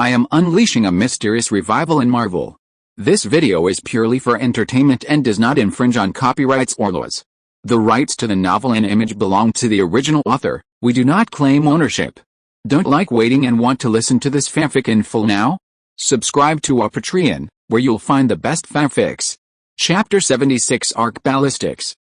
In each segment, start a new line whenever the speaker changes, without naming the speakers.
I am unleashing a mysterious revival in Marvel. This video is purely for entertainment and does not infringe on copyrights or laws. The rights to the novel and image belong to the original author. We do not claim ownership. Don't like waiting and want to listen to this fanfic in full now? Subscribe to our Patreon, where you'll find the best fanfics. Chapter 76 Arc Ballistics.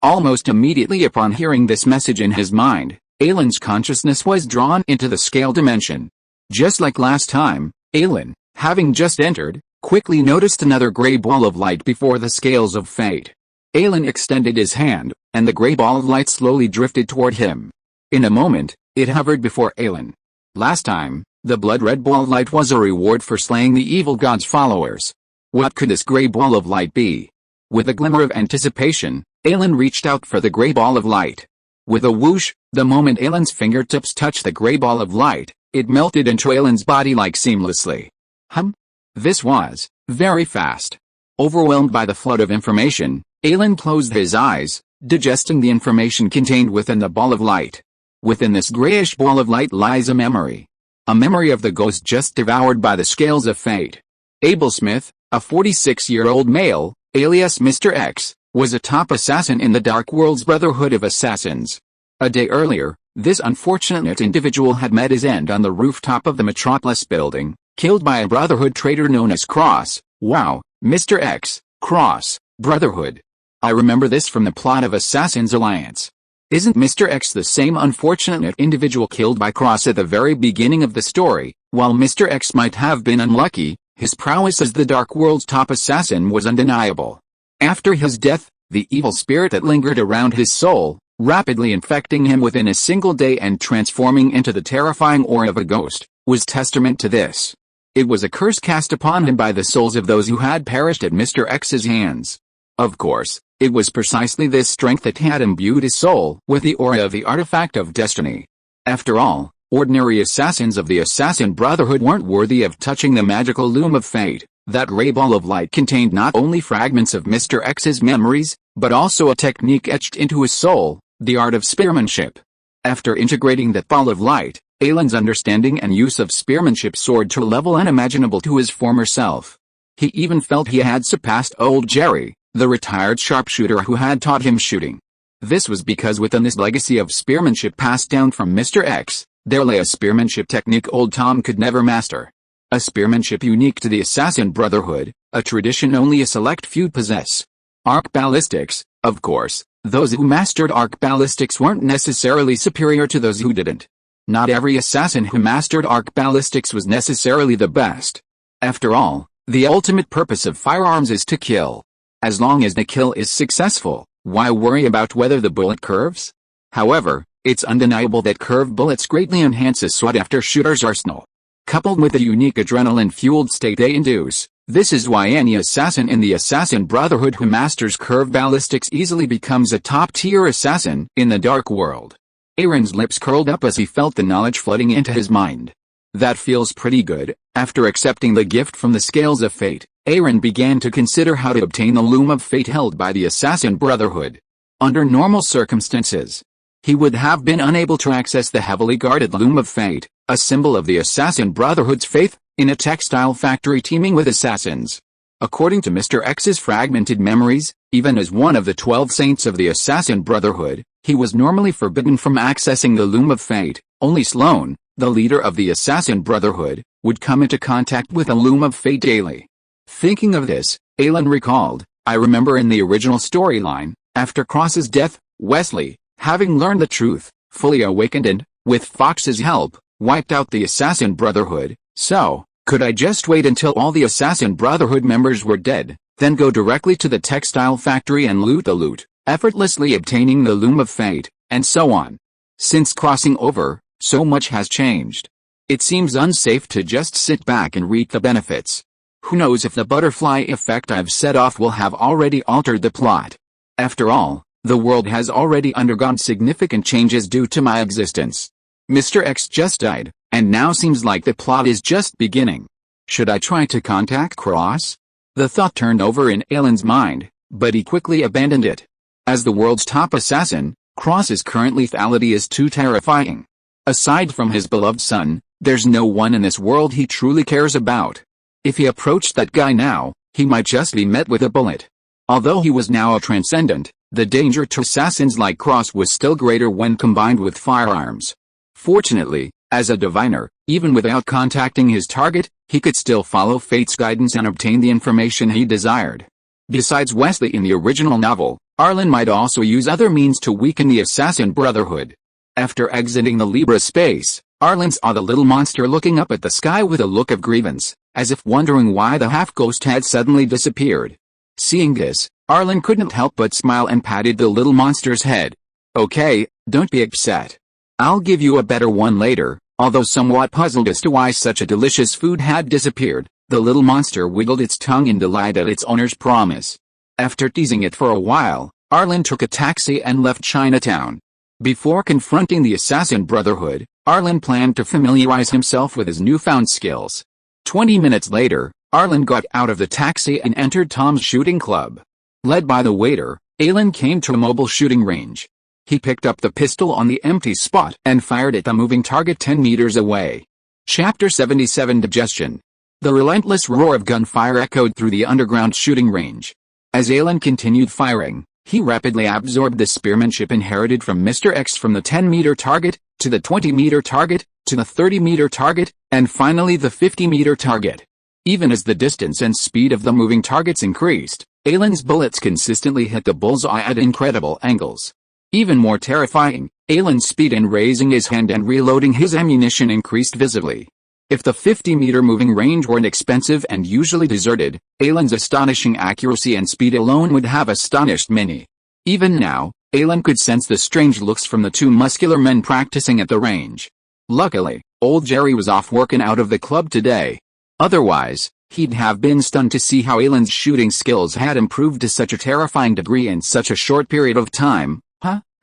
Almost immediately upon hearing this message in his mind, Ailin's consciousness was drawn into the scale dimension. Just like last time, Ailin, having just entered, quickly noticed another gray ball of light before the scales of fate. Ailin extended his hand, and the gray ball of light slowly drifted toward him. In a moment, it hovered before Ailin. Last time, the blood-red ball of light was a reward for slaying the evil god's followers. What could this gray ball of light be? With a glimmer of anticipation, Ailin reached out for the gray ball of light. With a whoosh, the moment Ailin's fingertips touched the gray ball of light, it melted into Ailin's body like seamlessly. This was very fast. Overwhelmed by the flood of information, Ailin closed his eyes, digesting the information contained within the ball of light. Within this grayish ball of light lies a memory. A memory of the ghost just devoured by the scales of fate. Abel Smith, a 46-year-old male, alias Mr. X, was a top assassin in the Dark World's Brotherhood of Assassins. A day earlier, this unfortunate individual had met his end on the rooftop of the Metropolis building, killed by a Brotherhood traitor known as Cross. Wow, Mr. X, Cross, Brotherhood. I remember this from the plot of Assassin's Alliance. Isn't Mr. X the same unfortunate individual killed by Cross at the very beginning of the story? While Mr. X might have been unlucky, his prowess as the Dark World's top assassin was undeniable. After his death, the evil spirit that lingered around his soul, rapidly infecting him within a single day and transforming into the terrifying aura of a ghost, was testament to this. It was a curse cast upon him by the souls of those who had perished at Mr. X's hands. Of course, it was precisely this strength that had imbued his soul with the aura of the artifact of destiny. After all, ordinary assassins of the Assassin Brotherhood weren't worthy of touching the magical loom of fate. That ray ball of light contained not only fragments of Mr. X's memories, but also a technique etched into his soul, the art of spearmanship. After integrating that ball of light, Ailin's understanding and use of spearmanship soared to a level unimaginable to his former self. He even felt he had surpassed old Jerry, the retired sharpshooter who had taught him shooting. This was because within this legacy of spearmanship passed down from Mr. X, there lay a spearmanship technique old Tom could never master. A spearmanship unique to the Assassin Brotherhood, a tradition only a select few possess. Arc ballistics, of course, those who mastered arc ballistics weren't necessarily superior to those who didn't. Not every assassin who mastered arc ballistics was necessarily the best. After all, the ultimate purpose of firearms is to kill. As long as the kill is successful, why worry about whether the bullet curves? However, it's undeniable that curved bullets greatly enhance a sought-after shooter's arsenal. Coupled with the unique adrenaline-fueled state they induce, this is why any assassin in the Assassin Brotherhood who masters curved ballistics easily becomes a top-tier assassin in the Dark World. Ailin's lips curled up as he felt the knowledge flooding into his mind. That feels pretty good. After accepting the gift from the scales of fate, Ailin began to consider how to obtain the loom of fate held by the Assassin Brotherhood. Under normal circumstances, he would have been unable to access the heavily guarded loom of fate, a symbol of the Assassin Brotherhood's faith, in a textile factory teeming with assassins. According to Mr. X's fragmented memories, even as one of the 12 saints of the Assassin Brotherhood, he was normally forbidden from accessing the loom of fate. Only Sloane, the leader of the Assassin Brotherhood, would come into contact with a loom of fate daily. Thinking of this, Ailin recalled, I remember in the original storyline, after Cross's death, Wesley, having learned the truth, fully awakened and, with Fox's help, wiped out the Assassin Brotherhood. So, could I just wait until all the Assassin Brotherhood members were dead, then go directly to the textile factory and loot the loot, effortlessly obtaining the loom of fate, and so on? Since crossing over, so much has changed. It seems unsafe to just sit back and reap the benefits. Who knows if the butterfly effect I've set off will have already altered the plot. After all, the world has already undergone significant changes due to my existence. Mr. X just died, and now seems like the plot is just beginning. Should I try to contact Cross? The thought turned over in Ailin's mind, but he quickly abandoned it. As the world's top assassin, Cross's current lethality is too terrifying. Aside from his beloved son, There's no one in this world he truly cares about. If he approached that guy now, he might just be met with a bullet. Although he was now a transcendent, the danger to assassins like Cross was still greater when combined with firearms. Fortunately, as a diviner, even without contacting his target, he could still follow fate's guidance and obtain the information he desired. Besides Wesley in the original novel, Ailin might also use other means to weaken the assassin brotherhood. After exiting the Libra space, Ailin saw the little monster looking up at the sky with a look of grievance, as if wondering why the half-ghost had suddenly disappeared. Seeing this, Ailin couldn't help but smile and patted the little monster's head. Okay, don't be upset. I'll give you a better one later. Although somewhat puzzled as to why such a delicious food had disappeared, the little monster wiggled its tongue in delight at its owner's promise. After teasing it for a while, Ailin took a taxi and left Chinatown. Before confronting the assassin brotherhood, Ailin planned to familiarize himself with his newfound skills. 20 minutes later, Ailin got out of the taxi and entered Tom's shooting club. Led by the waiter, Ailin came to a mobile shooting range. He picked up the pistol on the empty spot and fired at the moving target 10 meters away. Chapter 77 Digestion. The relentless roar of gunfire echoed through the underground shooting range. As Ailin continued firing, he rapidly absorbed the spearmanship inherited from Mr. X from the 10-meter target, to the 20-meter target, to the 30-meter target, and finally the 50-meter target. Even as the distance and speed of the moving targets increased, Ailin's bullets consistently hit the bullseye at incredible angles. Even more terrifying, Ailin's speed in raising his hand and reloading his ammunition increased visibly. If the 50-meter moving range weren't expensive and usually deserted, Ailin's astonishing accuracy and speed alone would have astonished many. Even now, Ailin could sense the strange looks from the two muscular men practicing at the range. Luckily, old Jerry was off working out of the club today. Otherwise, he'd have been stunned to see how Ailin's shooting skills had improved to such a terrifying degree in such a short period of time.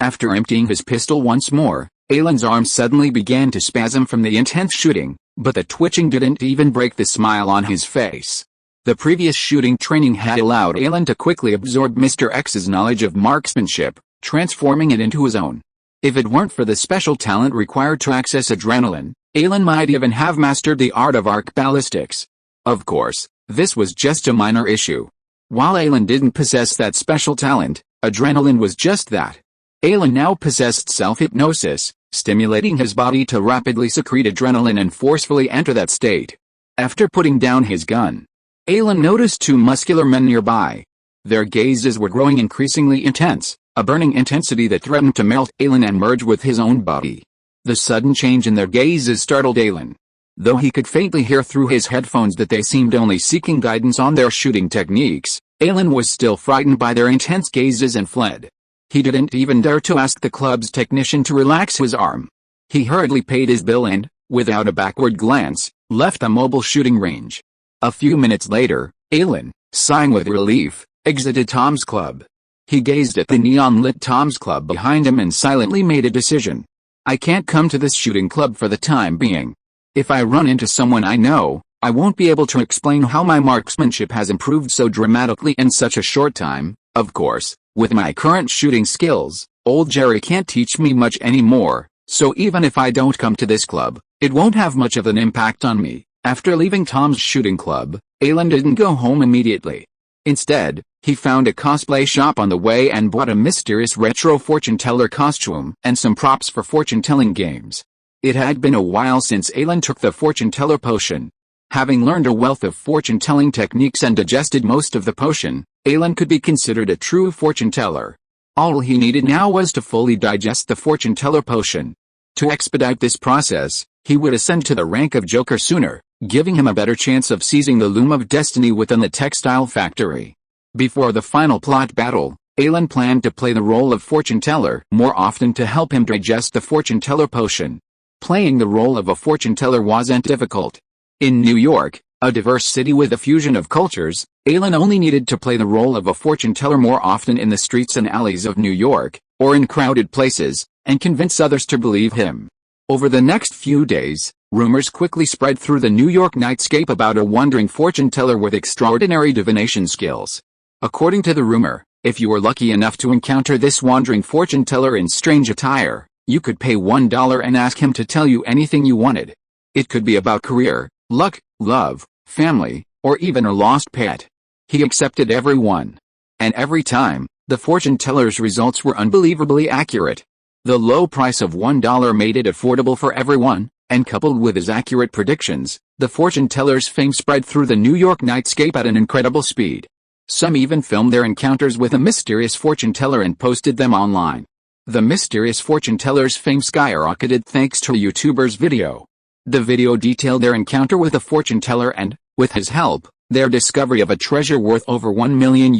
After emptying his pistol once more, Ailin's arms suddenly began to spasm from the intense shooting, but the twitching didn't even break the smile on his face. The previous shooting training had allowed Ailin to quickly absorb Mr. X's knowledge of marksmanship, transforming it into his own. If it weren't for the special talent required to access adrenaline, Ailin might even have mastered the art of arc ballistics. Of course, this was just a minor issue. While Ailin didn't possess that special talent, adrenaline was just that. Ailin now possessed self-hypnosis, stimulating his body to rapidly secrete adrenaline and forcefully enter that state. After putting down his gun, Ailin noticed two muscular men nearby. Their gazes were growing increasingly intense, a burning intensity that threatened to melt Ailin and merge with his own body. The sudden change in their gazes startled Ailin. Though he could faintly hear through his headphones that they seemed only seeking guidance on their shooting techniques, Ailin was still frightened by their intense gazes and fled. He didn't even dare to ask the club's technician to relax his arm. He hurriedly paid his bill and, without a backward glance, left the mobile shooting range. A few minutes later, Ailin, sighing with relief, exited Tom's club. He gazed at the neon-lit Tom's club behind him and silently made a decision. I can't come to this shooting club for the time being. If I run into someone I know, I won't be able to explain how my marksmanship has improved so dramatically in such a short time. Of course, with my current shooting skills, old Jerry can't teach me much anymore, so even if I don't come to this club, it won't have much of an impact on me. After leaving Tom's shooting club, Ailin didn't go home immediately. Instead, he found a cosplay shop on the way and bought a mysterious retro fortune-teller costume and some props for fortune-telling games. It had been a while since Ailin took the fortune-teller potion. Having learned a wealth of fortune-telling techniques and digested most of the potion, Ailin could be considered a true fortune-teller. All he needed now was to fully digest the fortune-teller potion. To expedite this process, he would ascend to the rank of Joker sooner, giving him a better chance of seizing the loom of destiny within the textile factory. Before the final plot battle, Ailin planned to play the role of fortune-teller more often to help him digest the fortune-teller potion. Playing the role of a fortune-teller wasn't difficult. In New York, a diverse city with a fusion of cultures, Ailin only needed to play the role of a fortune-teller more often in the streets and alleys of New York, or in crowded places, and convince others to believe him. Over the next few days, rumors quickly spread through the New York nightscape about a wandering fortune-teller with extraordinary divination skills. According to the rumor, if you were lucky enough to encounter this wandering fortune-teller in strange attire, you could pay $1 and ask him to tell you anything you wanted. It could be about career, luck, love, family, or even a lost pet. He accepted every one. And every time, the fortune teller's results were unbelievably accurate. The low price of $1 made it affordable for everyone, and coupled with his accurate predictions, the fortune teller's fame spread through the New York nightscape at an incredible speed. Some even filmed their encounters with a mysterious fortune teller and posted them online. The mysterious fortune teller's fame skyrocketed thanks to a YouTuber's video. The video detailed their encounter with a fortune teller and, with his help, their discovery of a treasure worth over $1 million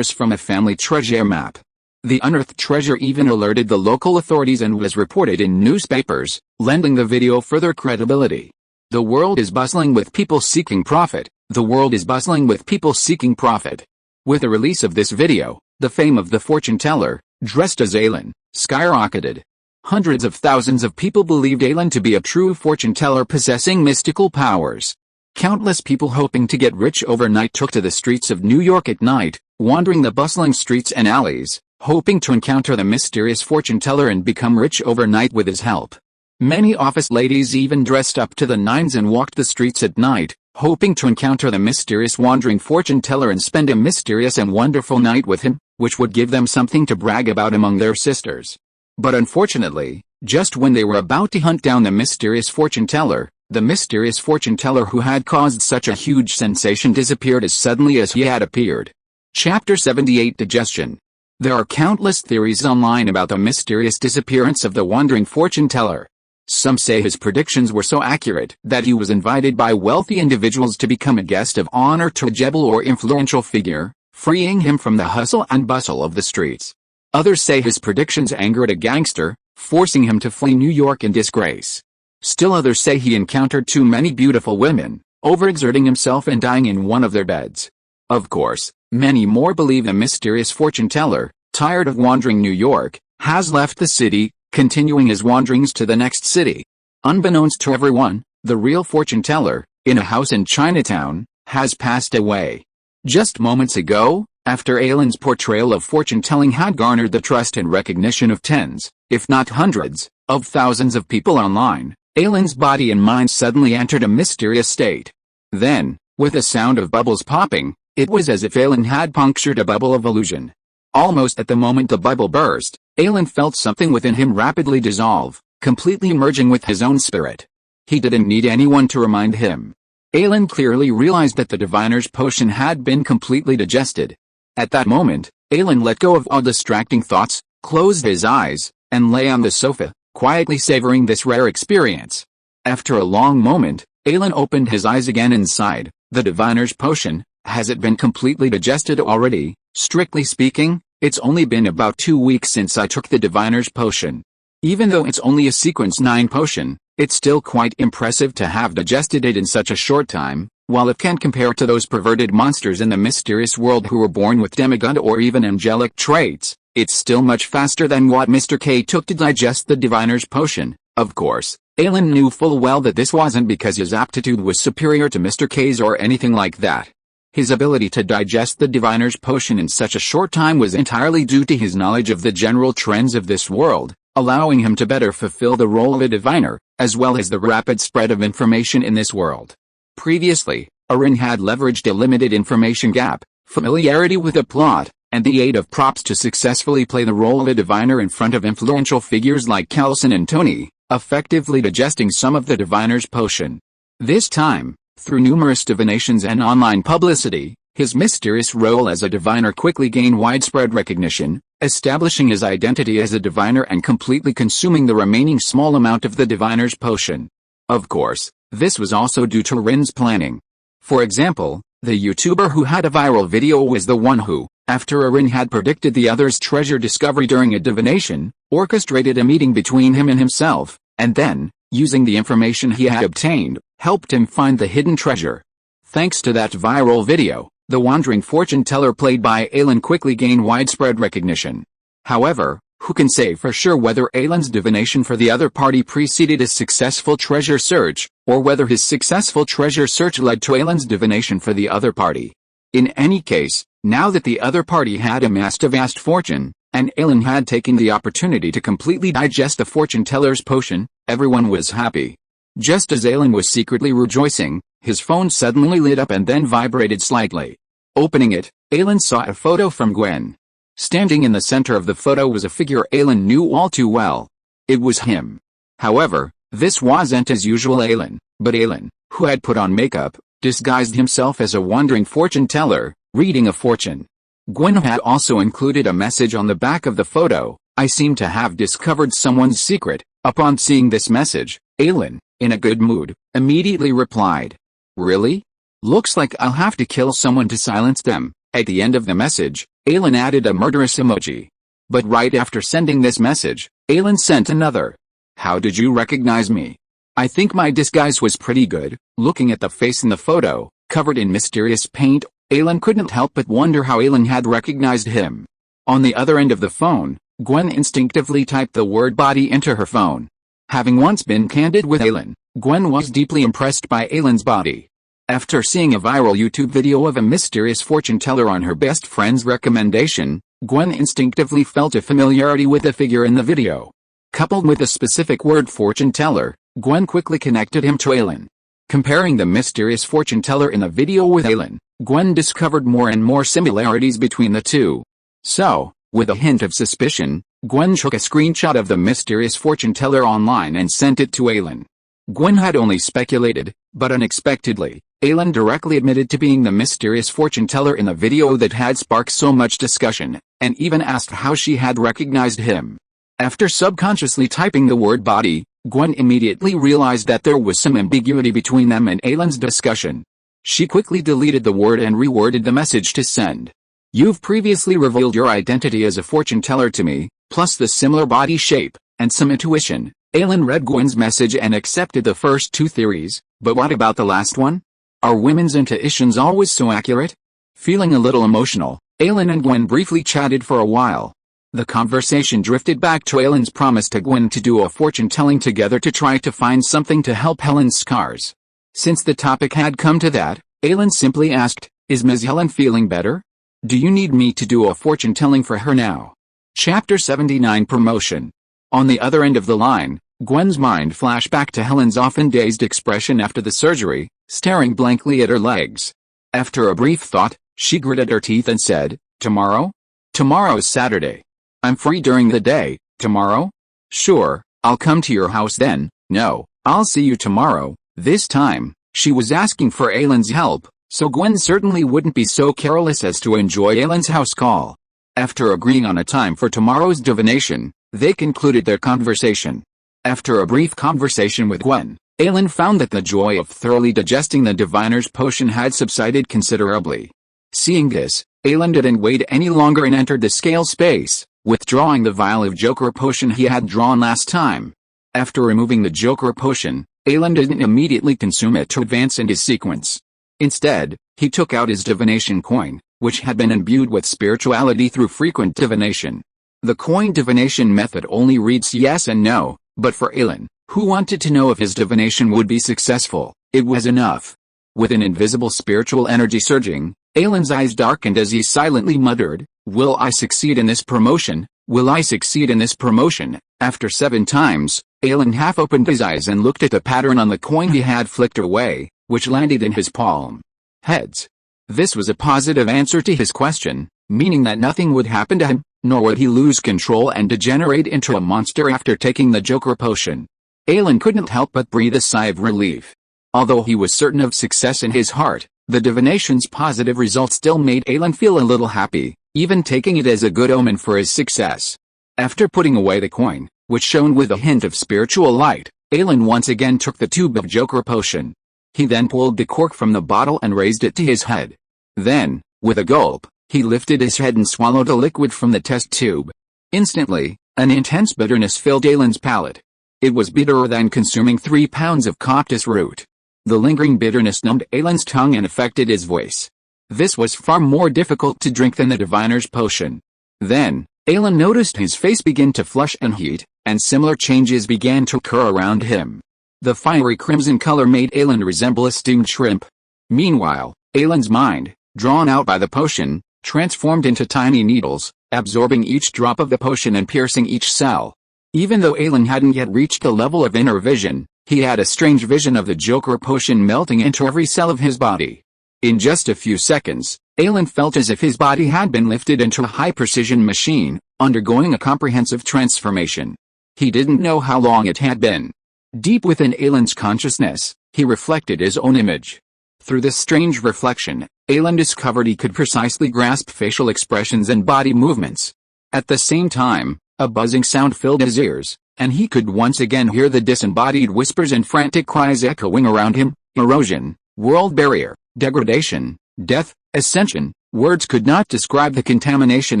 from a family treasure map. The unearthed treasure even alerted the local authorities and was reported in newspapers, lending the video further credibility. The world is bustling with people seeking profit. The world is bustling with people seeking profit. With the release of this video, the fame of the fortune teller, dressed as Ailin, skyrocketed. Hundreds of thousands of people believed Ailin to be a true fortune teller possessing mystical powers. Countless people hoping to get rich overnight took to the streets of New York at night, wandering the bustling streets and alleys, hoping to encounter the mysterious fortune teller and become rich overnight with his help. Many office ladies even dressed up to the nines and walked the streets at night, hoping to encounter the mysterious wandering fortune teller and spend a mysterious and wonderful night with him, which would give them something to brag about among their sisters. But unfortunately, just when they were about to hunt down the mysterious fortune teller who had caused such a huge sensation disappeared as suddenly as he had appeared. Chapter 78 Digestion. There are countless theories online about the mysterious disappearance of the wandering fortune teller. Some say his predictions were so accurate that he was invited by wealthy individuals to become a guest of honor to a jebel or influential figure, freeing him from the hustle and bustle of the streets. Others say his predictions angered a gangster, forcing him to flee New York in disgrace. Still others say he encountered too many beautiful women, overexerting himself and dying in one of their beds. Of course, many more believe the mysterious fortune teller, tired of wandering New York, has left the city, continuing his wanderings to the next city. Unbeknownst to everyone, the real fortune teller, in a house in Chinatown, has passed away. Just moments ago, after Ailin's portrayal of fortune-telling had garnered the trust and recognition of tens, if not hundreds, of thousands of people online, Ailin's body and mind suddenly entered a mysterious state. Then, with a sound of bubbles popping, it was as if Ailin had punctured a bubble of illusion. Almost at the moment the bubble burst, Ailin felt something within him rapidly dissolve, completely merging with his own spirit. He didn't need anyone to remind him. Ailin clearly realized that the diviner's potion had been completely digested. At that moment, Ailin let go of all distracting thoughts, closed his eyes, and lay on the sofa, quietly savoring this rare experience. After a long moment, Ailin opened his eyes again and sighed. The diviner's potion, has it been completely digested already? Strictly speaking, it's only been about 2 weeks since I took the diviner's potion. Even though it's only a sequence 9 potion, it's still quite impressive to have digested it in such a short time. While it can't compare to those perverted monsters in the mysterious world who were born with demigod or even angelic traits, it's still much faster than what Mr. K took to digest the diviner's potion. Of course, Ailin knew full well that this wasn't because his aptitude was superior to Mr. K's or anything like that. His ability to digest the diviner's potion in such a short time was entirely due to his knowledge of the general trends of this world, allowing him to better fulfill the role of a diviner, as well as the rapid spread of information in this world. Previously, Ailin had leveraged a limited information gap, familiarity with a plot, and the aid of props to successfully play the role of a diviner in front of influential figures like Coulson and Tony, effectively digesting some of the diviner's potion. This time, through numerous divinations and online publicity, his mysterious role as a diviner quickly gained widespread recognition, establishing his identity as a diviner and completely consuming the remaining small amount of the diviner's potion. Of course, this was also due to Ailin's planning. For example, the YouTuber who had a viral video was the one who, after Ailin had predicted the other's treasure discovery during a divination, orchestrated a meeting between him and himself, and then, using the information he had obtained, helped him find the hidden treasure. Thanks to that viral video, the wandering fortune teller played by Ailin quickly gained widespread recognition. However, who can say for sure whether Ailin's divination for the other party preceded his successful treasure search, or whether his successful treasure search led to Ailin's divination for the other party? In any case, now that the other party had amassed a vast fortune, and Ailin had taken the opportunity to completely digest the fortune teller's potion, everyone was happy. Just as Ailin was secretly rejoicing, his phone suddenly lit up and then vibrated slightly. Opening it, Ailin saw a photo from Gwen. Standing in the center of the photo was a figure Ailin knew all too well. It was him. However, this wasn't as usual Ailin, but Ailin, who had put on makeup, disguised himself as a wandering fortune teller, reading a fortune. Gwen had also included a message on the back of the photo. I seem to have discovered someone's secret. Upon seeing this message, Ailin, in a good mood, immediately replied, "Really? Looks like I'll have to kill someone to silence them." At the end of the message, Ailin added a murderous emoji. But right after sending this message, Ailin sent another. "How did you recognize me? I think my disguise was pretty good." Looking at the face in the photo, covered in mysterious paint, Ailin couldn't help but wonder how Ailin had recognized him. On the other end of the phone, Gwen instinctively typed the word body into her phone. Having once been candid with Ailin, Gwen was deeply impressed by Ailin's body. After seeing a viral YouTube video of a mysterious fortune teller on her best friend's recommendation, Gwen instinctively felt a familiarity with the figure in the video. Coupled with the specific word fortune teller, Gwen quickly connected him to Ailin. Comparing the mysterious fortune teller in the video with Ailin, Gwen discovered more and more similarities between the two. So, with a hint of suspicion, Gwen took a screenshot of the mysterious fortune teller online and sent it to Ailin. Gwen had only speculated, but unexpectedly, Ailin directly admitted to being the mysterious fortune teller in the video that had sparked so much discussion, and even asked how she had recognized him. After subconsciously typing the word body, Gwen immediately realized that there was some ambiguity between them and Ailin's discussion. She quickly deleted the word and reworded the message to send. "You've previously revealed your identity as a fortune teller to me, plus the similar body shape, and some intuition." Ailin read Gwen's message and accepted the first two theories, but what about the last one? Are women's intuitions always so accurate? Feeling a little emotional, Ailin and Gwen briefly chatted for a while. The conversation drifted back to Ailin's promise to Gwen to do a fortune-telling together to try to find something to help Helen's scars. Since the topic had come to that, Ailin simply asked, "Is Ms. Helen feeling better? Do you need me to do a fortune-telling for her now?" Chapter 79 Promotion. On the other end of the line, Gwen's mind flashed back to Helen's often dazed expression after the surgery, staring blankly at her legs. After a brief thought, she gritted her teeth and said, "Tomorrow? Tomorrow's Saturday. I'm free during the day. Tomorrow? Sure, I'll come to your house then." "No, I'll see you tomorrow." This time, she was asking for Ailin's help, so Gwen certainly wouldn't be so careless as to enjoy Ailin's house call. After agreeing on a time for tomorrow's divination, they concluded their conversation. After a brief conversation with Gwen, Ailin found that the joy of thoroughly digesting the diviner's potion had subsided considerably. Seeing this, Ailin didn't wait any longer and entered the scale space, withdrawing the vial of Joker potion he had drawn last time. After removing the Joker potion, Ailin didn't immediately consume it to advance in his sequence. Instead, he took out his divination coin, which had been imbued with spirituality through frequent divination. The coin divination method only reads yes and no, but for Ailin, who wanted to know if his divination would be successful, it was enough. With an invisible spiritual energy surging, Ailin's eyes darkened as he silently muttered, "Will I succeed in this promotion? Will I succeed in this promotion?" After 7 times, Ailin half opened his eyes and looked at the pattern on the coin he had flicked away, which landed in his palm. Heads. This was a positive answer to his question, meaning that nothing would happen to him, nor would he lose control and degenerate into a monster after taking the Joker potion. Ailin couldn't help but breathe a sigh of relief. Although he was certain of success in his heart, the divination's positive results still made Ailin feel a little happy, even taking it as a good omen for his success. After putting away the coin, which shone with a hint of spiritual light, Ailin once again took the tube of Joker potion. He then pulled the cork from the bottle and raised it to his head. Then, with a gulp, he lifted his head and swallowed a liquid from the test tube. Instantly, an intense bitterness filled Ailin's palate. It was bitterer than consuming 3 pounds of cactus root. The lingering bitterness numbed Ailin's tongue and affected his voice. This was far more difficult to drink than the diviner's potion. Then, Ailin noticed his face begin to flush and heat, and similar changes began to occur around him. The fiery crimson color made Ailin resemble a steamed shrimp. Meanwhile, Ailin's mind, drawn out by the potion, transformed into tiny needles, absorbing each drop of the potion and piercing each cell. Even though Ailin hadn't yet reached the level of inner vision, He had a strange vision of the Joker potion melting into every cell of his body. In just a few seconds, Ailin felt as if his body had been lifted into a high-precision machine, undergoing a comprehensive transformation. He didn't know how long it had been. Deep within Ailin's consciousness, he reflected his own image. Through this strange reflection, Ailin discovered he could precisely grasp facial expressions and body movements. At the same time, a buzzing sound filled his ears, and he could once again hear the disembodied whispers and frantic cries echoing around him: erosion, world barrier, degradation, death, ascension. Words could not describe the contamination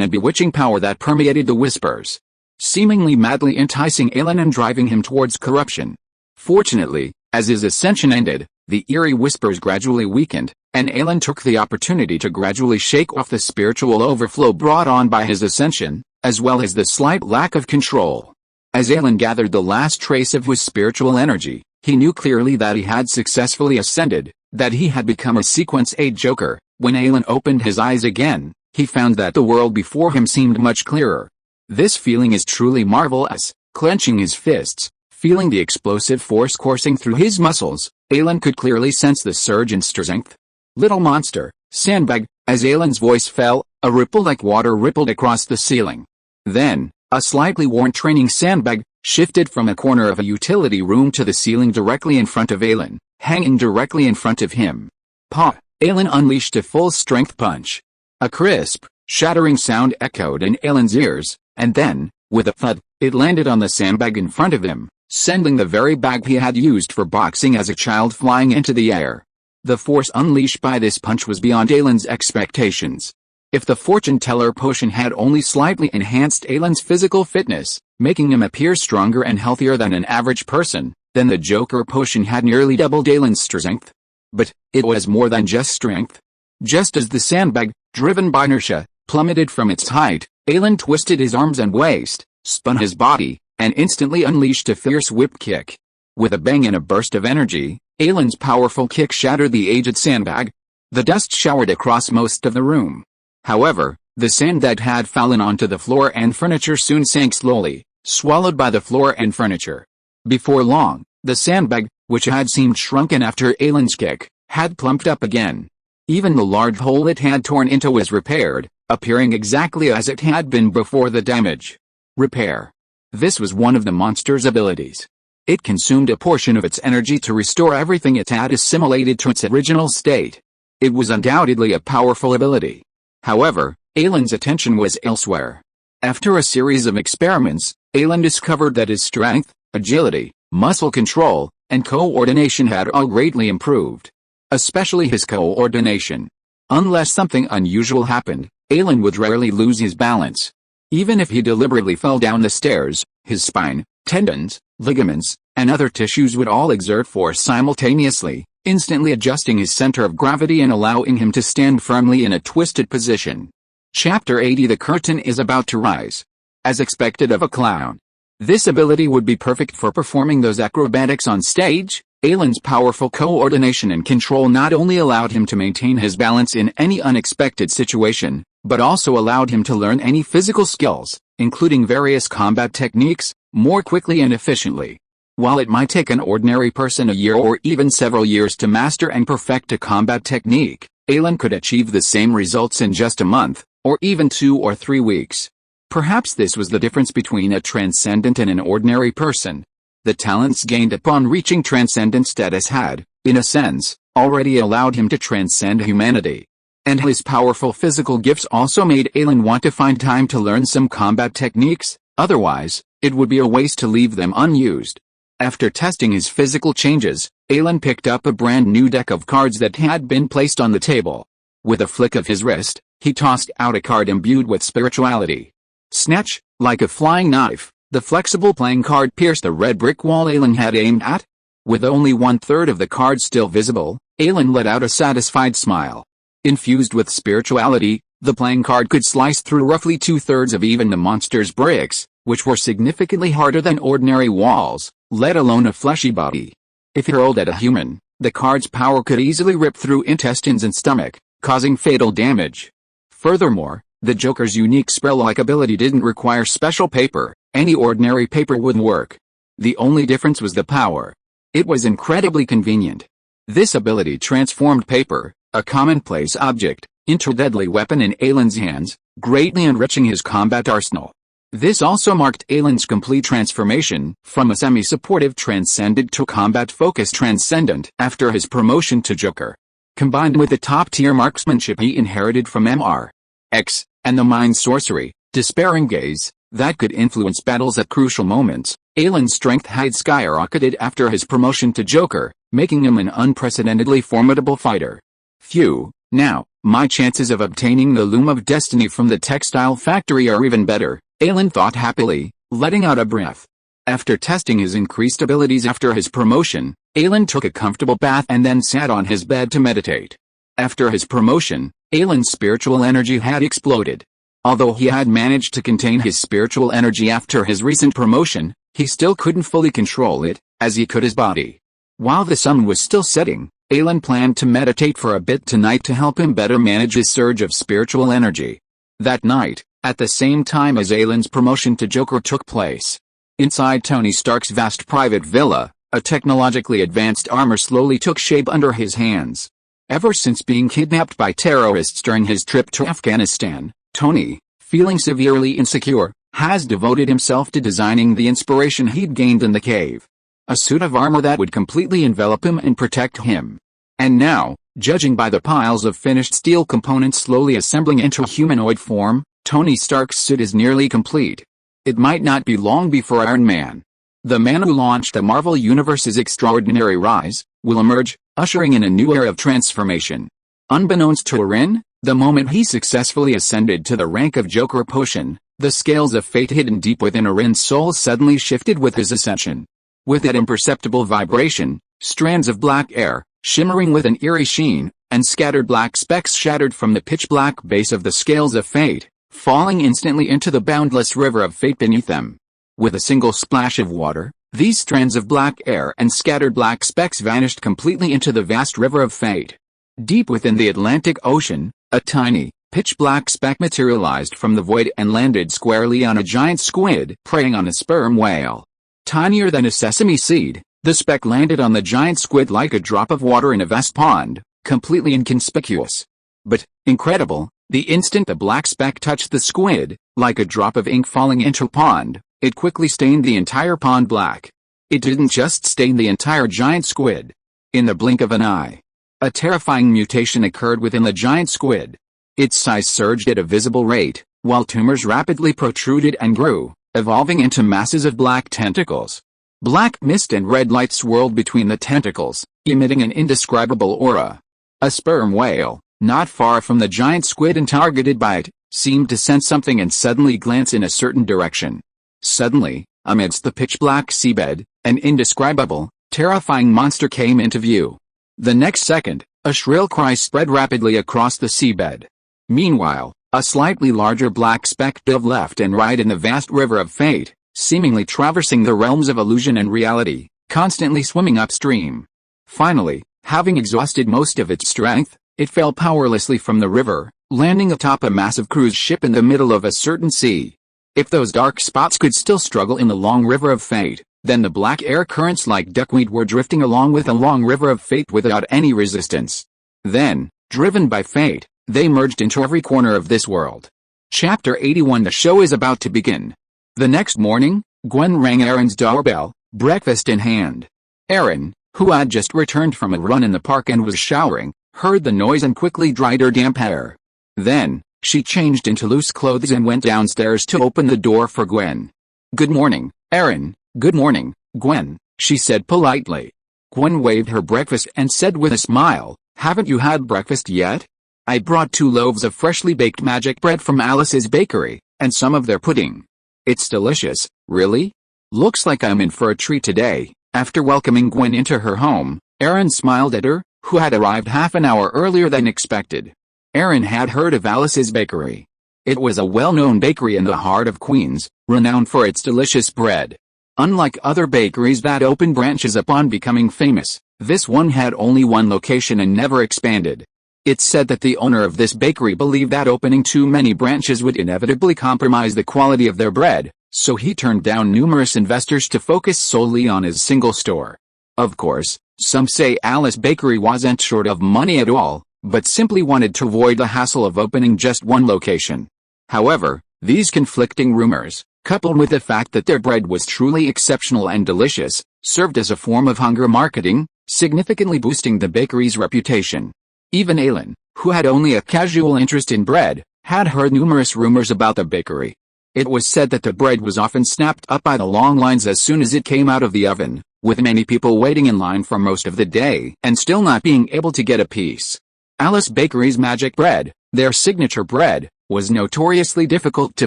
and bewitching power that permeated the whispers, seemingly madly enticing Ailin and driving him towards corruption. Fortunately, as his ascension ended, the eerie whispers gradually weakened, and Ailin took the opportunity to gradually shake off the spiritual overflow brought on by his ascension, as well as the slight lack of control. As Ailin gathered the last trace of his spiritual energy, he knew clearly that he had successfully ascended, that he had become a Sequence 8 Joker. When Ailin opened his eyes again, he found that the world before him seemed much clearer. This feeling is truly marvelous. Clenching his fists, feeling the explosive force coursing through his muscles, Ailin could clearly sense the surge in strength. Little monster, sandbag. As Ailin's voice fell, a ripple like water rippled across the ceiling. Then, a slightly worn training sandbag shifted from a corner of a utility room to the ceiling directly in front of Ailin, hanging directly in front of him. Paw! Ailin unleashed a full-strength punch. A crisp, shattering sound echoed in Ailin's ears, and then, with a thud, it landed on the sandbag in front of him, sending the very bag he had used for boxing as a child flying into the air. The force unleashed by this punch was beyond Ailin's expectations. If the fortune teller potion had only slightly enhanced Ailin's physical fitness, making him appear stronger and healthier than an average person, then the Joker potion had nearly doubled Ailin's strength. But it was more than just strength. Just as the sandbag, driven by inertia, plummeted from its height, Ailin twisted his arms and waist, spun his body, and instantly unleashed a fierce whip kick. With a bang and a burst of energy, Ailin's powerful kick shattered the aged sandbag. The dust showered across most of the room. However, the sand that had fallen onto the floor and furniture soon sank slowly, swallowed by the floor and furniture. Before long, the sandbag, which had seemed shrunken after Ailin's kick, had plumped up again. Even the large hole it had torn into was repaired, appearing exactly as it had been before the damage. Repair. This was one of the monster's abilities. It consumed a portion of its energy to restore everything it had assimilated to its original state. It was undoubtedly a powerful ability. However, Ailin's attention was elsewhere. After a series of experiments, Ailin discovered that his strength, agility, muscle control, and coordination had all greatly improved. Especially his coordination. Unless something unusual happened, Ailin would rarely lose his balance. Even if he deliberately fell down the stairs, his spine, tendons, ligaments, and other tissues would all exert force simultaneously, instantly adjusting his center of gravity and allowing him to stand firmly in a twisted position. Chapter 80. The curtain is about to rise. As expected of a clown. This ability would be perfect for performing those acrobatics on stage. Ailin's powerful coordination and control not only allowed him to maintain his balance in any unexpected situation, but also allowed him to learn any physical skills, including various combat techniques, more quickly and efficiently. While it might take an ordinary person a year or even several years to master and perfect a combat technique, Ailin could achieve the same results in just a month, or even 2 or 3 weeks. Perhaps this was the difference between a transcendent and an ordinary person. The talents gained upon reaching transcendent status had, in a sense, already allowed him to transcend humanity. And his powerful physical gifts also made Ailin want to find time to learn some combat techniques, otherwise, it would be a waste to leave them unused. After testing his physical changes, Ailin picked up a brand new deck of cards that had been placed on the table. With a flick of his wrist, he tossed out a card imbued with spirituality. Snatch, like a flying knife, the flexible playing card pierced the red brick wall Ailin had aimed at. With only 1/3 of the card still visible, Ailin let out a satisfied smile. Infused with spirituality, the playing card could slice through roughly 2/3 of even the monster's bricks, which were significantly harder than ordinary walls, let alone a fleshy body. If hurled at a human, the card's power could easily rip through intestines and stomach, causing fatal damage. Furthermore, the Joker's unique spell-like ability didn't require special paper. Any ordinary paper would work. The only difference was the power. It was incredibly convenient. This ability transformed paper, a commonplace object, into a deadly weapon in Ailin's hands, greatly enriching his combat arsenal. This also marked Ailin's complete transformation, from a semi-supportive transcendent to combat-focused transcendent after his promotion to Joker. Combined with the top-tier marksmanship he inherited from MR.X, and the mind sorcery, despairing gaze, that could influence battles at crucial moments, Ailin's strength had skyrocketed after his promotion to Joker, making him an unprecedentedly formidable fighter. Phew, now, my chances of obtaining the Loom of Destiny from the textile factory are even better, Ailin thought happily, letting out a breath. After testing his increased abilities after his promotion, Ailin took a comfortable bath and then sat on his bed to meditate. After his promotion, Ailin's spiritual energy had exploded. Although he had managed to contain his spiritual energy after his recent promotion, he still couldn't fully control it, as he could his body. While the sun was still setting, Ailin planned to meditate for a bit tonight to help him better manage his surge of spiritual energy. That night, at the same time as Ailin's promotion to Joker took place, inside Tony Stark's vast private villa, a technologically advanced armor slowly took shape under his hands. Ever since being kidnapped by terrorists during his trip to Afghanistan, Tony, feeling severely insecure, has devoted himself to designing the inspiration he'd gained in the cave. A suit of armor that would completely envelop him and protect him. And now, judging by the piles of finished steel components slowly assembling into humanoid form, Tony Stark's suit is nearly complete. It might not be long before Iron Man, the man who launched the Marvel Universe's extraordinary rise, will emerge, ushering in a new era of transformation. Unbeknownst to Ailin, the moment he successfully ascended to the rank of Joker Potion, the scales of fate hidden deep within Ailin's soul suddenly shifted with his ascension. With that imperceptible vibration, strands of black air, shimmering with an eerie sheen, and scattered black specks shattered from the pitch-black base of the scales of fate, falling instantly into the boundless river of fate beneath them. With a single splash of water, these strands of black air and scattered black specks vanished completely into the vast river of fate. Deep within the Atlantic Ocean, a tiny, pitch-black speck materialized from the void and landed squarely on a giant squid preying on a sperm whale. Tinier than a sesame seed, the speck landed on the giant squid like a drop of water in a vast pond, completely inconspicuous. But, incredible, the instant the black speck touched the squid, like a drop of ink falling into a pond, it quickly stained the entire pond black. It didn't just stain the entire giant squid. In the blink of an eye, a terrifying mutation occurred within the giant squid. Its size surged at a visible rate, while tumors rapidly protruded and grew, evolving into masses of black tentacles. Black mist and red light swirled between the tentacles, emitting an indescribable aura. A sperm whale, not far from the giant squid and targeted by it, seemed to sense something and suddenly glance in a certain direction. Suddenly, amidst the pitch-black seabed, an indescribable, terrifying monster came into view. The next second, a shrill cry spread rapidly across the seabed. Meanwhile, a slightly larger black speck dove left and right in the vast river of fate, seemingly traversing the realms of illusion and reality, constantly swimming upstream. Finally, having exhausted most of its strength, it fell powerlessly from the river, landing atop a massive cruise ship in the middle of a certain sea. If those dark spots could still struggle in the long river of fate, then the black air currents like duckweed were drifting along with a long river of fate without any resistance. Then, driven by fate, they merged into every corner of this world. Chapter 81. The show is about to begin. The next morning, Gwen rang Aaron's doorbell, breakfast in hand. Aaron, who had just returned from a run in the park and was showering, heard the noise and quickly dried her damp hair. Then, she changed into loose clothes and went downstairs to open the door for Gwen. "Good morning, Aaron." "Good morning, Gwen," she said politely. Gwen waved her breakfast and said with a smile, "Haven't you had breakfast yet? I brought 2 loaves of freshly baked magic bread from Alice's bakery, and some of their pudding. It's delicious, really? Looks like I'm in for a treat today." After welcoming Gwen into her home, Aaron smiled at her, who had arrived half an hour earlier than expected. Aaron had heard of Alice's bakery. It was a well-known bakery in the heart of Queens, renowned for its delicious bread. Unlike other bakeries that opened branches upon becoming famous, this one had only one location and never expanded. It's said that the owner of this bakery believed that opening too many branches would inevitably compromise the quality of their bread, so he turned down numerous investors to focus solely on his single store. Of course, some say Alice Bakery wasn't short of money at all, but simply wanted to avoid the hassle of opening just one location. However, these conflicting rumors, coupled with the fact that their bread was truly exceptional and delicious, served as a form of hunger marketing, significantly boosting the bakery's reputation. Even Ailin, who had only a casual interest in bread, had heard numerous rumors about the bakery. It was said that the bread was often snapped up by the long lines as soon as it came out of the oven, with many people waiting in line for most of the day and still not being able to get a piece. Alice Bakery's magic bread, their signature bread, was notoriously difficult to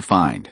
find.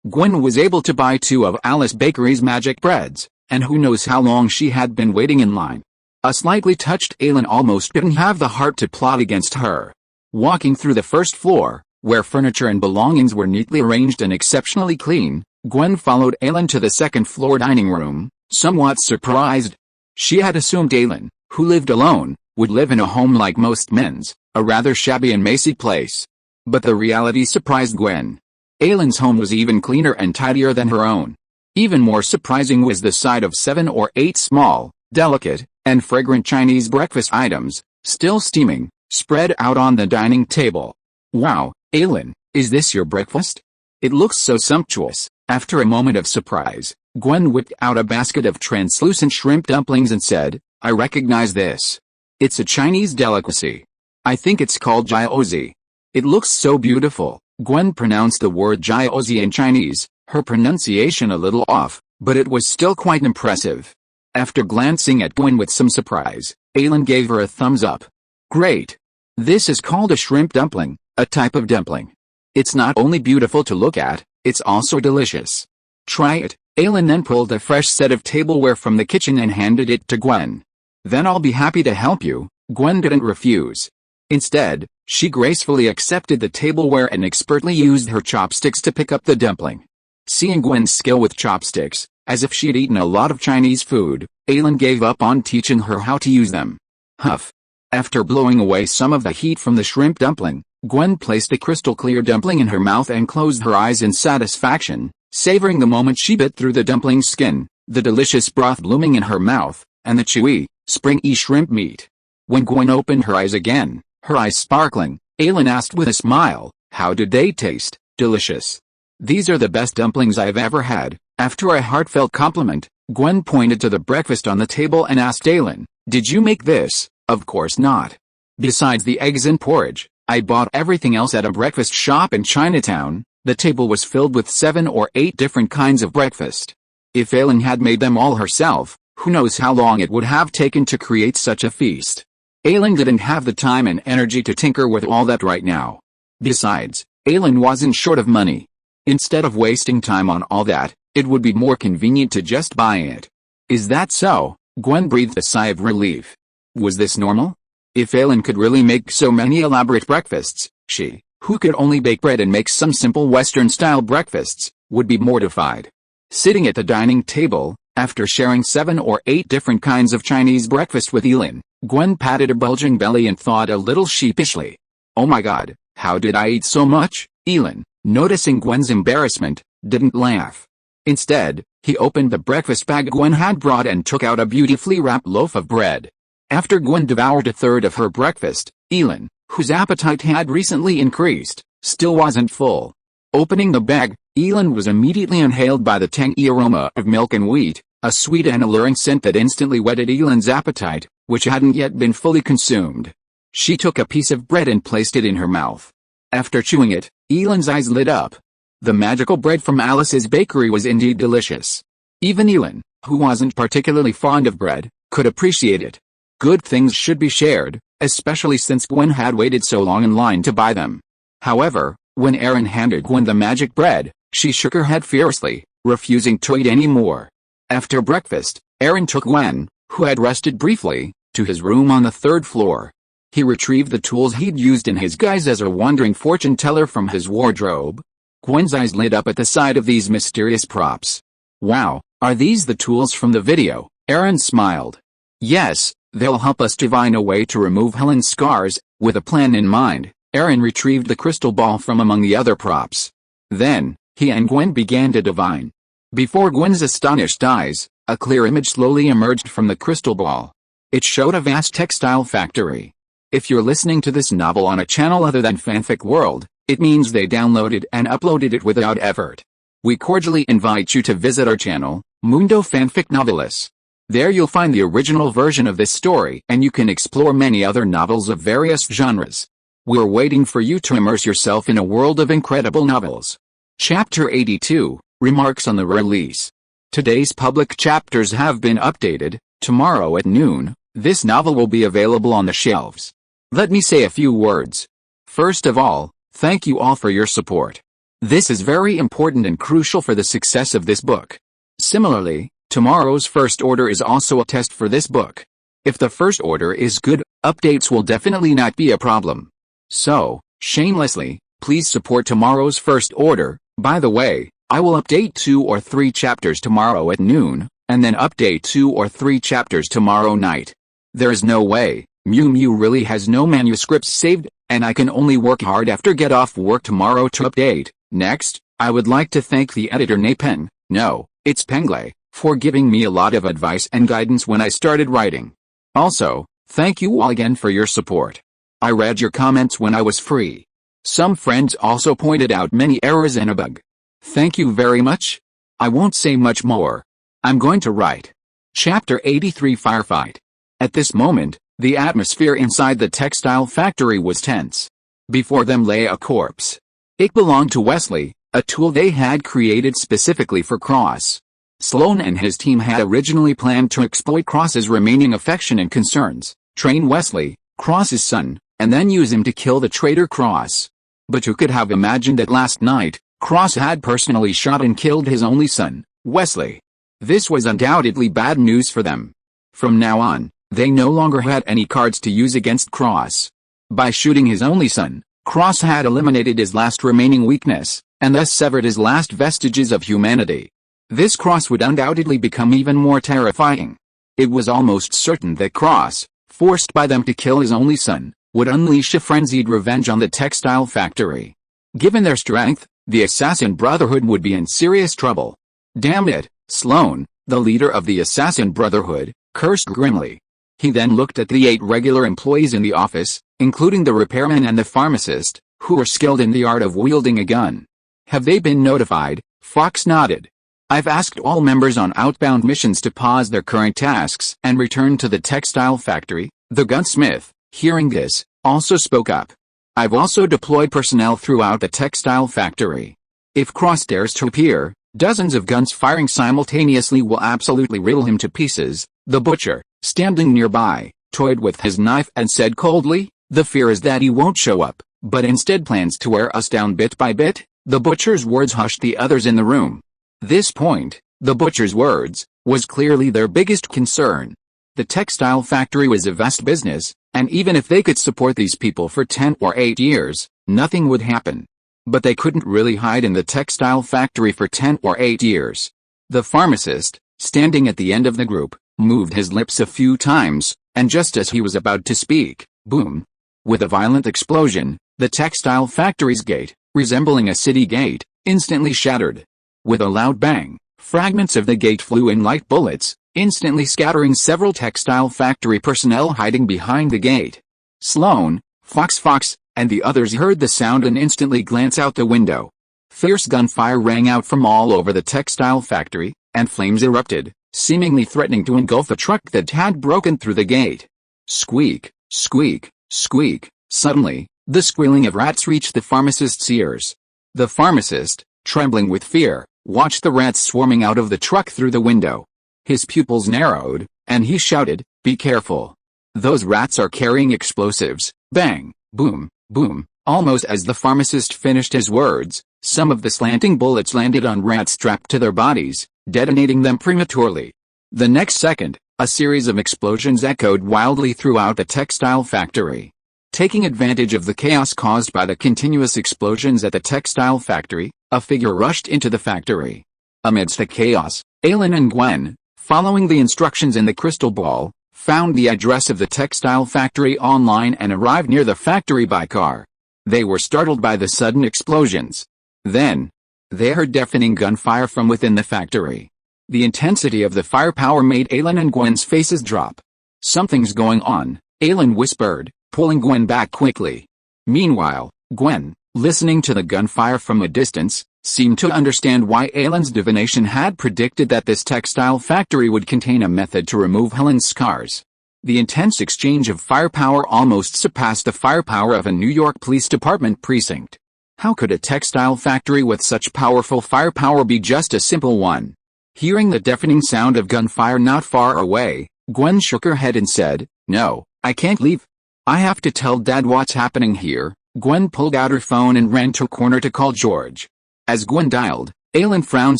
Gwen was able to buy 2 of Alice Bakery's magic breads, and who knows how long she had been waiting in line. A slightly touched Ailin almost didn't have the heart to plot against her. Walking through the first floor, where furniture and belongings were neatly arranged and exceptionally clean, Gwen followed Ailin to the second-floor dining room, somewhat surprised. She had assumed Ailin, who lived alone, would live in a home like most men's, a rather shabby and messy place. But the reality surprised Gwen. Ailin's home was even cleaner and tidier than her own. Even more surprising was the sight of 7 or 8 small, delicate, and fragrant Chinese breakfast items, still steaming, spread out on the dining table. "Wow, Ailin, is this your breakfast? It looks so sumptuous." After a moment of surprise, Gwen whipped out a basket of translucent shrimp dumplings and said, "I recognize this. It's a Chinese delicacy. I think it's called jiaozi. It looks so beautiful." Gwen pronounced the word jiaozi in Chinese, her pronunciation a little off, but it was still quite impressive. After glancing at Gwen with some surprise, Ailin gave her a thumbs up. "Great. This is called a shrimp dumpling, a type of dumpling. It's not only beautiful to look at, it's also delicious. Try it." Ailin then pulled a fresh set of tableware from the kitchen and handed it to Gwen. "Then I'll be happy to help you." Gwen didn't refuse. Instead, she gracefully accepted the tableware and expertly used her chopsticks to pick up the dumpling. Seeing Gwen's skill with chopsticks, as if she'd eaten a lot of Chinese food, Ailin gave up on teaching her how to use them. Huff. After blowing away some of the heat from the shrimp dumpling, Gwen placed the crystal-clear dumpling in her mouth and closed her eyes in satisfaction, savoring the moment she bit through the dumpling's skin, the delicious broth blooming in her mouth, and the chewy, springy shrimp meat. When Gwen opened her eyes again, her eyes sparkling, Ailin asked with a smile, "How did they taste?" "Delicious. These are the best dumplings I've ever had." After a heartfelt compliment, Gwen pointed to the breakfast on the table and asked Ailin, "Did you make this?" "Of course not. Besides the eggs and porridge, I bought everything else at a breakfast shop in Chinatown." The table was filled with 7 or 8 different kinds of breakfast. If Ailin had made them all herself, who knows how long it would have taken to create such a feast. Ailin didn't have the time and energy to tinker with all that right now. Besides, Ailin wasn't short of money. Instead of wasting time on all that, it would be more convenient to just buy it. "Is that so?" Gwen breathed a sigh of relief. Was this normal? If Ailin could really make so many elaborate breakfasts, she, who could only bake bread and make some simple Western-style breakfasts, would be mortified. Sitting at the dining table, after sharing 7 or 8 different kinds of Chinese breakfast with Ailin, Gwen patted her bulging belly and thought a little sheepishly, "Oh my god, how did I eat so much?" Ailin, noticing Gwen's embarrassment, didn't laugh. Instead, he opened the breakfast bag Gwen had brought and took out a beautifully wrapped loaf of bread. After Gwen devoured a third of her breakfast, Ailin, whose appetite had recently increased, still wasn't full. Opening the bag, Ailin was immediately inhaled by the tangy aroma of milk and wheat, a sweet and alluring scent that instantly whetted Ailin's appetite, which hadn't yet been fully consumed. She took a piece of bread and placed it in her mouth. After chewing it, Ailin's eyes lit up. The magical bread from Alice's bakery was indeed delicious. Even Ailin, who wasn't particularly fond of bread, could appreciate it. Good things should be shared, especially since Gwen had waited so long in line to buy them. However, when Ailin handed Gwen the magic bread, she shook her head fiercely, refusing to eat any more. After breakfast, Ailin took Gwen, who had rested briefly, to his room on the 3rd floor. He retrieved the tools he'd used in his guise as a wandering fortune teller from his wardrobe. Gwen's eyes lit up at the sight of these mysterious props. "Wow, are these the tools from the video?" Ailin smiled. "Yes, they'll help us divine a way to remove Helen's scars." With a plan in mind, Ailin retrieved the crystal ball from among the other props. Then, he and Gwen began to divine. Before Gwen's astonished eyes, A clear image slowly emerged from the crystal ball. It showed a vast textile factory. If you're listening to this novel on a channel other than Fanfic World, it means they downloaded and uploaded it without effort. We cordially invite you to visit our channel, Mundo Fanfic Novelis. There you'll find the original version of this story and you can explore many other novels of various genres. We're waiting for you to immerse yourself in a world of incredible novels. Chapter 82, Remarks on the Release. Today's public chapters have been updated. Tomorrow at noon, this novel will be available on the shelves. Let me say a few words. First of all, thank you all for your support. This is very important and crucial for the success of this book. Similarly, tomorrow's first order is also a test for this book. If the first order is good, updates will definitely not be a problem. So, shamelessly, please support tomorrow's first order. By the way, I will update 2 or 3 chapters tomorrow at noon, and then update 2 or 3 chapters tomorrow night. There is no way, Mew Mew really has no manuscripts saved, and I can only work hard after get off work tomorrow to update. Next, I would like to thank the editor Napen, no, it's Pengle, for giving me a lot of advice and guidance when I started writing. Also, thank you all again for your support. I read your comments when I was free. Some friends also pointed out many errors and a bug. Thank you very much. I won't say much more. I'm going to write. Chapter 83 Firefight. At this moment, the atmosphere inside the textile factory was tense. Before them lay a corpse. It belonged to Wesley, a tool they had created specifically for Cross. Sloan and his team had originally planned to exploit Cross's remaining affection and concerns, train Wesley, Cross's son, and then use him to kill the traitor Cross. But who could have imagined that last night, Cross had personally shot and killed his only son, Wesley. This was undoubtedly bad news for them. From now on, they no longer had any cards to use against Cross. By shooting his only son, Cross had eliminated his last remaining weakness, and thus severed his last vestiges of humanity. This Cross would undoubtedly become even more terrifying. It was almost certain that Cross, forced by them to kill his only son, would unleash a frenzied revenge on the textile factory. Given their strength, the Assassin Brotherhood would be in serious trouble. Damn it, Sloan, the leader of the Assassin Brotherhood, cursed grimly. He then looked at the 8 regular employees in the office, including the repairman and the pharmacist, who were skilled in the art of wielding a gun. Have they been notified? Fox nodded. I've asked all members on outbound missions to pause their current tasks and return to the textile factory. The gunsmith, hearing this, also spoke up. I've also deployed personnel throughout the textile factory. If Cross dares to appear, dozens of guns firing simultaneously will absolutely riddle him to pieces. The butcher, standing nearby, toyed with his knife and said coldly, the fear is that he won't show up, but instead plans to wear us down bit by bit. The butcher's words hushed the others in the room. This point, the butcher's words, was clearly their biggest concern. The textile factory was a vast business, and even if they could support these people for 10 or 8 years, nothing would happen. But they couldn't really hide in the textile factory for 10 or 8 years. The pharmacist, standing at the end of the group, moved his lips a few times, and just as he was about to speak, boom! With a violent explosion, the textile factory's gate, resembling a city gate, instantly shattered. With a loud bang, fragments of the gate flew in like bullets, instantly scattering several textile factory personnel hiding behind the gate. Sloan, Fox, and the others heard the sound and instantly glanced out the window. Fierce gunfire rang out from all over the textile factory, and flames erupted, seemingly threatening to engulf a truck that had broken through the gate. Squeak, squeak, squeak. Suddenly, the squealing of rats reached the pharmacist's ears. The pharmacist, trembling with fear, watched the rats swarming out of the truck through the window. His pupils narrowed, and he shouted, "Be careful. Those rats are carrying explosives." Bang, boom, boom. Almost as the pharmacist finished his words, some of the slanting bullets landed on rats strapped to their bodies, detonating them prematurely. The next second, a series of explosions echoed wildly throughout the textile factory. Taking advantage of the chaos caused by the continuous explosions at the textile factory, a figure rushed into the factory. Amidst the chaos, Ailin and Gwen, following the instructions in the crystal ball, found the address of the textile factory online and arrived near the factory by car. They were startled by the sudden explosions. Then, they heard deafening gunfire from within the factory. The intensity of the firepower made Ailin and Gwen's faces drop. "Something's going on," Ailin whispered, pulling Gwen back quickly. Meanwhile, Gwen, listening to the gunfire from a distance, seemed to understand why Ailin's divination had predicted that this textile factory would contain a method to remove Helen's scars. The intense exchange of firepower almost surpassed the firepower of a New York Police Department precinct. How could a textile factory with such powerful firepower be just a simple one? Hearing the deafening sound of gunfire not far away, Gwen shook her head and said, "No, I can't leave. I have to tell Dad what's happening here." Gwen pulled out her phone and ran to a corner to call George. As Gwen dialed, Ailin frowned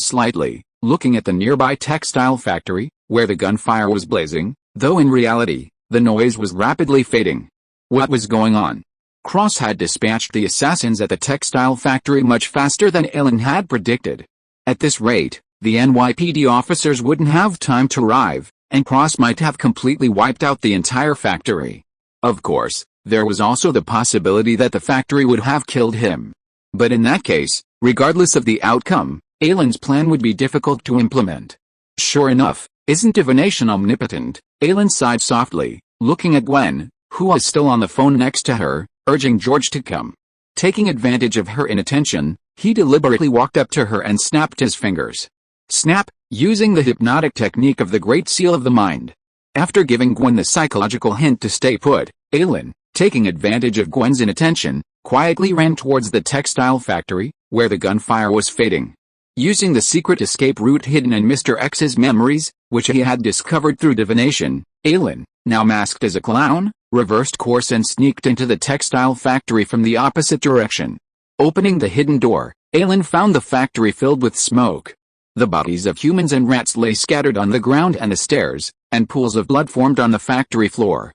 slightly, looking at the nearby textile factory, where the gunfire was blazing, though in reality, the noise was rapidly fading. What was going on? Cross had dispatched the assassins at the textile factory much faster than Ailin had predicted. At this rate, the NYPD officers wouldn't have time to arrive, and Cross might have completely wiped out the entire factory. Of course, there was also the possibility that the factory would have killed him. But in that case, regardless of the outcome, Ailin's plan would be difficult to implement. Sure enough, isn't divination omnipotent? Ailin sighed softly, looking at Gwen, who was still on the phone next to her, urging George to come. Taking advantage of her inattention, he deliberately walked up to her and snapped his fingers. Snap, using the hypnotic technique of the Great Seal of the Mind. After giving Gwen the psychological hint to stay put, Ailin, taking advantage of Gwen's inattention, quietly ran towards the textile factory, where the gunfire was fading. Using the secret escape route hidden in Mr. X's memories, which he had discovered through divination, Ailin, now masked as a clown, reversed course and sneaked into the textile factory from the opposite direction. Opening the hidden door, Ailin found the factory filled with smoke. The bodies of humans and rats lay scattered on the ground and the stairs, and pools of blood formed on the factory floor.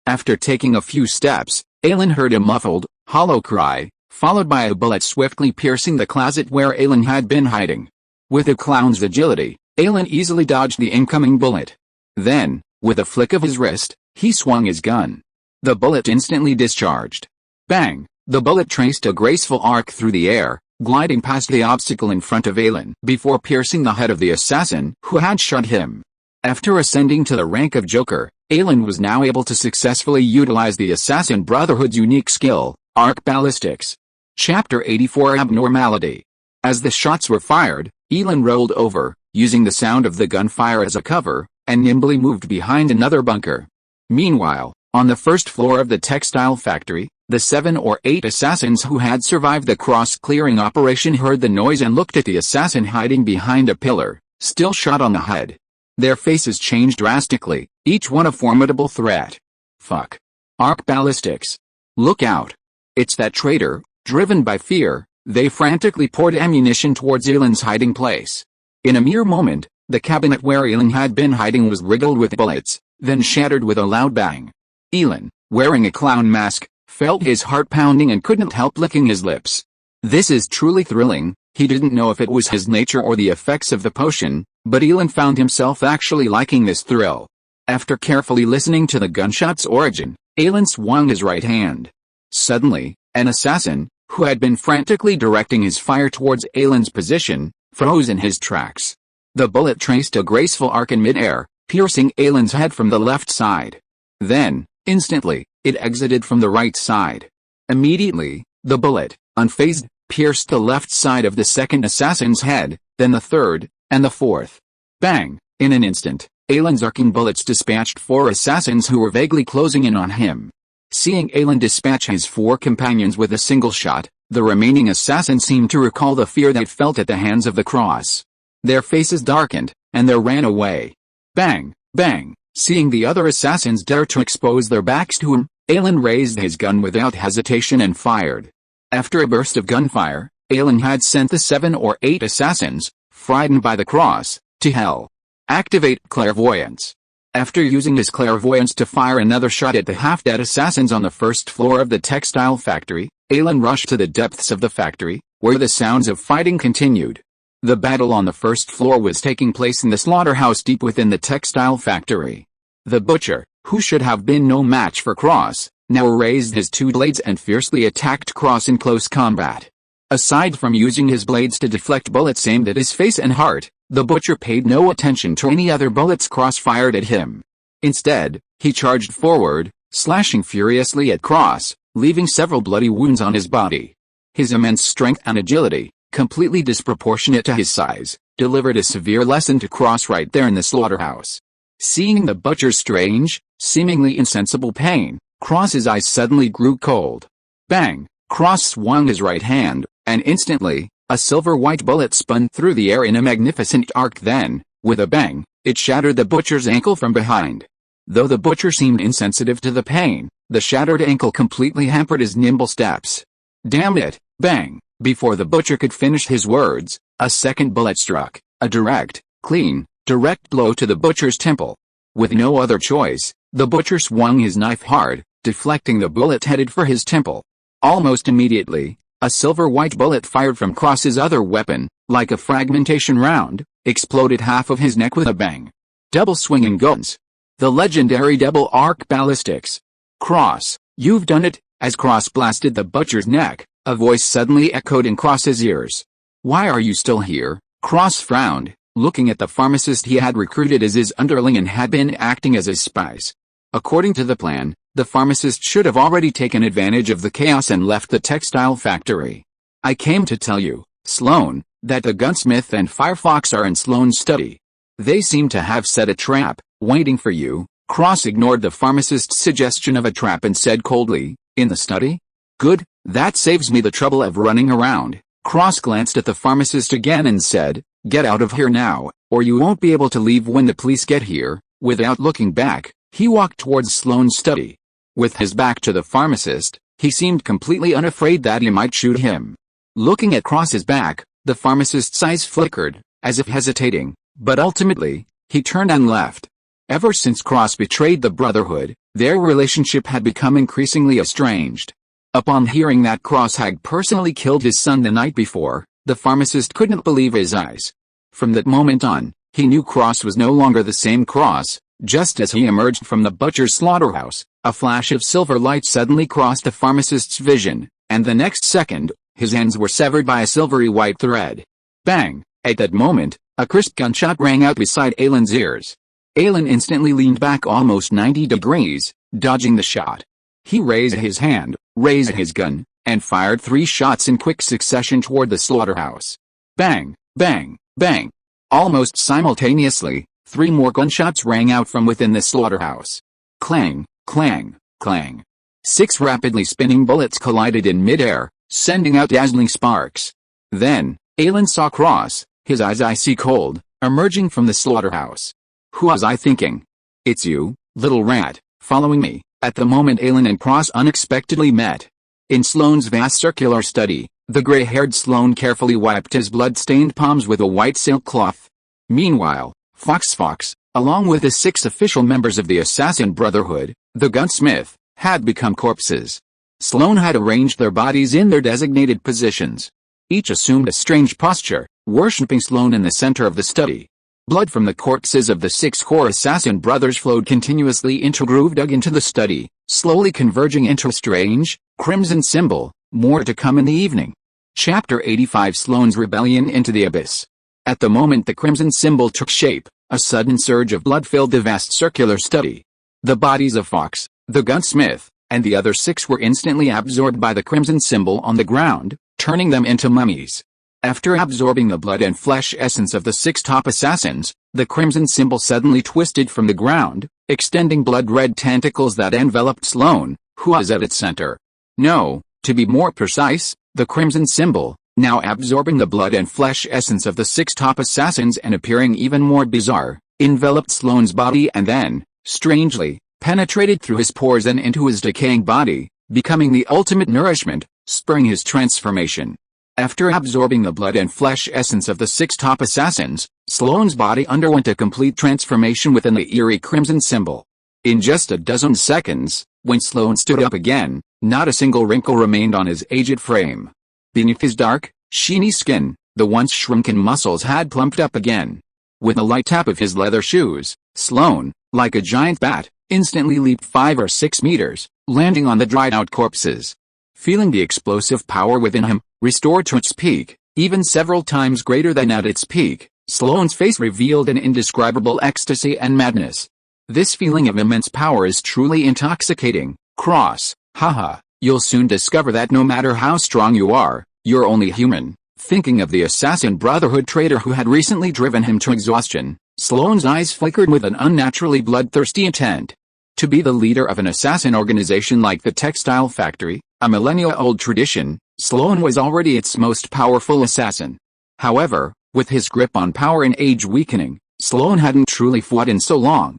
After taking a few steps, Ailin heard a muffled, hollow cry, followed by a bullet swiftly piercing the closet where Ailin had been hiding. With a clown's agility, Ailin easily dodged the incoming bullet. Then, with a flick of his wrist, he swung his gun. The bullet instantly discharged. Bang! The bullet traced a graceful arc through the air, gliding past the obstacle in front of Ailin before piercing the head of the assassin who had shot him. After ascending to the rank of Joker, Ailin was now able to successfully utilize the Assassin Brotherhood's unique skill, arc ballistics. Chapter 84 Abnormality. As the shots were fired, Ailin rolled over, using the sound of the gunfire as a cover, and nimbly moved behind another bunker. Meanwhile, on the first floor of the textile factory, the 7 or 8 assassins who had survived the cross-clearing operation heard the noise and looked at the assassin hiding behind a pillar, still shot on the head. Their faces changed drastically, each one a formidable threat. Fuck. Arc ballistics. Look out. It's that traitor. Driven by fear, they frantically poured ammunition towards Ailin's hiding place. In a mere moment, the cabinet where Ailin had been hiding was riddled with bullets, then shattered with a loud bang. Ailin, wearing a clown mask, felt his heart pounding and couldn't help licking his lips. This is truly thrilling. He didn't know if it was his nature or the effects of the potion, but Ailin found himself actually liking this thrill. After carefully listening to the gunshot's origin, Ailin swung his right hand. Suddenly, an assassin, who had been frantically directing his fire towards Ailin's position, froze in his tracks. The bullet traced a graceful arc in midair, piercing Ailin's head from the left side. Then, instantly, it exited from the right side. Immediately, the bullet, unfazed, pierced the left side of the second assassin's head, then the third, and the fourth. Bang! In an instant, Ailin's arcing bullets dispatched 4 assassins who were vaguely closing in on him. Seeing Ailin dispatch his 4 companions with a single shot, the remaining assassins seemed to recall the fear they felt at the hands of the cross. Their faces darkened, and they ran away. Bang! Bang! Seeing the other assassins dare to expose their backs to him, Ailin raised his gun without hesitation and fired. After a burst of gunfire, Ailin had sent the 7 or 8 assassins, frightened by the cross, to hell. Activate clairvoyance. After using his clairvoyance to fire another shot at the half-dead assassins on the first floor of the textile factory, Ailin rushed to the depths of the factory, where the sounds of fighting continued. The battle on the first floor was taking place in the slaughterhouse deep within the textile factory. The butcher, who should have been no match for Cross, now raised his 2 blades and fiercely attacked Cross in close combat. Aside from using his blades to deflect bullets aimed at his face and heart, The butcher paid no attention to any other bullets Cross fired at him. Instead, he charged forward, slashing furiously at Cross, leaving several bloody wounds on his body. His immense strength and agility, completely disproportionate to his size, delivered a severe lesson to Cross right there in the slaughterhouse. Seeing the butcher's strange, seemingly insensible pain, Cross's eyes suddenly grew cold. Bang! Cross swung his right hand, and instantly, a silver-white bullet spun through the air in a magnificent arc. Then, with a bang, it shattered the butcher's ankle from behind. Though the butcher seemed insensitive to the pain, the shattered ankle completely hampered his nimble steps. Damn it! Bang! Before the butcher could finish his words, a second bullet struck, a direct, clean, direct blow to the butcher's temple. With no other choice, the butcher swung his knife hard, deflecting the bullet headed for his temple. Almost immediately, a silver-white bullet fired from Cross's other weapon, like a fragmentation round, exploded half of his neck with a bang. Double swinging guns. The legendary double arc ballistics. Cross, you've done it. As Cross blasted the butcher's neck, a voice suddenly echoed in Cross's ears. Why are you still here? Cross frowned, looking at the pharmacist he had recruited as his underling and had been acting as his spies. According to the plan, the pharmacist should have already taken advantage of the chaos and left the textile factory. I came to tell you, Sloan, that the gunsmith and Firefox are in Sloan's study. They seem to have set a trap, waiting for you. Cross ignored the pharmacist's suggestion of a trap and said coldly, in the study? Good, that saves me the trouble of running around. Cross glanced at the pharmacist again and said, get out of here now, or you won't be able to leave when the police get here. Without looking back, he walked towards Sloan's study. With his back to the pharmacist, he seemed completely unafraid that he might shoot him. Looking at Cross's back, the pharmacist's eyes flickered, as if hesitating, but ultimately, he turned and left. Ever since Cross betrayed the Brotherhood, their relationship had become increasingly estranged. Upon hearing that Cross had personally killed his son the night before, the pharmacist couldn't believe his eyes. From that moment on, he knew Cross was no longer the same Cross. Just as he emerged from the butcher's slaughterhouse, a flash of silver light suddenly crossed the pharmacist's vision, and the next second, his hands were severed by a silvery white thread. Bang! At that moment, a crisp gunshot rang out beside Ailin's ears. Ailin instantly leaned back almost 90 degrees, dodging the shot. He raised his hand, raised his gun, and fired 3 shots in quick succession toward the slaughterhouse. Bang! Bang! Bang! Almost simultaneously, 3 more gunshots rang out from within the slaughterhouse. Clang, clang, clang. 6 rapidly spinning bullets collided in midair, sending out dazzling sparks. Then, Ailin saw Cross, his eyes icy cold, emerging from the slaughterhouse. Who was I thinking? It's you, little rat, following me. At the moment Ailin and Cross unexpectedly met. In Sloan's vast circular study, the gray-haired Sloan carefully wiped his blood-stained palms with a white silk cloth. Meanwhile, Fox, along with the 6 official members of the Assassin Brotherhood, the gunsmith, had become corpses. Sloan had arranged their bodies in their designated positions. Each assumed a strange posture, worshipping Sloan in the center of the study. Blood from the corpses of the 6 core assassin brothers flowed continuously into a groove dug into the study, slowly converging into a strange, crimson symbol. More to come in the evening. Chapter 85 Sloan's Rebellion into the Abyss. At the moment the crimson symbol took shape, a sudden surge of blood filled the vast circular study. The bodies of Fox, the gunsmith, and the other 6 were instantly absorbed by the crimson symbol on the ground, turning them into mummies. After absorbing the blood and flesh essence of the 6 top assassins, the crimson symbol suddenly twisted from the ground, extending blood-red tentacles that enveloped Sloan, who was at its center. No, to be more precise, the crimson symbol, now absorbing the blood and flesh essence of the 6 top assassins and appearing even more bizarre, enveloped Sloan's body and then, strangely, penetrated through his pores and into his decaying body, becoming the ultimate nourishment, spurring his transformation. After absorbing the blood and flesh essence of the 6 top assassins, Sloan's body underwent a complete transformation within the eerie crimson symbol. In just a dozen seconds, when Sloan stood up again, not a single wrinkle remained on his aged frame. Beneath his dark, sheeny skin, the once shrunken muscles had plumped up again. With a light tap of his leather shoes, Sloan, like a giant bat, instantly leaped 5 or 6 meters, landing on the dried-out corpses. Feeling the explosive power within him, restored to its peak, even several times greater than at its peak, Sloane's face revealed an indescribable ecstasy and madness. This feeling of immense power is truly intoxicating. Cross, haha, you'll soon discover that no matter how strong you are, you're only human. Thinking of the Assassin Brotherhood traitor who had recently driven him to exhaustion, Sloane's eyes flickered with an unnaturally bloodthirsty intent. To be the leader of an assassin organization like the Textile Factory, a millennia-old tradition, Sloane was already its most powerful assassin. However, with his grip on power and age weakening, Sloane hadn't truly fought in so long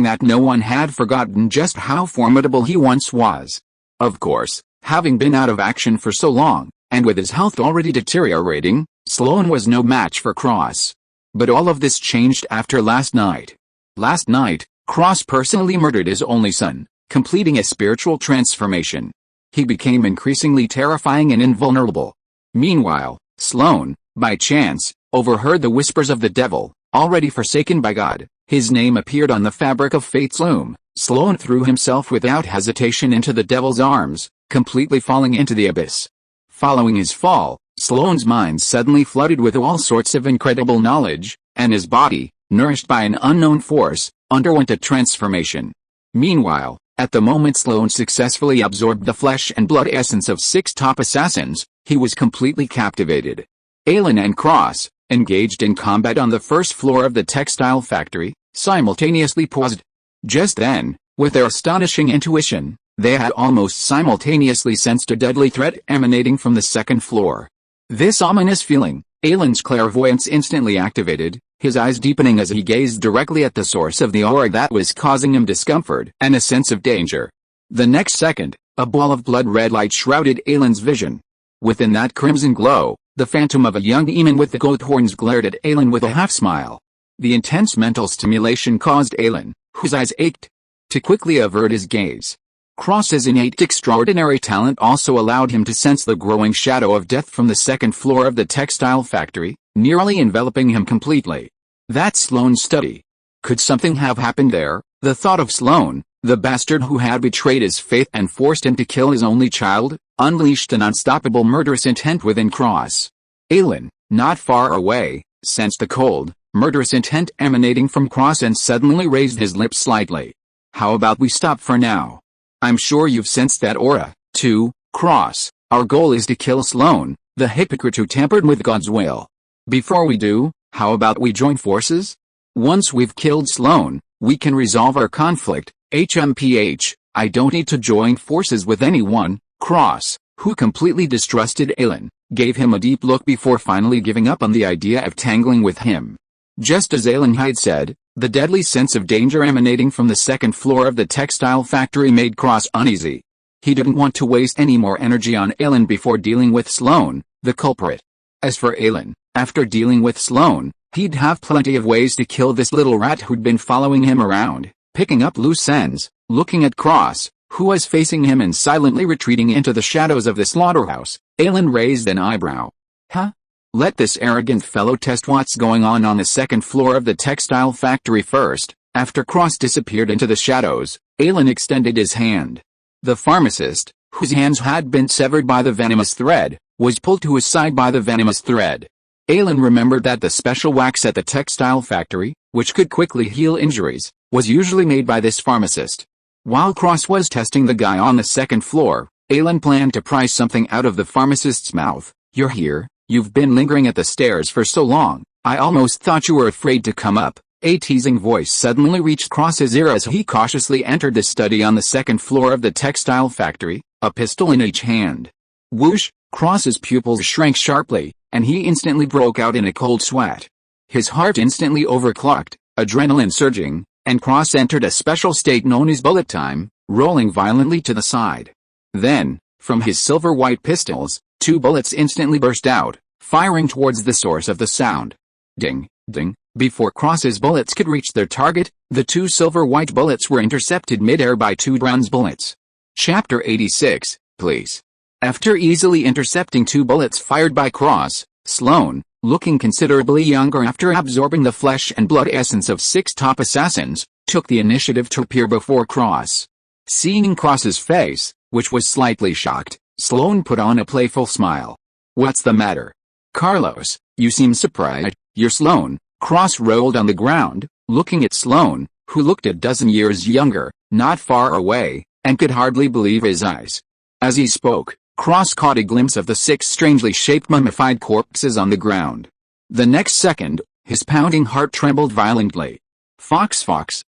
that no one had forgotten just how formidable he once was. Of course, having been out of action for so long, and with his health already deteriorating, Sloane was no match for Cross. But all of this changed after last night. Last night, Cross personally murdered his only son, completing a spiritual transformation. He became increasingly terrifying and invulnerable. Meanwhile, Sloane, by chance, overheard the whispers of the devil, already forsaken by God. His name appeared on the fabric of fate's loom. Sloane threw himself without hesitation into the devil's arms, completely falling into the abyss. Following his fall, Sloane's mind suddenly flooded with all sorts of incredible knowledge, and his body, nourished by an unknown force, underwent a transformation. Meanwhile, at the moment Sloane successfully absorbed the flesh and blood essence of 6 top assassins, he was completely captivated. Ailin and Cross, engaged in combat on the first floor of the Textile Factory, simultaneously paused. Just then, with their astonishing intuition, they had almost simultaneously sensed a deadly threat emanating from the second floor. This ominous feeling, Ailin's clairvoyance instantly activated, his eyes deepening as he gazed directly at the source of the aura that was causing him discomfort and a sense of danger. The next second, a ball of blood-red light shrouded Ailin's vision. Within that crimson glow, the phantom of a young demon with the goat horns glared at Ailin with a half-smile. The intense mental stimulation caused Ailin, whose eyes ached, to quickly avert his gaze. Cross's innate extraordinary talent also allowed him to sense the growing shadow of death from the second floor of the Textile Factory, nearly enveloping him completely. That's Sloane's study. Could something have happened there? The thought of Sloane, the bastard who had betrayed his faith and forced him to kill his only child, unleashed an unstoppable murderous intent within Cross. Ailin, not far away, sensed the cold, murderous intent emanating from Cross and suddenly raised his lips slightly. How about we stop for now? I'm sure you've sensed that aura, too, Cross. Our goal is to kill Sloane, the hypocrite who tampered with God's will. Before we do, how about we join forces? Once we've killed Sloane, we can resolve our conflict. HMPH, I don't need to join forces with anyone. Cross, who completely distrusted Ailin, gave him a deep look before finally giving up on the idea of tangling with him. Just as Ailin had said, the deadly sense of danger emanating from the second floor of the Textile Factory made Cross uneasy. He didn't want to waste any more energy on Ailin before dealing with Sloane, the culprit. As for Ailin, after dealing with Sloane, he'd have plenty of ways to kill this little rat who'd been following him around, picking up loose ends. Looking at Cross, who was facing him and silently retreating into the shadows of the slaughterhouse, Ailin raised an eyebrow. Huh? Let this arrogant fellow test what's going on the second floor of the Textile Factory first. After Cross disappeared into the shadows, Ailin extended his hand. The pharmacist, whose hands had been severed by the venomous thread, was pulled to his side by the venomous thread. Ailin remembered that the special wax at the Textile Factory, which could quickly heal injuries, was usually made by this pharmacist. While Cross was testing the guy on the second floor, Ailin planned to pry something out of the pharmacist's mouth. You're here, you've been lingering at the stairs for so long, I almost thought you were afraid to come up. A teasing voice suddenly reached Cross's ear as he cautiously entered the study on the second floor of the Textile Factory, a pistol in each hand. Whoosh! Cross's pupils shrank sharply, and he instantly broke out in a cold sweat. His heart instantly overclocked, adrenaline surging, and Cross entered a special state known as bullet time, rolling violently to the side. Then, from his silver-white pistols, 2 bullets instantly burst out, firing towards the source of the sound. Ding, ding. Before Cross's bullets could reach their target, the 2 silver-white bullets were intercepted mid-air by 2 bronze bullets. Chapter 86, please. After easily intercepting 2 bullets fired by Cross, Sloane, looking considerably younger after absorbing the flesh and blood essence of 6 top assassins, took the initiative to appear before Cross. Seeing Cross's face, which was slightly shocked, Sloane put on a playful smile. What's the matter? Carlos, you seem surprised. "You're Sloan." Cross rolled on the ground, looking at Sloan, who looked a dozen years younger, not far away, and could hardly believe his eyes. As he spoke, Cross caught a glimpse of the 6 strangely shaped mummified corpses on the ground. The next second, his pounding heart trembled violently. Fox,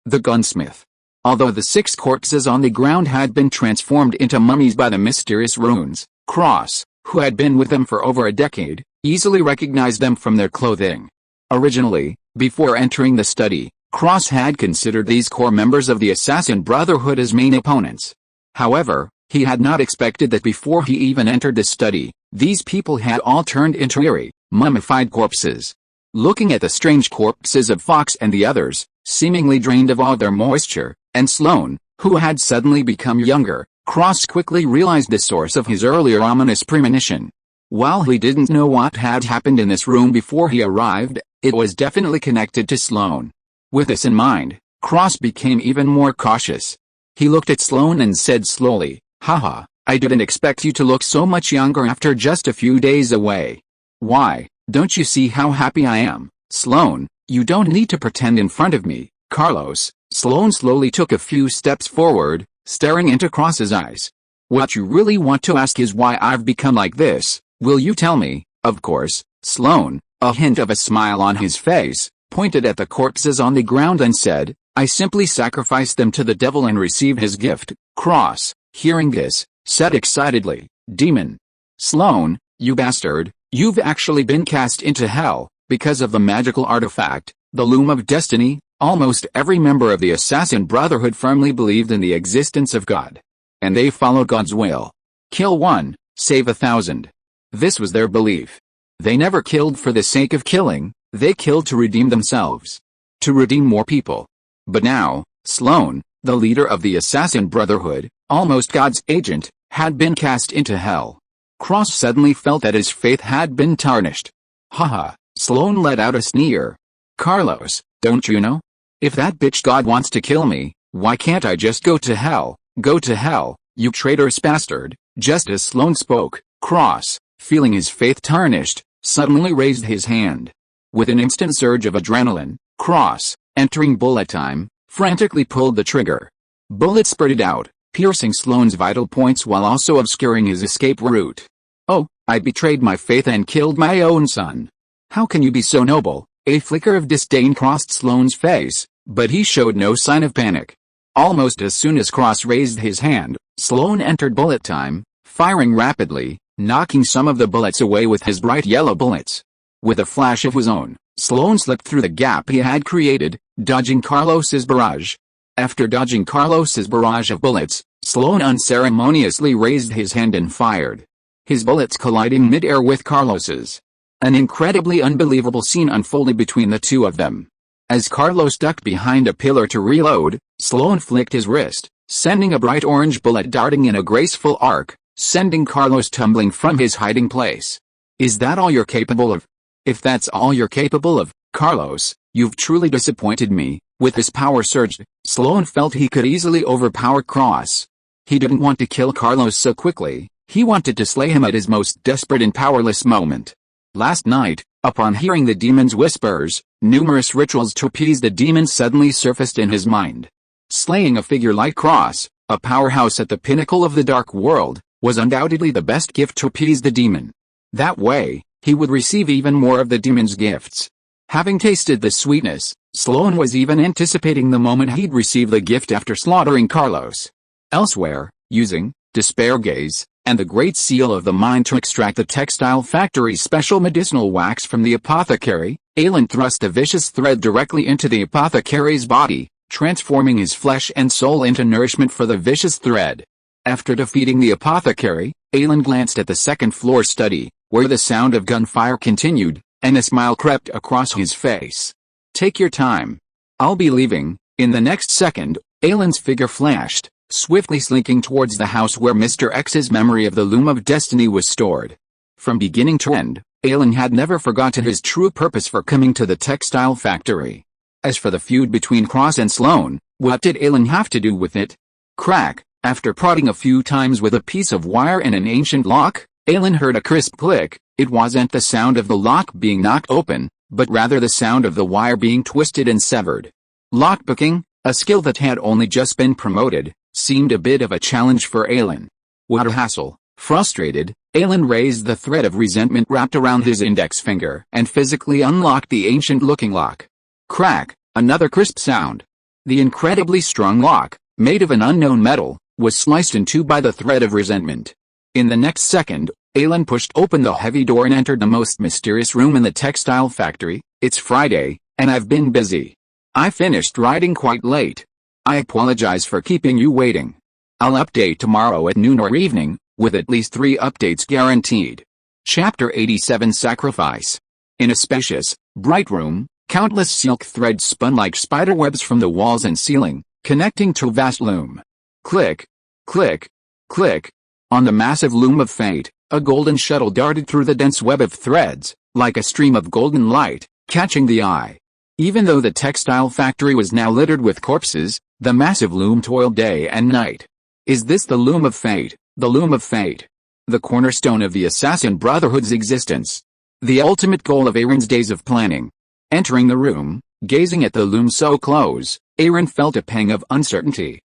the gunsmith. Although the 6 corpses on the ground had been transformed into mummies by the mysterious runes, Cross, who had been with them for over a decade, easily recognized them from their clothing. Originally, before entering the study, Cross had considered these core members of the Assassin Brotherhood as main opponents. However, he had not expected that before he even entered the study, these people had all turned into eerie, mummified corpses. Looking at the strange corpses of Fox and the others, seemingly drained of all their moisture, and Sloan, who had suddenly become younger, Cross quickly realized the source of his earlier ominous premonition. While he didn't know what had happened in this room before he arrived, it was definitely connected to Sloan. With this in mind, Cross became even more cautious. He looked at Sloan and said slowly, "Haha, I didn't expect you to look so much younger after just a few days away. Why, don't you see how happy I am, Sloan? You don't need to pretend in front of me, Carlos." Sloan slowly took a few steps forward, staring into Cross's eyes. "What you really want to ask is why I've become like this. Will you tell me?" Of course. Sloan, a hint of a smile on his face, pointed at the corpses on the ground and said, "I simply sacrificed them to the devil and received his gift." Cross, hearing this, said excitedly, "Demon. Sloan, you bastard, you've actually been cast into hell, because of the magical artifact, the Loom of Destiny." Almost every member of the Assassin Brotherhood firmly believed in the existence of God. And they followed God's will. Kill 1, save 1,000. This was their belief. They never killed for the sake of killing, they killed to redeem themselves. To redeem more people. But now, Sloan, the leader of the Assassin Brotherhood, almost God's agent, had been cast into hell. Cross suddenly felt that his faith had been tarnished. Haha, Sloan let out a sneer. "Carlos, don't you know? If that bitch God wants to kill me, why can't I just go to hell? Go to hell, you traitorous bastard." Just as Sloan spoke, Cross, feeling his faith tarnished, suddenly raised his hand. With an instant surge of adrenaline, Cross, entering bullet time, frantically pulled the trigger. Bullets spurted out, piercing Sloan's vital points while also obscuring his escape route. "Oh, I betrayed my faith and killed my own son. How can you be so noble?" A flicker of disdain crossed Sloan's face, but he showed no sign of panic. Almost as soon as Cross raised his hand, Sloan entered bullet time, firing rapidly, knocking some of the bullets away with his bright yellow bullets. With a flash of his own, Sloan slipped through the gap he had created, dodging Carlos's barrage. After dodging Carlos's barrage of bullets, Sloan unceremoniously raised his hand and fired. His bullets colliding mid-air with Carlos's. An incredibly unbelievable scene unfolded between the two of them. As Carlos ducked behind a pillar to reload, Sloan flicked his wrist, sending a bright orange bullet darting in a graceful arc, sending Carlos tumbling from his hiding place. "Is that all you're capable of? If that's all you're capable of, Carlos, you've truly disappointed me." With his power surged, Sloan felt he could easily overpower Cross. He didn't want to kill Carlos so quickly, he wanted to slay him at his most desperate and powerless moment. Last night, upon hearing the demon's whispers, numerous rituals to appease the demon suddenly surfaced in his mind. Slaying a figure like Cross, a powerhouse at the pinnacle of the dark world, was undoubtedly the best gift to appease the demon. That way, he would receive even more of the demon's gifts. Having tasted the sweetness, Sloan was even anticipating the moment he'd receive the gift after slaughtering Carlos. Elsewhere, using Despair Gaze and the Great Seal of the Mind to extract the textile factory's special medicinal wax from the apothecary, Ailin thrust a vicious thread directly into the apothecary's body, transforming his flesh and soul into nourishment for the vicious thread. After defeating the apothecary, Ailin glanced at the second-floor study, where the sound of gunfire continued, and a smile crept across his face. "Take your time. I'll be leaving." In the next second, Ailin's figure flashed, swiftly slinking towards the house where Mr. X's memory of the Loom of Destiny was stored. From beginning to end, Ailin had never forgotten his true purpose for coming to the textile factory. As for the feud between Cross and Sloan, what did Ailin have to do with it? Crack! After prodding a few times with a piece of wire in an ancient lock, Ailin heard a crisp click. It wasn't the sound of the lock being knocked open, but rather the sound of the wire being twisted and severed. Lockpicking, a skill that had only just been promoted, seemed a bit of a challenge for Ailin. What a hassle. Frustrated, Ailin raised the thread of resentment wrapped around his index finger and physically unlocked the ancient-looking lock. Crack, another crisp sound. The incredibly strong lock, made of an unknown metal, was sliced in two by the thread of resentment. In the next second, Ailin pushed open the heavy door and entered the most mysterious room in the textile factory. It's Friday, and I've been busy. I finished writing quite late. I apologize for keeping you waiting. I'll update tomorrow at noon or evening, with at least 3 updates guaranteed. Chapter 87 Sacrifice. In a spacious, bright room, countless silk threads spun like spiderwebs from the walls and ceiling, connecting to a vast loom. Click, click, click. On the massive loom of fate, a golden shuttle darted through the dense web of threads, like a stream of golden light, catching the eye. Even though the textile factory was now littered with corpses, the massive loom toiled day and night. Is this the loom of fate? The loom of fate. The cornerstone of the Assassin Brotherhood's existence. The ultimate goal of Aaron's days of planning. Entering the room, gazing at the loom so close, Aaron felt a pang of uncertainty.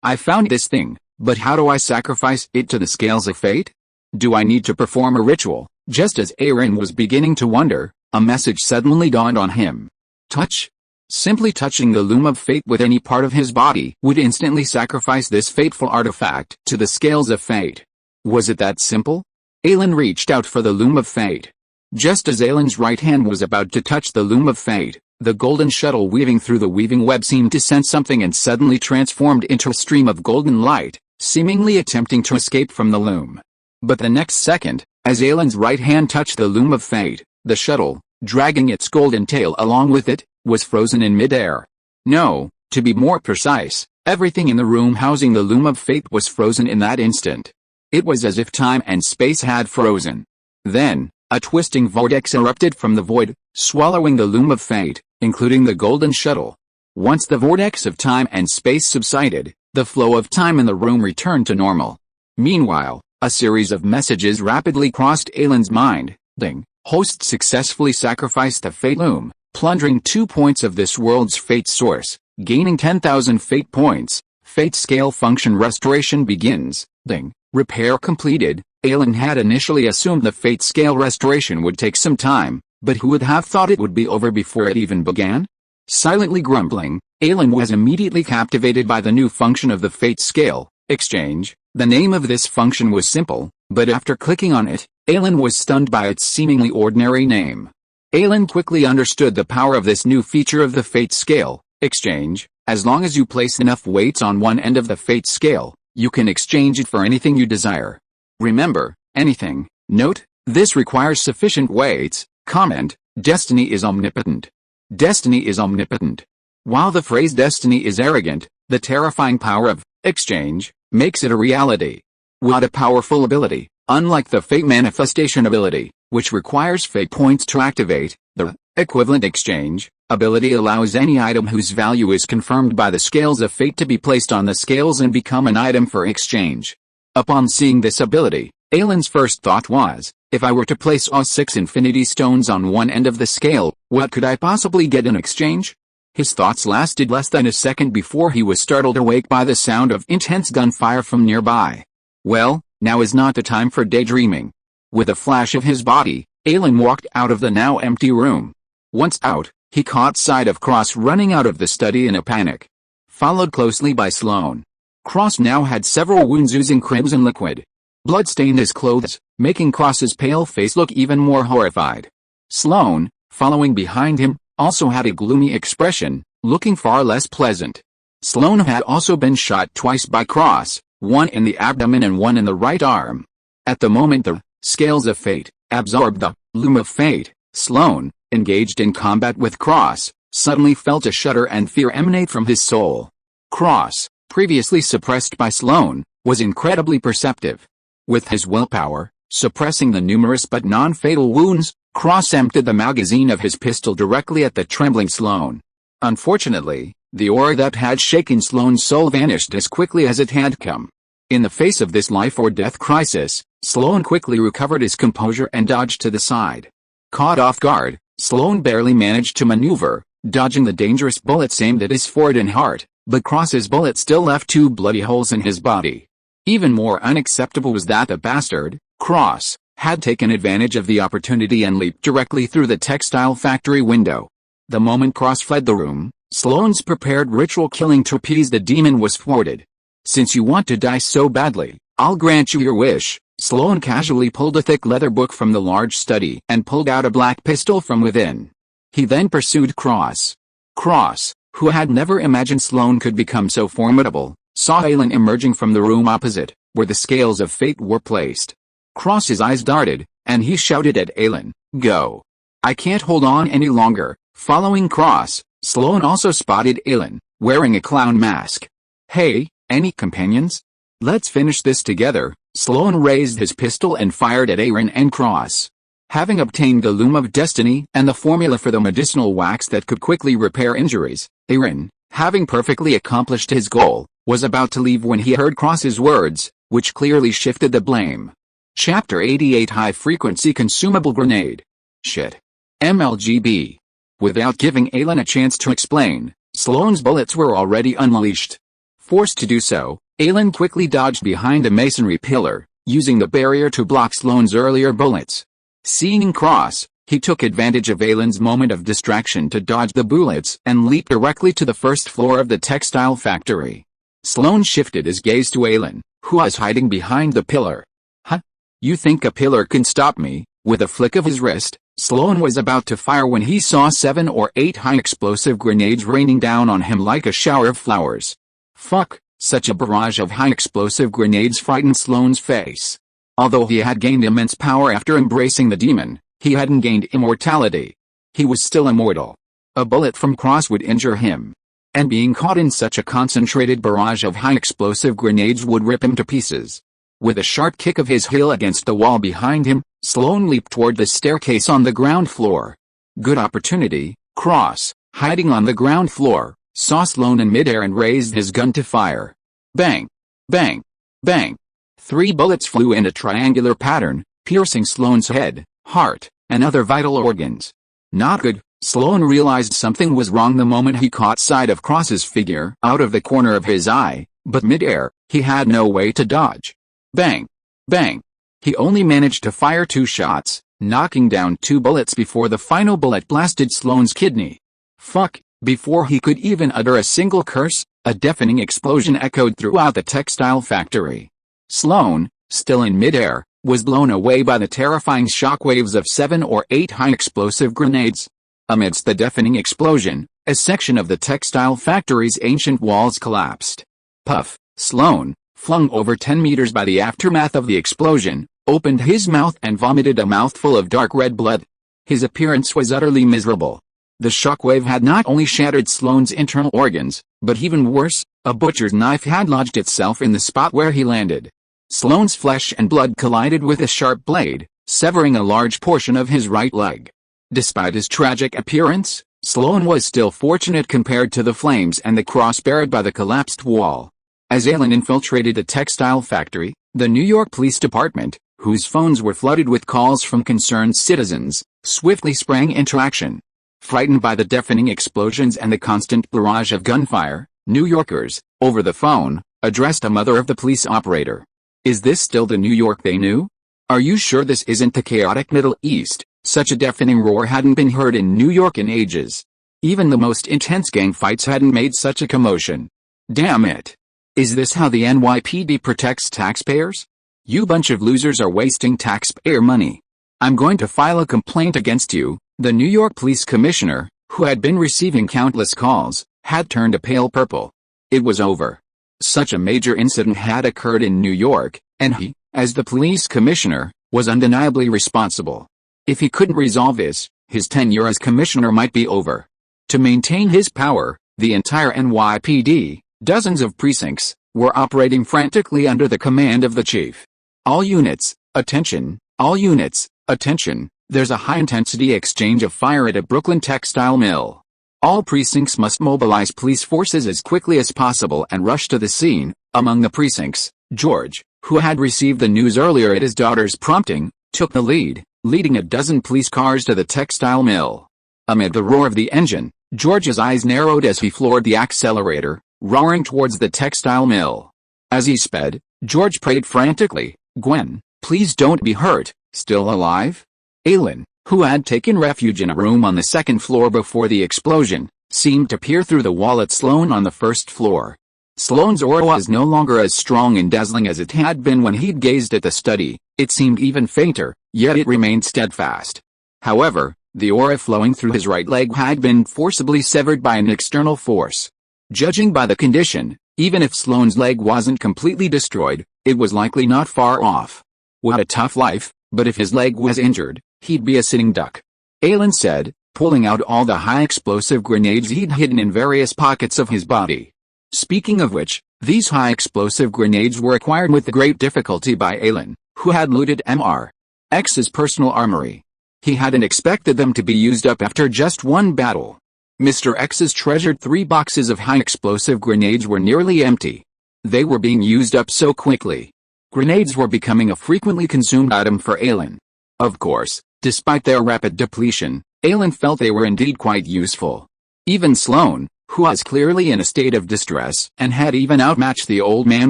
I found this thing, but how do I sacrifice it to the scales of fate? Do I need to perform a ritual? Just as Aaron was beginning to wonder, a message suddenly dawned on him. Touch? Simply touching the loom of fate with any part of his body would instantly sacrifice this fateful artifact to the scales of fate. Was it that simple? Ailin reached out for the loom of fate. Just as Ailin's right hand was about to touch the loom of fate, the golden shuttle weaving through the weaving web seemed to sense something and suddenly transformed into a stream of golden light, seemingly attempting to escape from the loom. But the next second, as Ailin's right hand touched the loom of fate, the shuttle, dragging its golden tail along with it, was frozen in midair. No, to be more precise, everything in the room housing the loom of fate was frozen in that instant. It was as if time and space had frozen. Then, a twisting vortex erupted from the void, swallowing the loom of fate, including the golden shuttle. Once the vortex of time and space subsided, the flow of time in the room returned to normal. Meanwhile, a series of messages rapidly crossed Ailin's mind. Ding. Host successfully sacrificed the fate loom, plundering 2 points of this world's fate source, gaining 10,000 fate points. Fate scale function restoration begins. Ding. Repair completed. Ailin had initially assumed the fate scale restoration would take some time, but who would have thought it would be over before it even began? Silently grumbling, Ailin was immediately captivated by the new function of the fate scale, exchange. The name of this function was simple, but after clicking on it, Ailin was stunned by its seemingly ordinary name. Ailin quickly understood the power of this new feature of the fate scale, exchange. As long as you place enough weights on one end of the fate scale, you can exchange it for anything you desire. Remember, anything. Note, this requires sufficient weights. Comment, destiny is omnipotent. Destiny is omnipotent. While the phrase destiny is arrogant, the terrifying power of exchange makes it a reality. What a powerful ability. Unlike the fate manifestation ability, which requires fate points to activate, the equivalent exchange ability allows any item whose value is confirmed by the scales of fate to be placed on the scales and become an item for exchange. Upon seeing this ability, Ailin's first thought was, if I were to place all 6 infinity stones on one end of the scale, what could I possibly get in exchange? His thoughts lasted less than a second before he was startled awake by the sound of intense gunfire from nearby. Well, now is not the time for daydreaming. With a flash of his body, Ailin walked out of the now empty room. Once out, he caught sight of Cross running out of the study in a panic. Followed closely by Sloane. Cross now had several wounds oozing crimson liquid. Blood stained his clothes, making Cross's pale face look even more horrified. Sloane, following behind him, also had a gloomy expression, looking far less pleasant. Sloane had also been shot twice by Cross, one in the abdomen and one in the right arm. At the moment the scales of fate absorbed the loom of fate, Sloane, engaged in combat with Cross, suddenly felt a shudder and fear emanate from his soul. Cross, previously suppressed by Sloane, was incredibly perceptive. With his willpower, suppressing the numerous but non-fatal wounds, Cross emptied the magazine of his pistol directly at the trembling Sloane. Unfortunately, the aura that had shaken Sloane's soul vanished as quickly as it had come. In the face of this life-or-death crisis, Sloane quickly recovered his composure and dodged to the side. Caught off guard, Sloan barely managed to maneuver, dodging the dangerous bullets aimed at his forehead and heart, but Cross's bullet still left 2 bloody holes in his body. Even more unacceptable was that the bastard, Cross, had taken advantage of the opportunity and leaped directly through the textile factory window. The moment Cross fled the room, Sloan's prepared ritual killing to appease the demon was thwarted. "Since you want to die so badly, I'll grant you your wish." Sloan casually pulled a thick leather book from the large study and pulled out a black pistol from within. He then pursued Cross. Cross, who had never imagined Sloan could become so formidable, saw Ailin emerging from the room opposite, where the scales of fate were placed. Cross's eyes darted, and he shouted at Ailin, "Go! I can't hold on any longer." Following Cross, Sloan also spotted Ailin, wearing a clown mask. "Hey, any companions? Let's finish this together." Sloan raised his pistol and fired at Ailin and Cross. Having obtained the Loom of Destiny and the formula for the medicinal wax that could quickly repair injuries, Ailin, having perfectly accomplished his goal, was about to leave when he heard Cross's words, which clearly shifted the blame. Chapter 88 High-Frequency Consumable Grenade. Shit. MLGB. Without giving Ailin a chance to explain, Sloan's bullets were already unleashed. Forced to do so, Ailin quickly dodged behind a masonry pillar, using the barrier to block Sloan's earlier bullets. Seeing Cross, he took advantage of Ailin's moment of distraction to dodge the bullets and leap directly to the first floor of the textile factory. Sloan shifted his gaze to Ailin, who was hiding behind the pillar. "Huh? You think a pillar can stop me?" With a flick of his wrist, Sloan was about to fire when he saw 7 or 8 high-explosive grenades raining down on him like a shower of flowers. Fuck, such a barrage of high-explosive grenades frightened Sloan's face. Although he had gained immense power after embracing the demon, he hadn't gained immortality. He was still immortal. A bullet from Cross would injure him. And being caught in such a concentrated barrage of high-explosive grenades would rip him to pieces. With a sharp kick of his heel against the wall behind him, Sloan leaped toward the staircase on the ground floor. Good opportunity. Cross, hiding on the ground floor, saw Sloan in midair and raised his gun to fire. Bang! Bang! Bang! 3 bullets flew in a triangular pattern, piercing Sloan's head, heart, and other vital organs. Not good. Sloan realized something was wrong the moment he caught sight of Cross's figure out of the corner of his eye, but midair, he had no way to dodge. Bang! Bang! He only managed to fire 2 shots, knocking down 2 bullets before the final bullet blasted Sloan's kidney. Fuck! Before he could even utter a single curse, a deafening explosion echoed throughout the textile factory. Sloan, still in midair, was blown away by the terrifying shockwaves of 7 or 8 high-explosive grenades. Amidst the deafening explosion, a section of the textile factory's ancient walls collapsed. Puff! Sloan, flung over 10 meters by the aftermath of the explosion, opened his mouth and vomited a mouthful of dark red blood. His appearance was utterly miserable. The shockwave had not only shattered Sloan's internal organs, but even worse, a butcher's knife had lodged itself in the spot where he landed. Sloan's flesh and blood collided with a sharp blade, severing a large portion of his right leg. Despite his tragic appearance, Sloan was still fortunate compared to the flames and the cross buried by the collapsed wall. As Ailin infiltrated the textile factory, the New York Police Department, whose phones were flooded with calls from concerned citizens, swiftly sprang into action. Frightened by the deafening explosions and the constant barrage of gunfire, New Yorkers, over the phone, addressed a mother of the police operator. "Is this still the New York they knew? Are you sure this isn't the chaotic Middle East?" Such a deafening roar hadn't been heard in New York in ages. Even the most intense gang fights hadn't made such a commotion. Damn it. Is this how the NYPD protects taxpayers? You bunch of losers are wasting taxpayer money. I'm going to file a complaint against you. The New York Police Commissioner, who had been receiving countless calls, had turned a pale purple. It was over. Such a major incident had occurred in New York, and he, as the police commissioner, was undeniably responsible. If he couldn't resolve this, his tenure as commissioner might be over. To maintain his power, the entire NYPD, dozens of precincts, were operating frantically under the command of the chief. All units, attention, all units, attention, there's a high-intensity exchange of fire at a Brooklyn textile mill. All precincts must mobilize police forces as quickly as possible and rush to the scene. Among the precincts, George, who had received the news earlier at his daughter's prompting, took the lead, leading a dozen police cars to the textile mill. Amid the roar of the engine, George's eyes narrowed as he floored the accelerator, roaring towards the textile mill. As he sped, George prayed frantically, "Gwen, please don't be hurt, still alive?" Ailin, who had taken refuge in a room on the second floor before the explosion, seemed to peer through the wall at Sloane on the first floor. Sloane's aura was no longer as strong and dazzling as it had been when he'd gazed at the study. It seemed even fainter, yet it remained steadfast. However, the aura flowing through his right leg had been forcibly severed by an external force. Judging by the condition, even if Sloane's leg wasn't completely destroyed, it was likely not far off. What a tough life, but if his leg was injured, he'd be a sitting duck. Ailin said, pulling out all the high-explosive grenades he'd hidden in various pockets of his body. Speaking of which, these high-explosive grenades were acquired with great difficulty by Ailin, who had looted Mr. X's personal armory. He hadn't expected them to be used up after just one battle. Mr. X's treasured 3 boxes of high-explosive grenades were nearly empty. They were being used up so quickly. Grenades were becoming a frequently consumed item for Ailin. Of course, despite their rapid depletion, Ailin felt they were indeed quite useful. Even Sloane, who was clearly in a state of distress and had even outmatched the old man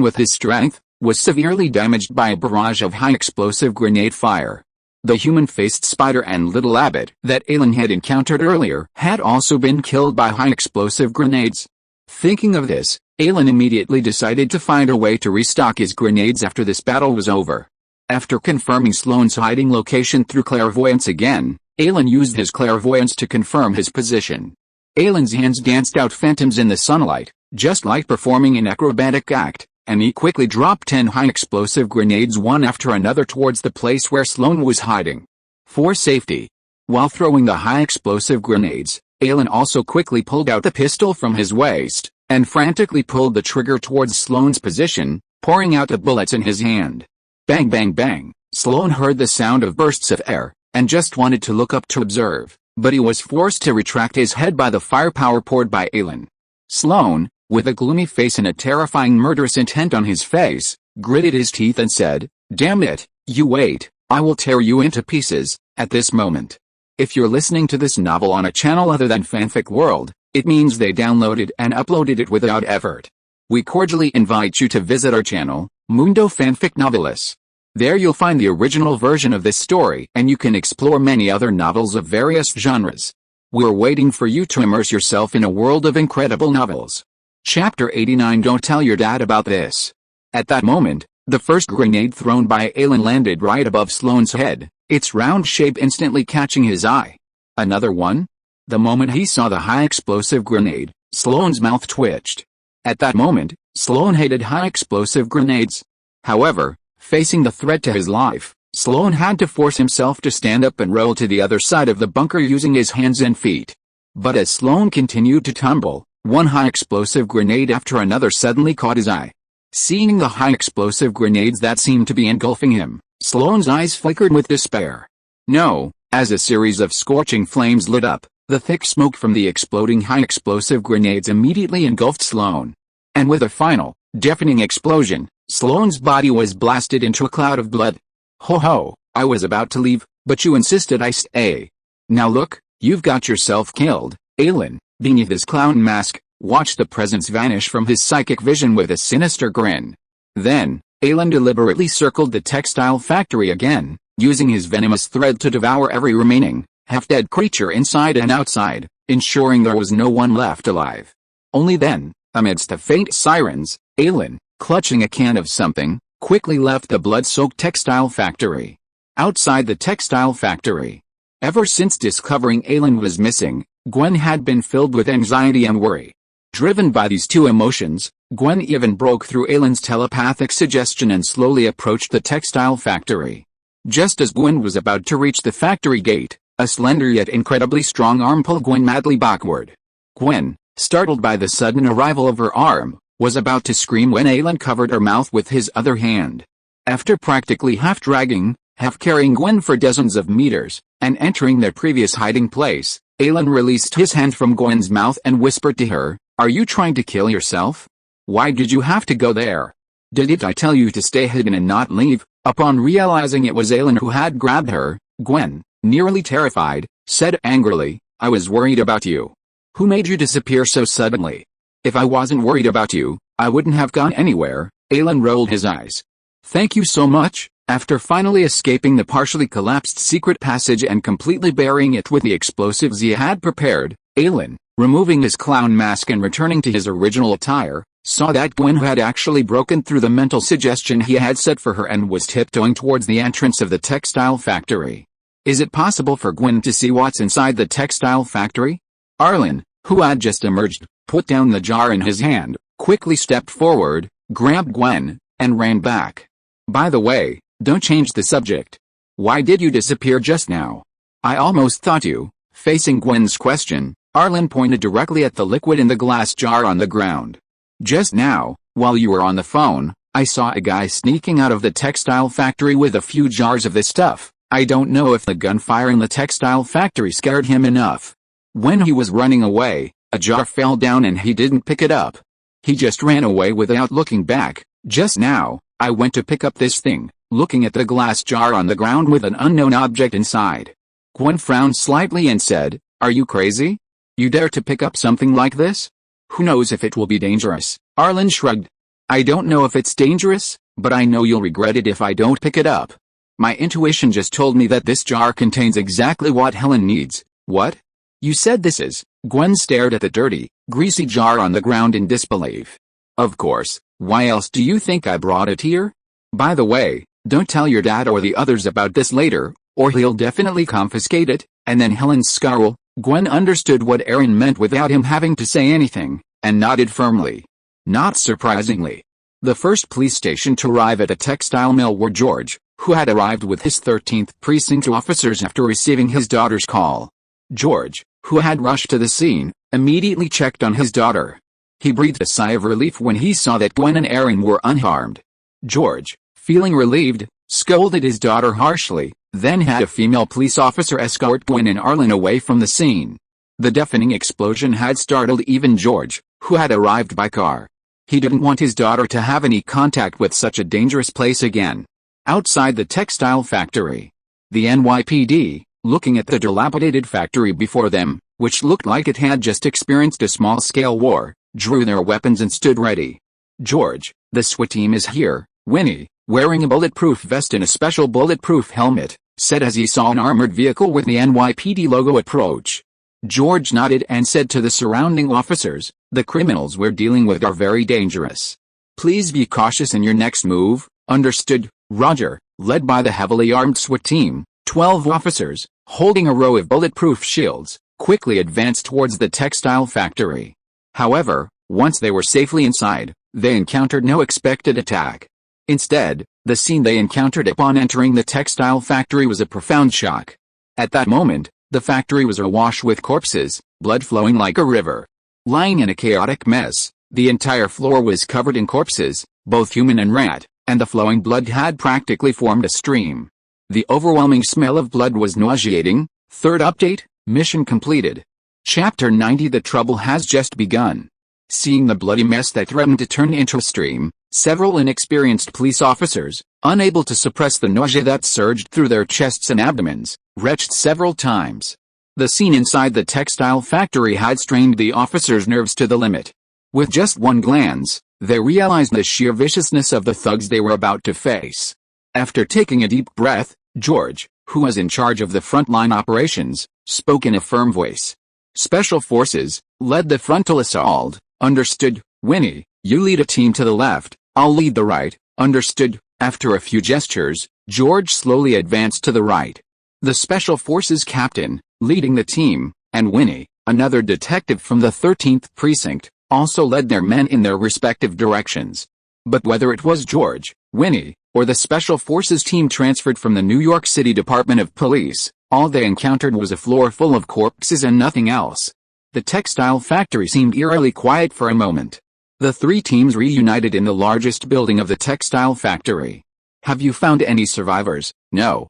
with his strength, was severely damaged by a barrage of high-explosive grenade fire. The human-faced spider and little Abbott that Ailin had encountered earlier had also been killed by high-explosive grenades. Thinking of this, Ailin immediately decided to find a way to restock his grenades after this battle was over. After confirming Sloane's hiding location through clairvoyance again, Ailin used his clairvoyance to confirm his position. Ailin's hands danced out phantoms in the sunlight, just like performing an acrobatic act, and he quickly dropped 10 high-explosive grenades one after another towards the place where Sloane was hiding. For safety. While throwing the high-explosive grenades, Ailin also quickly pulled out the pistol from his waist, and frantically pulled the trigger towards Sloane's position, pouring out the bullets in his hand. Bang bang bang, Sloane heard the sound of bursts of air, and just wanted to look up to observe, but he was forced to retract his head by the firepower poured by Ailin. Sloane, with a gloomy face and a terrifying murderous intent on his face, gritted his teeth and said, "Damn it, you wait, I will tear you into pieces, at this moment." If you're listening to this novel on a channel other than Fanfic World, it means they downloaded and uploaded it without effort. We cordially invite you to visit our channel, Mundo Fanfic Novelis. There you'll find the original version of this story and you can explore many other novels of various genres. We're waiting for you to immerse yourself in a world of incredible novels. Chapter 89. Don't tell your dad about this. At that moment, the first grenade thrown by Ailin landed right above Sloane's head, its round shape instantly catching his eye. Another one? The moment he saw the high-explosive grenade, Sloane's mouth twitched. At that moment, Sloane hated high-explosive grenades. However, facing the threat to his life, Sloane had to force himself to stand up and roll to the other side of the bunker using his hands and feet. But as Sloane continued to tumble, one high-explosive grenade after another suddenly caught his eye. Seeing the high-explosive grenades that seemed to be engulfing him, Sloane's eyes flickered with despair. No, as a series of scorching flames lit up, the thick smoke from the exploding high-explosive grenades immediately engulfed Sloane. And with a final, deafening explosion, Sloane's body was blasted into a cloud of blood. Ho ho, I was about to leave, but you insisted I stay. Now look, you've got yourself killed. Ailin, beneath his clown mask, watched the presence vanish from his psychic vision with a sinister grin. Then, Ailin deliberately circled the textile factory again, using his venomous thread to devour every remaining, half-dead creature inside and outside, ensuring there was no one left alive. Only then, amidst the faint sirens, Ailin, clutching a can of something, quickly left the blood-soaked textile factory. Outside the textile factory. Ever since discovering Ailin was missing, Gwen had been filled with anxiety and worry. Driven by these two emotions, Gwen even broke through Ailin's telepathic suggestion and slowly approached the textile factory. Just as Gwen was about to reach the factory gate, a slender yet incredibly strong arm pulled Gwen madly backward. Gwen, startled by the sudden arrival of her arm, was about to scream when Ailin covered her mouth with his other hand. After practically half-dragging, half-carrying Gwen for dozens of meters, and entering their previous hiding place, Ailin released his hand from Gwen's mouth and whispered to her, "Are you trying to kill yourself? Why did you have to go there? Didn't I tell you to stay hidden and not leave?" Upon realizing it was Ailin who had grabbed her, Gwen, nearly terrified, said angrily, I was worried about you. Who made you disappear so suddenly? If I wasn't worried about you, I wouldn't have gone anywhere. Ailin rolled his eyes. Thank you so much. After finally escaping the partially collapsed secret passage and completely burying it with the explosives he had prepared, Ailin, removing his clown mask and returning to his original attire, saw that Gwen had actually broken through the mental suggestion he had set for her and was tiptoeing towards the entrance of the textile factory. Is it possible for Gwen to see what's inside the textile factory? Ailin, who had just emerged, put down the jar in his hand, quickly stepped forward, grabbed Gwen, and ran back. By the way, don't change the subject. Why did you disappear just now? I almost thought you. Facing Gwen's question, Ailin pointed directly at the liquid in the glass jar on the ground. Just now, while you were on the phone, I saw a guy sneaking out of the textile factory with a few jars of this stuff. I don't know if the gunfire in the textile factory scared him enough. When he was running away, a jar fell down and he didn't pick it up. He just ran away without looking back. Just now, I went to pick up this thing, looking at the glass jar on the ground with an unknown object inside. Gwen frowned slightly and said, Are you crazy? You dare to pick up something like this? Who knows if it will be dangerous? Ailin shrugged. I don't know if it's dangerous, but I know you'll regret it if I don't pick it up. My intuition just told me that this jar contains exactly what Helen needs. What? You said this is? Gwen stared at the dirty, greasy jar on the ground in disbelief. Of course, why else do you think I brought it here? By the way, don't tell your dad or the others about this later, or he'll definitely confiscate it. And then Helen's scowl. Gwen understood what Ailin meant without him having to say anything, and nodded firmly. Not surprisingly. The first police station to arrive at a textile mill were George, who had arrived with his 13th precinct officers after receiving his daughter's call. George, who had rushed to the scene, immediately checked on his daughter. He breathed a sigh of relief when he saw that Gwen and Ailin were unharmed. George, feeling relieved, scolded his daughter harshly, then had a female police officer escort Gwen and Ailin away from the scene. The deafening explosion had startled even George, who had arrived by car. He didn't want his daughter to have any contact with such a dangerous place again. Outside the textile factory, the NYPD, looking at the dilapidated factory before them, which looked like it had just experienced a small-scale war, drew their weapons and stood ready. George, the SWAT team is here, Winnie, wearing a bulletproof vest and a special bulletproof helmet, said as he saw an armored vehicle with the NYPD logo approach. George nodded and said to the surrounding officers, the criminals we're dealing with are very dangerous. Please be cautious in your next move. Understood, Roger. Led by the heavily armed SWAT team, 12 officers, holding a row of bulletproof shields, quickly advanced towards the textile factory. However, once they were safely inside, they encountered no expected attack. Instead, the scene they encountered upon entering the textile factory was a profound shock. At that moment, the factory was awash with corpses, blood flowing like a river. Lying in a chaotic mess, the entire floor was covered in corpses, both human and rat, and the flowing blood had practically formed a stream. The overwhelming smell of blood was nauseating. Third update, mission completed. Chapter 90. The trouble has just begun. Seeing the bloody mess that threatened to turn into a stream, several inexperienced police officers, unable to suppress the nausea that surged through their chests and abdomens, retched several times. The scene inside the textile factory had strained the officers' nerves to the limit. With just one glance, they realized the sheer viciousness of the thugs they were about to face. After taking a deep breath, George, who was in charge of the frontline operations, spoke in a firm voice. Special Forces, led the frontal assault. Understood, Winnie, you lead a team to the left, I'll lead the right. Understood. After a few gestures, George slowly advanced to the right. The Special Forces captain, leading the team, and Winnie, another detective from the 13th precinct, also led their men in their respective directions. But whether it was George, Winnie, or the Special Forces team transferred from the New York City Department of Police, all they encountered was a floor full of corpses and nothing else. The textile factory seemed eerily quiet for a moment. The three teams reunited in the largest building of the textile factory. Have you found any survivors? No.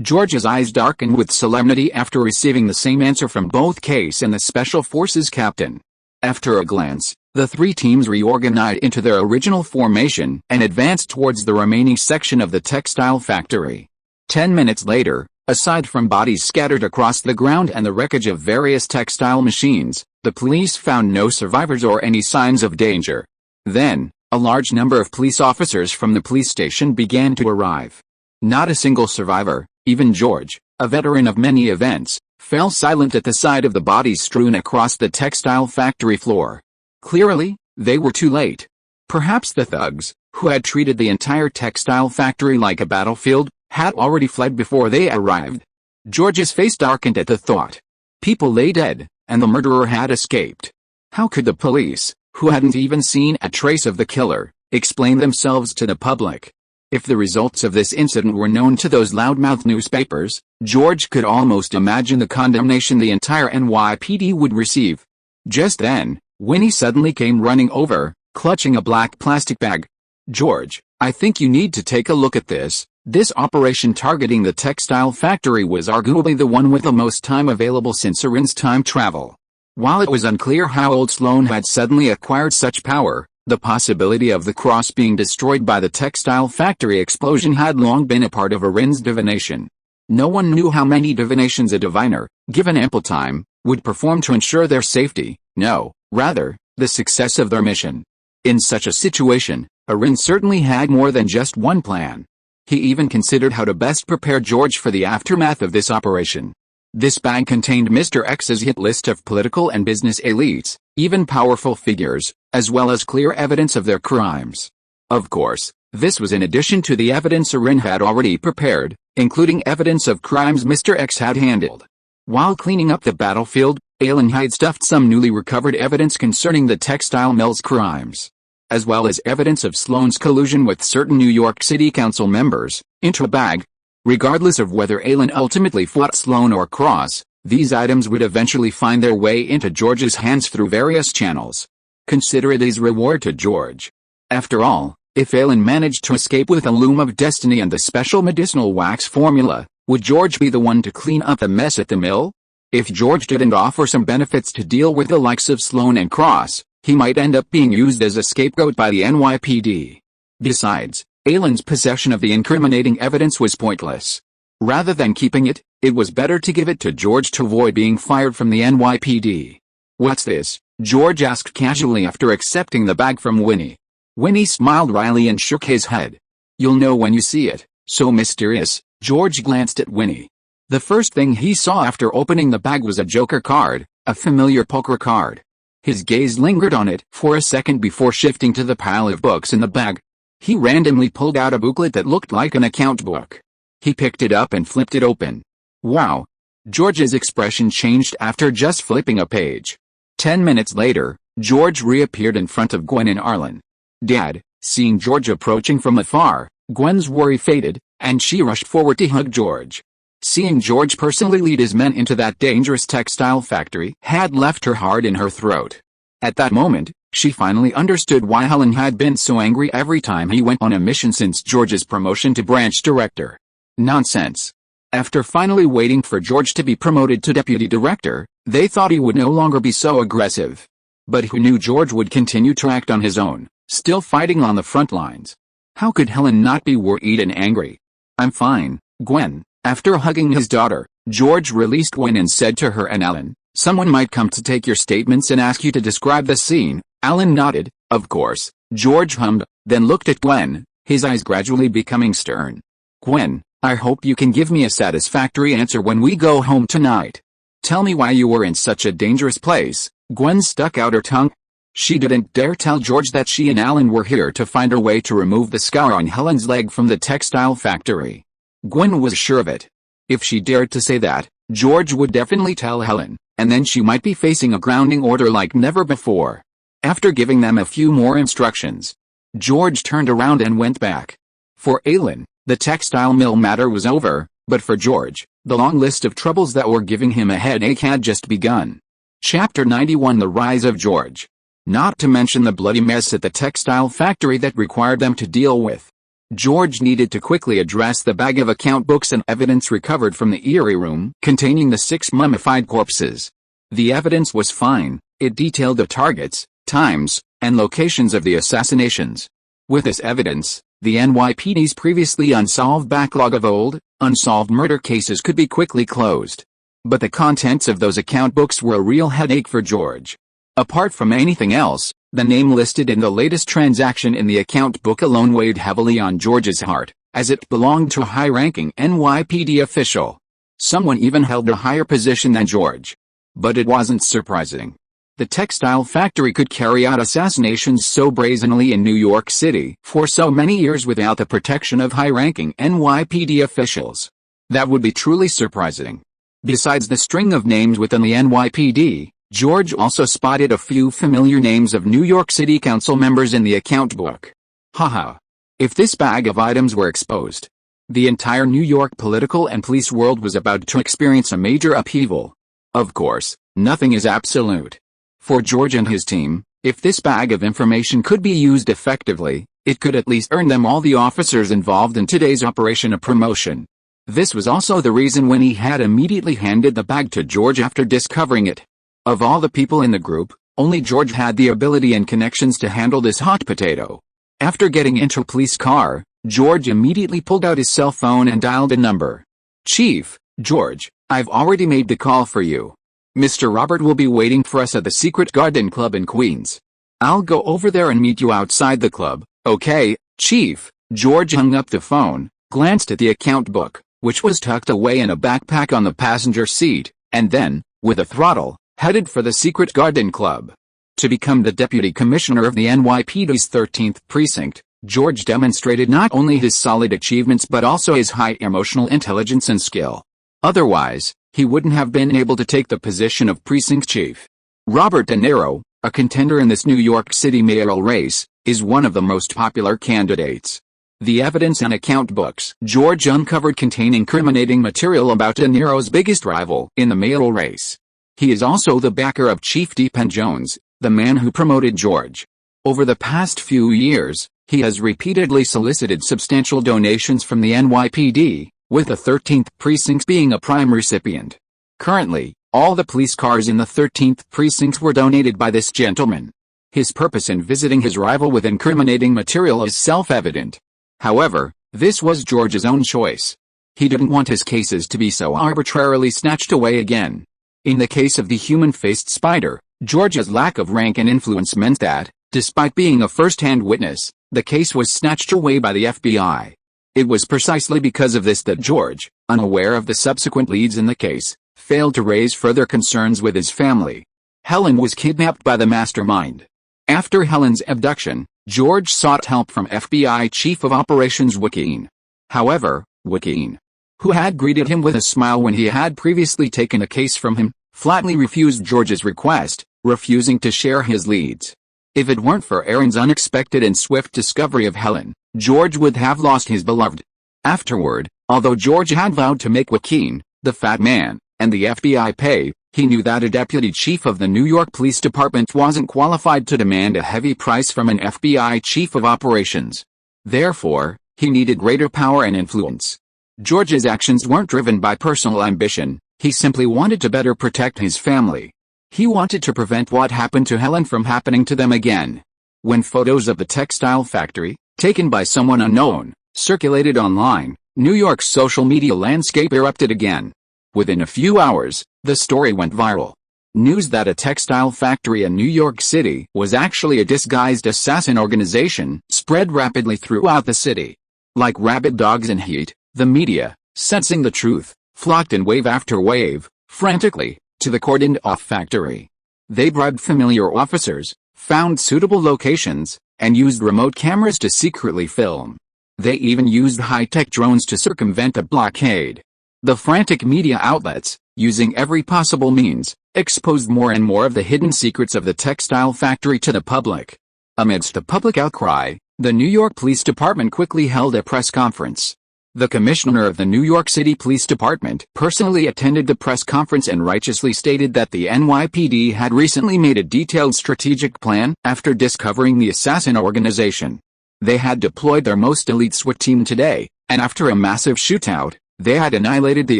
George's eyes darkened with solemnity after receiving the same answer from both Case and the Special Forces captain. After a glance, the three teams reorganized into their original formation and advanced towards the remaining section of the textile factory. 10 minutes later, Aside from bodies scattered across the ground and the wreckage of various textile machines, the police found no survivors or any signs of danger. Then, a large number of police officers from the police station began to arrive. Not a single survivor, even George, a veteran of many events, fell silent at the sight of the bodies strewn across the textile factory floor. Clearly, they were too late. Perhaps the thugs, who had treated the entire textile factory like a battlefield, had already fled before they arrived. George's face darkened at the thought. People lay dead, and the murderer had escaped. How could the police, who hadn't even seen a trace of the killer, explain themselves to the public? If the results of this incident were known to those loudmouth newspapers, George could almost imagine the condemnation the entire NYPD would receive. Just then, Winnie suddenly came running over, clutching a black plastic bag. "George, I think you need to take a look at this." This operation targeting the textile factory was arguably the one with the most time available since Ailин's time travel. While it was unclear how old Sloan had suddenly acquired such power, the possibility of the cross being destroyed by the textile factory explosion had long been a part of Ailин's divination. No one knew how many divinations a diviner, given ample time, would perform to ensure their safety, no, rather, the success of their mission. In such a situation, Ailin certainly had more than just one plan. He even considered how to best prepare George for the aftermath of this operation. This bag contained Mr. X's hit list of political and business elites, even powerful figures, as well as clear evidence of their crimes. Of course, this was in addition to the evidence Ailin had already prepared, including evidence of crimes Mr. X had handled. While cleaning up the battlefield, Ailin had stuffed some newly recovered evidence concerning the textile mill's crimes, as well as evidence of Sloan's collusion with certain New York City Council members, into a bag. Regardless of whether Ailin ultimately fought Sloan or Cross, these items would eventually find their way into George's hands through various channels. Consider it as reward to George. After all, if Ailin managed to escape with a loom of destiny and the special medicinal wax formula, would George be the one to clean up the mess at the mill? If George didn't offer some benefits to deal with the likes of Sloan and Cross, he might end up being used as a scapegoat by the NYPD. Besides, Ailin's possession of the incriminating evidence was pointless. Rather than keeping it, it was better to give it to George to avoid being fired from the NYPD. "What's this?" George asked casually after accepting the bag from Winnie. Winnie smiled wryly and shook his head. "You'll know when you see it." So mysterious, George glanced at Winnie. The first thing he saw after opening the bag was a joker card, a familiar poker card. His gaze lingered on it for a second before shifting to the pile of books in the bag. He randomly pulled out a booklet that looked like an account book. He picked it up and flipped it open. Wow! George's expression changed after just flipping a page. 10 minutes later, George reappeared in front of Gwen and Ailin. "Dad," seeing George approaching from afar, Gwen's worry faded, and she rushed forward to hug George. Seeing George personally lead his men into that dangerous textile factory had left her heart in her throat. At that moment, she finally understood why Ailin had been so angry every time he went on a mission since George's promotion to branch director. Nonsense. After finally waiting for George to be promoted to deputy director, they thought he would no longer be so aggressive. But who knew George would continue to act on his own, still fighting on the front lines? How could Ailin not be worried and angry? "I'm fine, Gwen." After hugging his daughter, George released Gwen and said to her and Ailin, "Someone might come to take your statements and ask you to describe the scene." Ailin nodded, "Of course." George hummed, then looked at Gwen, his eyes gradually becoming stern. "Gwen, I hope you can give me a satisfactory answer when we go home tonight. Tell me why you were in such a dangerous place." Gwen stuck out her tongue. She didn't dare tell George that she and Ailin were here to find a way to remove the scar on Ailin's leg from the textile factory. Gwen was sure of it. If she dared to say that, George would definitely tell Ailin, and then she might be facing a grounding order like never before. After giving them a few more instructions, George turned around and went back. For Ailin, the textile mill matter was over, but for George, the long list of troubles that were giving him a headache had just begun. Chapter 91: The Rise of George. Not to mention the bloody mess at the textile factory that required them to deal with. George needed to quickly address the bag of account books and evidence recovered from the eerie room containing the 6 mummified corpses. The evidence was fine. It detailed the targets, times, and locations of the assassinations. With this evidence, the NYPD's previously unsolved backlog of old, unsolved murder cases could be quickly closed. But the contents of those account books were a real headache for George. Apart from anything else, the name listed in the latest transaction in the account book alone weighed heavily on George's heart, as it belonged to a high-ranking NYPD official. Someone even held a higher position than George. But it wasn't surprising. The textile factory could carry out assassinations so brazenly in New York City for so many years without the protection of high-ranking NYPD officials. That would be truly surprising. Besides the string of names within the NYPD, George also spotted a few familiar names of New York City Council members in the account book. Haha. If this bag of items were exposed, the entire New York political and police world was about to experience a major upheaval. Of course, nothing is absolute. For George and his team, if this bag of information could be used effectively, it could at least earn them all the officers involved in today's operation a promotion. This was also the reason when he had immediately handed the bag to George after discovering it. Of all the people in the group, only George had the ability and connections to handle this hot potato. After getting into a police car, George immediately pulled out his cell phone and dialed a number. "Chief, George, I've already made the call for you. Mr. Robert will be waiting for us at the Secret Garden Club in Queens. I'll go over there and meet you outside the club, okay, Chief?" George hung up the phone, glanced at the account book, which was tucked away in a backpack on the passenger seat, and then, with a throttle, headed for the Secret Garden Club. To become the Deputy Commissioner of the NYPD's 13th Precinct, George demonstrated not only his solid achievements but also his high emotional intelligence and skill. Otherwise, he wouldn't have been able to take the position of Precinct Chief. Robert De Niro, a contender in this New York City mayoral race, is one of the most popular candidates. The evidence and account books George uncovered contain incriminating material about De Niro's biggest rival in the mayoral race. He is also the backer of Chief Deepan Jones, the man who promoted George. Over the past few years, he has repeatedly solicited substantial donations from the NYPD, with the 13th Precinct being a prime recipient. Currently, all the police cars in the 13th Precinct were donated by this gentleman. His purpose in visiting his rival with incriminating material is self-evident. However, this was George's own choice. He didn't want his cases to be so arbitrarily snatched away again. In the case of the human-faced spider, George's lack of rank and influence meant that, despite being a first-hand witness, the case was snatched away by the FBI. It was precisely because of this that George, unaware of the subsequent leads in the case, failed to raise further concerns with his family. Helen was kidnapped by the mastermind. After Helen's abduction, George sought help from FBI Chief of Operations Joaquin. However, Joaquin, who had greeted him with a smile when he had previously taken a case from him, flatly refused George's request, refusing to share his leads. If it weren't for Aaron's unexpected and swift discovery of Helen, George would have lost his beloved. Afterward, although George had vowed to make Joaquin, the fat man, and the FBI pay, he knew that a deputy chief of the New York Police Department wasn't qualified to demand a heavy price from an FBI chief of operations. Therefore, he needed greater power and influence. George's actions weren't driven by personal ambition, he simply wanted to better protect his family. He wanted to prevent what happened to Helen from happening to them again. When photos of the textile factory, taken by someone unknown, circulated online, New York's social media landscape erupted again. Within a few hours, the story went viral. News that a textile factory in New York City was actually a disguised assassin organization spread rapidly throughout the city. Like rabid dogs in heat, the media, sensing the truth, flocked in wave after wave, frantically, to the cordoned-off factory. They bribed familiar officers, found suitable locations, and used remote cameras to secretly film. They even used high-tech drones to circumvent the blockade. The frantic media outlets, using every possible means, exposed more and more of the hidden secrets of the textile factory to the public. Amidst the public outcry, the New York Police Department quickly held a press conference. The commissioner of the New York City Police Department personally attended the press conference and righteously stated that the NYPD had recently made a detailed strategic plan after discovering the assassin organization. They had deployed their most elite SWAT team today, and after a massive shootout, they had annihilated the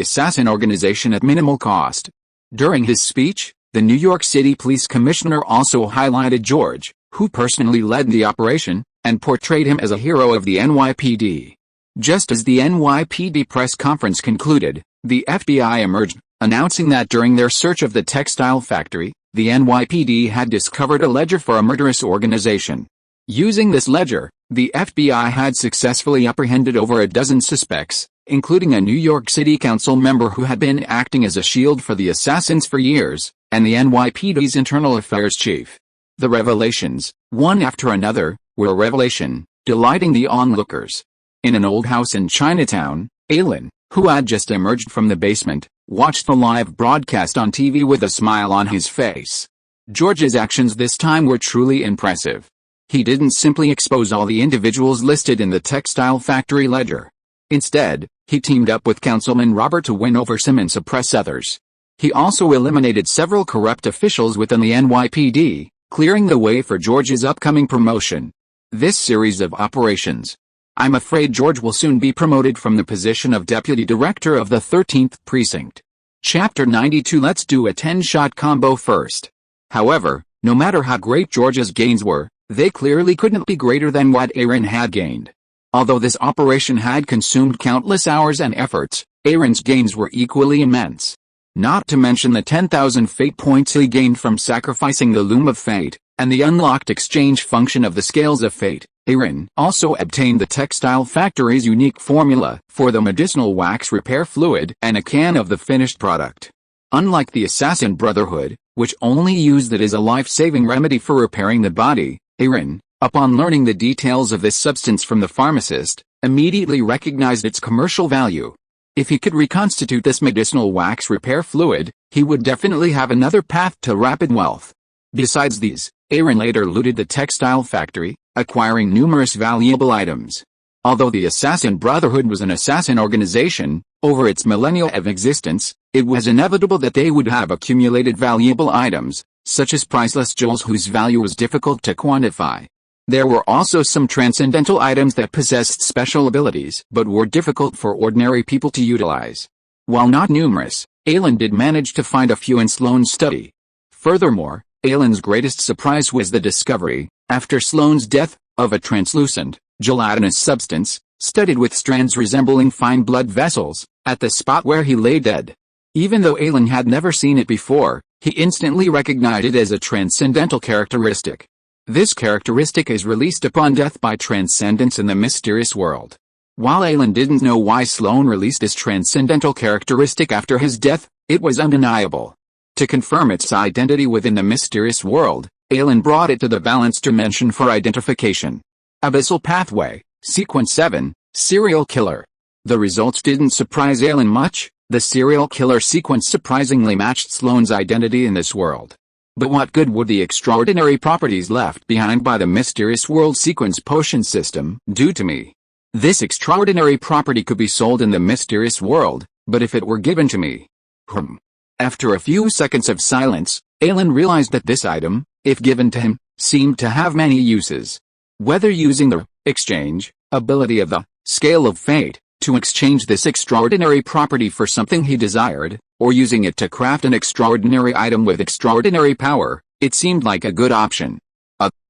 assassin organization at minimal cost. During his speech, the New York City Police Commissioner also highlighted George, who personally led the operation, and portrayed him as a hero of the NYPD. Just as the NYPD press conference concluded, the FBI emerged, announcing that during their search of the textile factory, the NYPD had discovered a ledger for a murderous organization. Using this ledger, the FBI had successfully apprehended over a dozen suspects, including a New York City Council member who had been acting as a shield for the assassins for years, and the NYPD's internal affairs chief. The revelations, one after another, were a revelation, delighting the onlookers. In an old house in Chinatown, Ailin, who had just emerged from the basement, watched the live broadcast on TV with a smile on his face. George's actions this time were truly impressive. He didn't simply expose all the individuals listed in the textile factory ledger. Instead, he teamed up with Councilman Robert to win over some and suppress others. He also eliminated several corrupt officials within the NYPD, clearing the way for George's upcoming promotion. This series of operations. I'm afraid George will soon be promoted from the position of Deputy Director of the 13th Precinct. Chapter 92. Let's do a 10-shot combo first. However, no matter how great George's gains were, they clearly couldn't be greater than what Ailin had gained. Although this operation had consumed countless hours and efforts, Ailin's gains were equally immense. Not to mention the 10,000 fate points he gained from sacrificing the Loom of Fate, and the unlocked exchange function of the Scales of Fate. Ailin also obtained the textile factory's unique formula for the medicinal wax repair fluid and a can of the finished product. Unlike the Assassin Brotherhood, which only used it as a life-saving remedy for repairing the body, Ailin, upon learning the details of this substance from the pharmacist, immediately recognized its commercial value. If he could reconstitute this medicinal wax repair fluid, he would definitely have another path to rapid wealth. Besides these, Ailin later looted the textile factory, acquiring numerous valuable items. Although the Assassin Brotherhood was an assassin organization, over its millennia of existence, it was inevitable that they would have accumulated valuable items, such as priceless jewels whose value was difficult to quantify. There were also some transcendental items that possessed special abilities but were difficult for ordinary people to utilize. While not numerous, Ailin did manage to find a few in Sloane's study. Furthermore, Ailin's greatest surprise was the discovery, after Sloane's death, of a translucent, gelatinous substance, studded with strands resembling fine blood vessels, at the spot where he lay dead. Even though Ailin had never seen it before, he instantly recognized it as a transcendental characteristic. This characteristic is released upon death by transcendence in the mysterious world. While Ailin didn't know why Sloane released this transcendental characteristic after his death, it was undeniable. To confirm its identity within the mysterious world, Ailin brought it to the balanced dimension for identification. Abyssal Pathway, Sequence 7, Serial Killer. The results didn't surprise Ailin much. The serial killer sequence surprisingly matched Sloane's identity in this world. But what good would the extraordinary properties left behind by the mysterious world sequence potion system do to me? This extraordinary property could be sold in the mysterious world, but if it were given to me... After a few seconds of silence, Ailin realized that this item, if given to him, seemed to have many uses. Whether using the exchange ability of the Scale of Fate to exchange this extraordinary property for something he desired, or using it to craft an extraordinary item with extraordinary power, it seemed like a good option.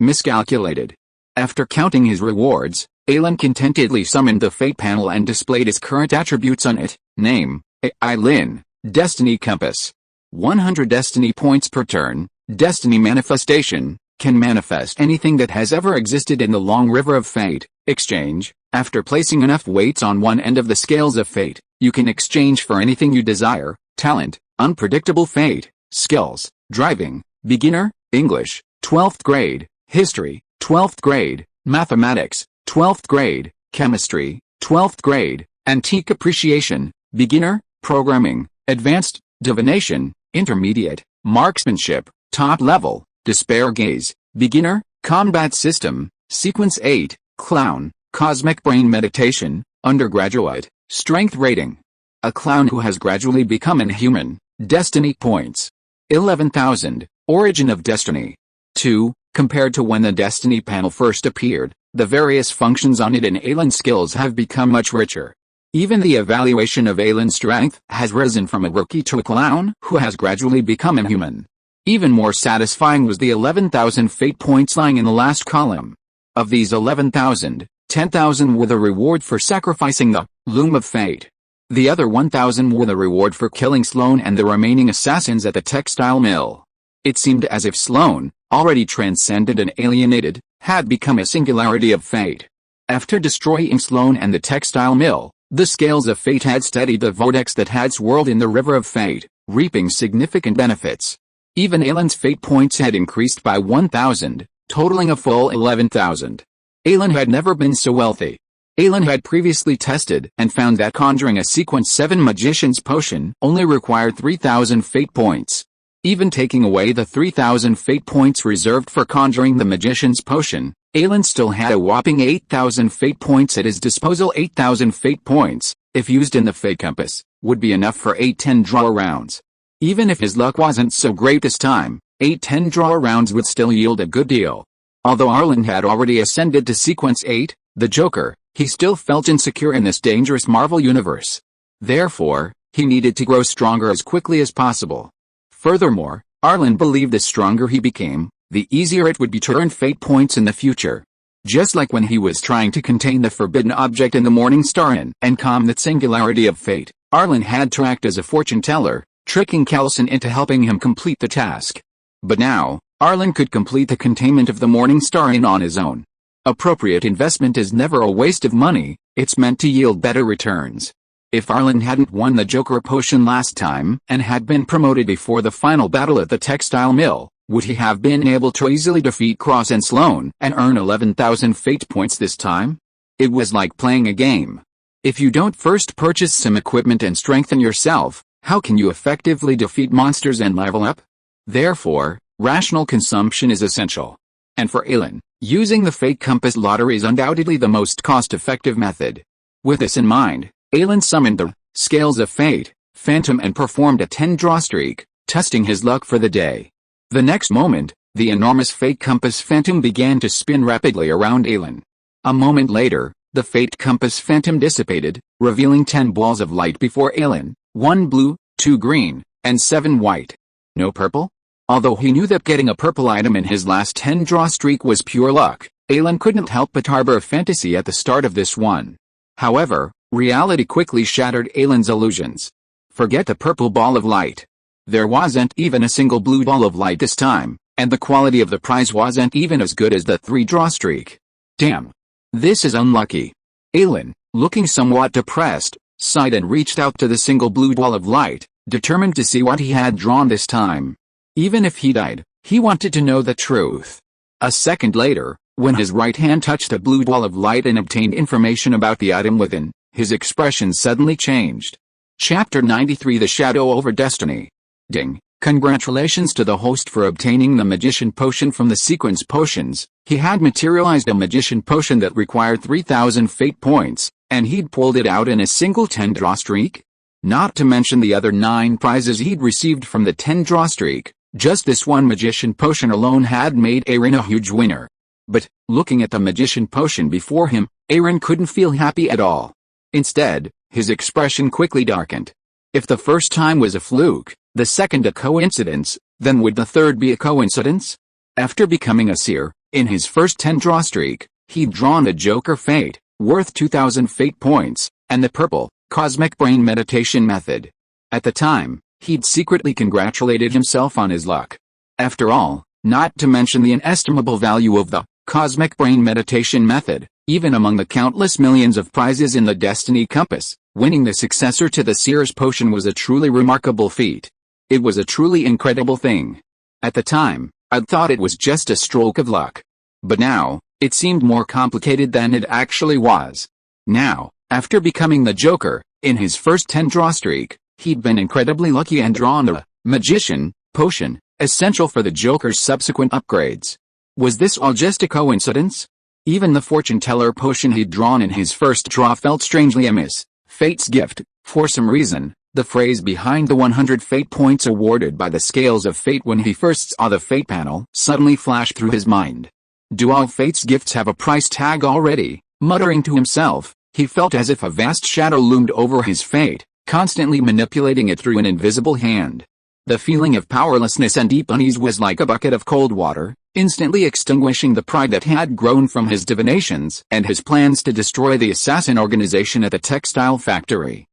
Miscalculated. After counting his rewards, Ailin contentedly summoned the Fate panel and displayed his current attributes on it. Name: Ailin. Destiny Compass. 100 destiny points per turn. Destiny Manifestation. Can manifest anything that has ever existed in the long river of fate. Exchange. After placing enough weights on one end of the scales of fate, you can exchange for anything you desire. Talent: unpredictable fate. Skills: driving, beginner, English, 12th grade, history, 12th grade, mathematics, 12th grade, chemistry, 12th grade, antique appreciation, beginner, programming, advanced, divination, intermediate, marksmanship, top level, despair gaze, beginner, combat system, sequence 8, clown, cosmic brain meditation, undergraduate, strength rating. A clown who has gradually become inhuman. Destiny points: 11,000. Origin of Destiny. 2. Compared to when the Destiny panel first appeared, the various functions on it and Ailin's skills have become much richer. Even the evaluation of Ailin's strength has risen from a rookie to a clown who has gradually become inhuman. Even more satisfying was the 11,000 fate points lying in the last column. Of these 11,000, 10,000 were the reward for sacrificing the loom of fate. The other 1,000 were the reward for killing Sloane and the remaining assassins at the textile mill. It seemed as if Sloane, already transcended and alienated, had become a singularity of fate. After destroying Sloane and the textile mill, the scales of fate had steadied the vortex that had swirled in the river of fate, reaping significant benefits. Even Ailin's fate points had increased by 1,000, totaling a full 11,000. Ailin had never been so wealthy. Ailin had previously tested and found that conjuring a Sequence 7 Magician's Potion only required 3,000 fate points. Even taking away the 3,000 fate points reserved for conjuring the Magician's Potion, Ailin still had a whopping 8,000 fate points at his disposal. 8,000 fate points, if used in the fate compass, would be enough for 8 10-draw rounds. Even if his luck wasn't so great this time, 8 10-draw rounds would still yield a good deal. Although Ailin had already ascended to Sequence 8, the Joker, he still felt insecure in this dangerous Marvel universe. Therefore, he needed to grow stronger as quickly as possible. Furthermore, Ailin believed the stronger he became, the easier it would be to earn fate points in the future. Just like when he was trying to contain the forbidden object in the Morning Star Inn and calm that singularity of fate, Ailin had to act as a fortune teller, tricking Coulson into helping him complete the task. But now, Ailin could complete the containment of the Morning Star Inn on his own. Appropriate investment is never a waste of money, it's meant to yield better returns. If Ailin hadn't won the Joker potion last time and had been promoted before the final battle at the textile mill, would he have been able to easily defeat Cross and Sloane and earn 11,000 fate points this time? It was like playing a game. If you don't first purchase some equipment and strengthen yourself, how can you effectively defeat monsters and level up? Therefore, rational consumption is essential. And for Ailin, using the Fate Compass lottery is undoubtedly the most cost-effective method. With this in mind, Ailin summoned the Scales of Fate Phantom and performed a 10-draw streak, testing his luck for the day. The next moment, the enormous Fate Compass Phantom began to spin rapidly around Ailin. A moment later, the Fate Compass Phantom dissipated, revealing 10 balls of light before Ailin, 1 blue, 2 green, and 7 white. No purple? Although he knew that getting a purple item in his last 10-draw streak was pure luck, Ailin couldn't help but harbor a fantasy at the start of this one. However, reality quickly shattered Ailin's illusions. Forget the purple ball of light. There wasn't even a single blue ball of light this time, and the quality of the prize wasn't even as good as the 3-draw streak. Damn. This is unlucky. Ailin, looking somewhat depressed, sighed and reached out to the single blue ball of light, determined to see what he had drawn this time. Even if he died, he wanted to know the truth. A second later, when his right hand touched a blue ball of light and obtained information about the item within, his expression suddenly changed. Chapter 93 The Shadow over Destiny. Ding. Congratulations to the host for obtaining the Magician Potion from the Sequence Potions. He had materialized a Magician Potion that required 3,000 fate points, and he'd pulled it out in a single 10-draw streak? Not to mention the other 9 prizes he'd received from the 10-draw streak. Just this one Magician Potion alone had made Ailin a huge winner. But, looking at the Magician Potion before him, Ailin couldn't feel happy at all. Instead, his expression quickly darkened. If the first time was a fluke, the second a coincidence, then would the third be a coincidence? After becoming a Seer, in his first 10-draw streak, he'd drawn the Joker Fate, worth 2,000 fate points, and the purple, Cosmic Brain Meditation method. At the time, he'd secretly congratulated himself on his luck. After all, not to mention the inestimable value of the Cosmic Brain Meditation method, even among the countless millions of prizes in the Destiny Compass, winning the successor to the Seer's Potion was a truly remarkable feat. It was a truly incredible thing. At the time, I'd thought it was just a stroke of luck. But now, it seemed more complicated than it actually was. Now, after becoming the Joker, in his first 10-draw streak, he'd been incredibly lucky and drawn the Magician Potion, essential for the Joker's subsequent upgrades. Was this all just a coincidence? Even the Fortune Teller Potion he'd drawn in his first draw felt strangely amiss. Fate's gift. For some reason, the phrase behind the 100 fate points awarded by the Scales of Fate when he first saw the fate panel suddenly flashed through his mind. Do all fate's gifts have a price tag already? Muttering to himself, he felt as if a vast shadow loomed over his fate, constantly manipulating it through an invisible hand. The feeling of powerlessness and deep unease was like a bucket of cold water, instantly extinguishing the pride that had grown from his divinations and his plans to destroy the assassin organization at the textile factory.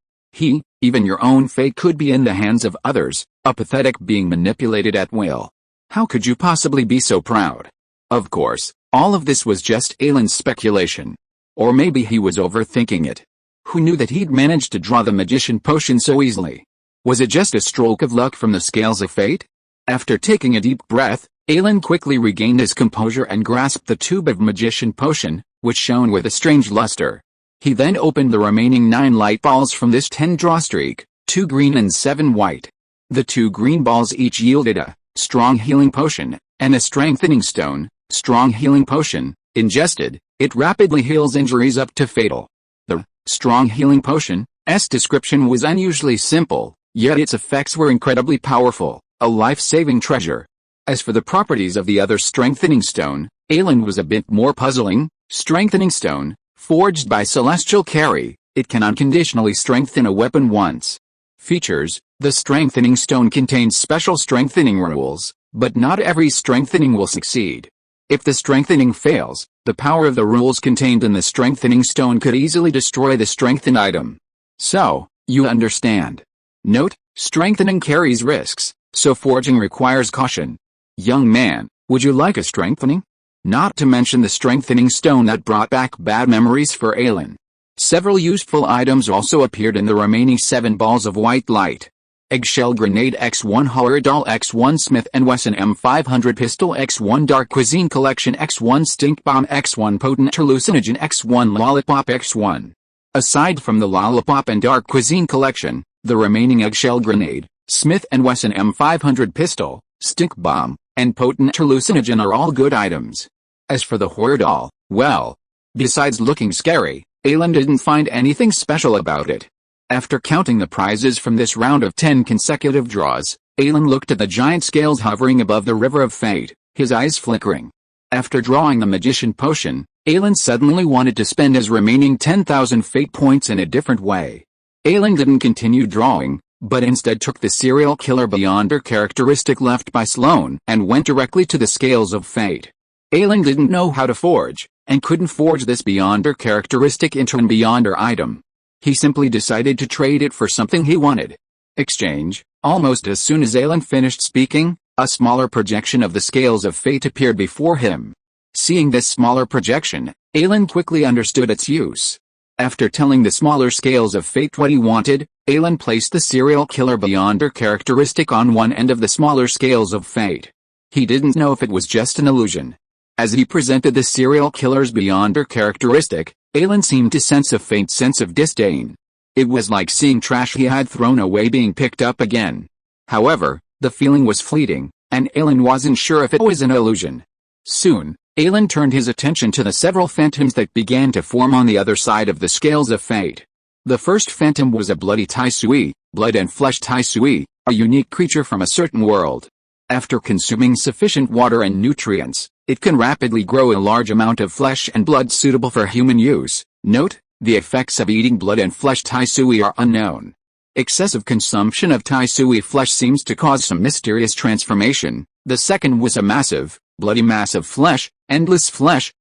Even your own fate could be in the hands of others, a pathetic being manipulated at will. How could you possibly be so proud? Of course, all of this was just Ailin's speculation. Or maybe he was overthinking it. Who knew that he'd managed to draw the magician potion so easily? Was it just a stroke of luck from the scales of fate? After taking a deep breath, Ailin quickly regained his composure and grasped the tube of magician potion, which shone with a strange luster. He then opened the remaining 9 light balls from this 10 draw streak, 2 green and 7 white. The 2 green balls each yielded a strong healing potion, and a strengthening stone. Strong healing potion, ingested, it rapidly heals injuries up to fatal. The strong healing potion's description was unusually simple, yet its effects were incredibly powerful, a life-saving treasure. As for the properties of the other strengthening stone, Ailin was a bit more puzzling. Strengthening stone, forged by celestial carry, it can unconditionally strengthen a weapon once. Features: the strengthening stone contains special strengthening rules, but not every strengthening will succeed. If the strengthening fails, the power of the rules contained in the strengthening stone could easily destroy the strengthened item. So, you understand. Note: strengthening carries risks, so forging requires caution. Young man, would you like a strengthening? Not to mention the strengthening stone that brought back bad memories for Ailin. Several useful items also appeared in the remaining 7 balls of white light. Eggshell Grenade X1 Horror Doll X1 Smith & Wesson M500 Pistol X1 Dark Cuisine Collection X1 Stink Bomb X1 Potent Hallucinogen X1 Lollipop X1. Aside from the Lollipop and Dark Cuisine Collection, the remaining Eggshell Grenade, Smith & Wesson M500 Pistol, Stink Bomb, and Potent Hallucinogen are all good items. As for the Horror Doll, well, besides looking scary, Ailin didn't find anything special about it. After counting the prizes from this round of 10 consecutive draws, Ailin looked at the giant scales hovering above the river of fate, his eyes flickering. After drawing the magician potion, Ailin suddenly wanted to spend his remaining 10,000 fate points in a different way. Ailin didn't continue drawing, but instead took the serial killer Beyonder characteristic left by Sloane and went directly to the scales of fate. Ailin didn't know how to forge, and couldn't forge this Beyonder characteristic into an Beyonder item. He simply decided to trade it for something he wanted. Exchange. Almost as soon as Ailin finished speaking, a smaller projection of the scales of fate appeared before him. Seeing this smaller projection, Ailin quickly understood its use. After telling the smaller scales of fate what he wanted, Ailin placed the serial killer Beyonder characteristic on one end of the smaller scales of fate. He didn't know if it was just an illusion. As he presented the serial killer's Beyonder characteristic, Ailin seemed to sense a faint sense of disdain. It was like seeing trash he had thrown away being picked up again. However, the feeling was fleeting, and Ailin wasn't sure if it was an illusion. Soon, Ailin turned his attention to the several phantoms that began to form on the other side of the scales of fate. The first phantom was a bloody Taisui, blood and flesh Taisui, a unique creature from a certain world. After consuming sufficient water and nutrients, it can rapidly grow a large amount of flesh and blood suitable for human use. Note: the effects of eating blood and flesh Taisui are unknown. Excessive consumption of Taisui flesh seems to cause some mysterious transformation. The second was a massive, bloody mass of flesh, endless flesh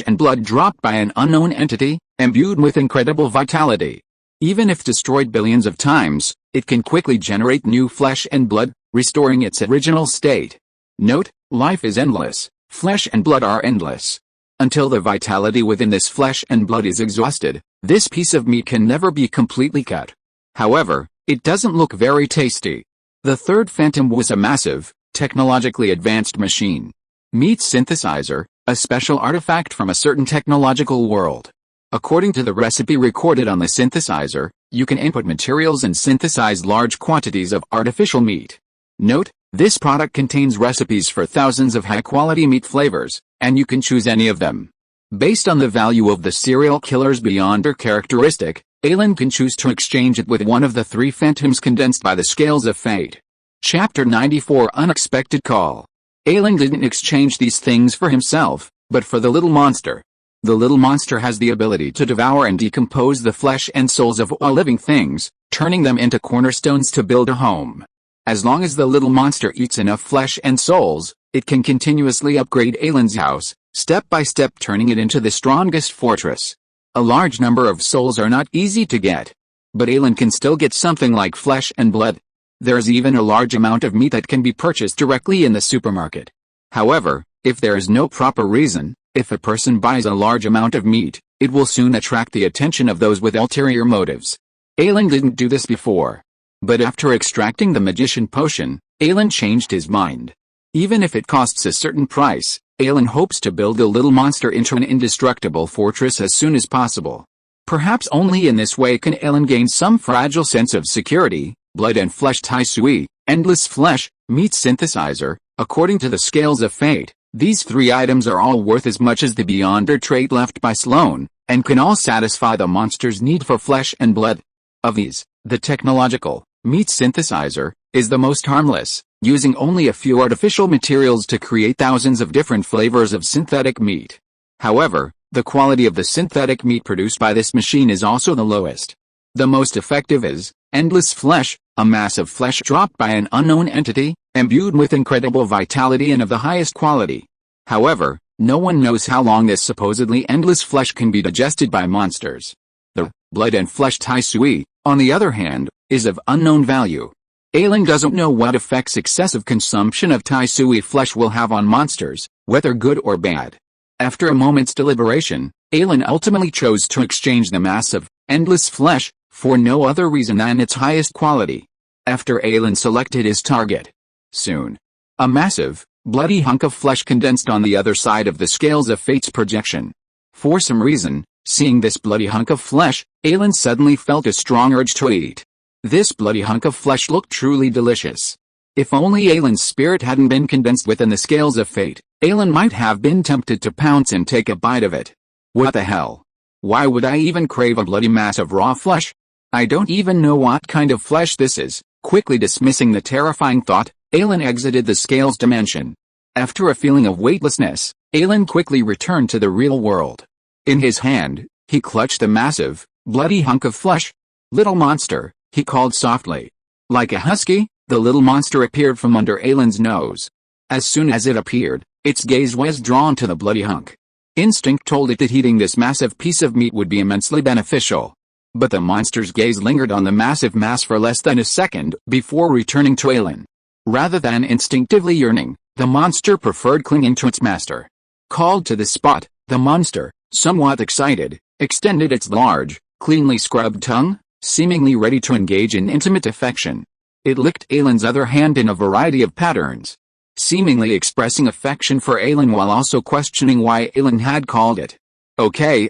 and blood dropped by an unknown entity, imbued with incredible vitality. Even if destroyed billions of times, it can quickly generate new flesh and blood, restoring its original state. Note: life is endless. Flesh and blood are endless. Until the vitality within this flesh and blood is exhausted, this piece of meat can never be completely cut. However, it doesn't look very tasty. The third phantom was a massive, technologically advanced machine. Meat synthesizer, a special artifact from a certain technological world. According to the recipe recorded on the synthesizer, you can input materials and synthesize large quantities of artificial meat. Note: this product contains recipes for thousands of high-quality meat flavors, and you can choose any of them. Based on the value of the serial killer's Beyonder characteristic, Ailin can choose to exchange it with one of the 3 phantoms condensed by the scales of fate. Chapter 94 Unexpected Call. Ailin didn't exchange these things for himself, but for the little monster. The little monster has the ability to devour and decompose the flesh and souls of all living things, turning them into cornerstones to build a home. As long as the little monster eats enough flesh and souls, It can continuously upgrade Ailin's house, step by step turning it into the strongest fortress. A large number of souls are not easy to get. But Ailin can still get something like flesh and blood. There's even a large amount of meat that can be purchased directly in the supermarket. However, if there is no proper reason, if a person buys a large amount of meat, it will soon attract the attention of those with ulterior motives. Ailin didn't do this before. But after extracting the magician potion, Ailin changed his mind. Even if it costs a certain price, Ailin hopes to build the little monster into an indestructible fortress as soon as possible. Perhaps only in this way can Ailin gain some fragile sense of security. Blood and flesh tai sui, endless flesh, meat synthesizer. According to the scales of fate, these three items are all worth as much as the Beyonder trait left by Sloane, and can all satisfy the monster's need for flesh and blood. Of these, the technological, meat synthesizer, is the most harmless, using only a few artificial materials to create thousands of different flavors of synthetic meat. However, the quality of the synthetic meat produced by this machine is also the lowest. The most effective is endless flesh, a mass of flesh dropped by an unknown entity, imbued with incredible vitality and of the highest quality. However, no one knows how long this supposedly endless flesh can be digested by monsters. The blood and flesh tai sui, on the other hand, is of unknown value. Ailin doesn't know what effects excessive consumption of tai sui flesh will have on monsters, whether good or bad. After a moment's deliberation, Ailin ultimately chose to exchange the mass of endless flesh for no other reason than its highest quality. After Ailin selected his target, soon, a massive, bloody hunk of flesh condensed on the other side of the scales of fate's projection. For some reason, seeing this bloody hunk of flesh, Ailin suddenly felt a strong urge to eat. This bloody hunk of flesh looked truly delicious. If only Ailin's spirit hadn't been condensed within the scales of fate, Ailin might have been tempted to pounce and take a bite of it. What the hell? Why would I even crave a bloody mass of raw flesh? I don't even know what kind of flesh this is. Quickly dismissing the terrifying thought, Ailin exited the scales dimension. After a feeling of weightlessness, Ailin quickly returned to the real world. In his hand, he clutched the massive, bloody hunk of flesh. Little monster, he called softly. Like a husky, the little monster appeared from under Ailin's nose. As soon as it appeared, its gaze was drawn to the bloody hunk. Instinct told it that eating this massive piece of meat would be immensely beneficial. But the monster's gaze lingered on the massive mass for less than a second before returning to Ailin. Rather than instinctively yearning, the monster preferred clinging to its master. Called to the spot, the monster, somewhat excited, extended its large, cleanly scrubbed tongue, seemingly ready to engage in intimate affection. It licked Ailin's other hand in a variety of patterns, seemingly expressing affection for Ailin while also questioning why Ailin had called it. Okay,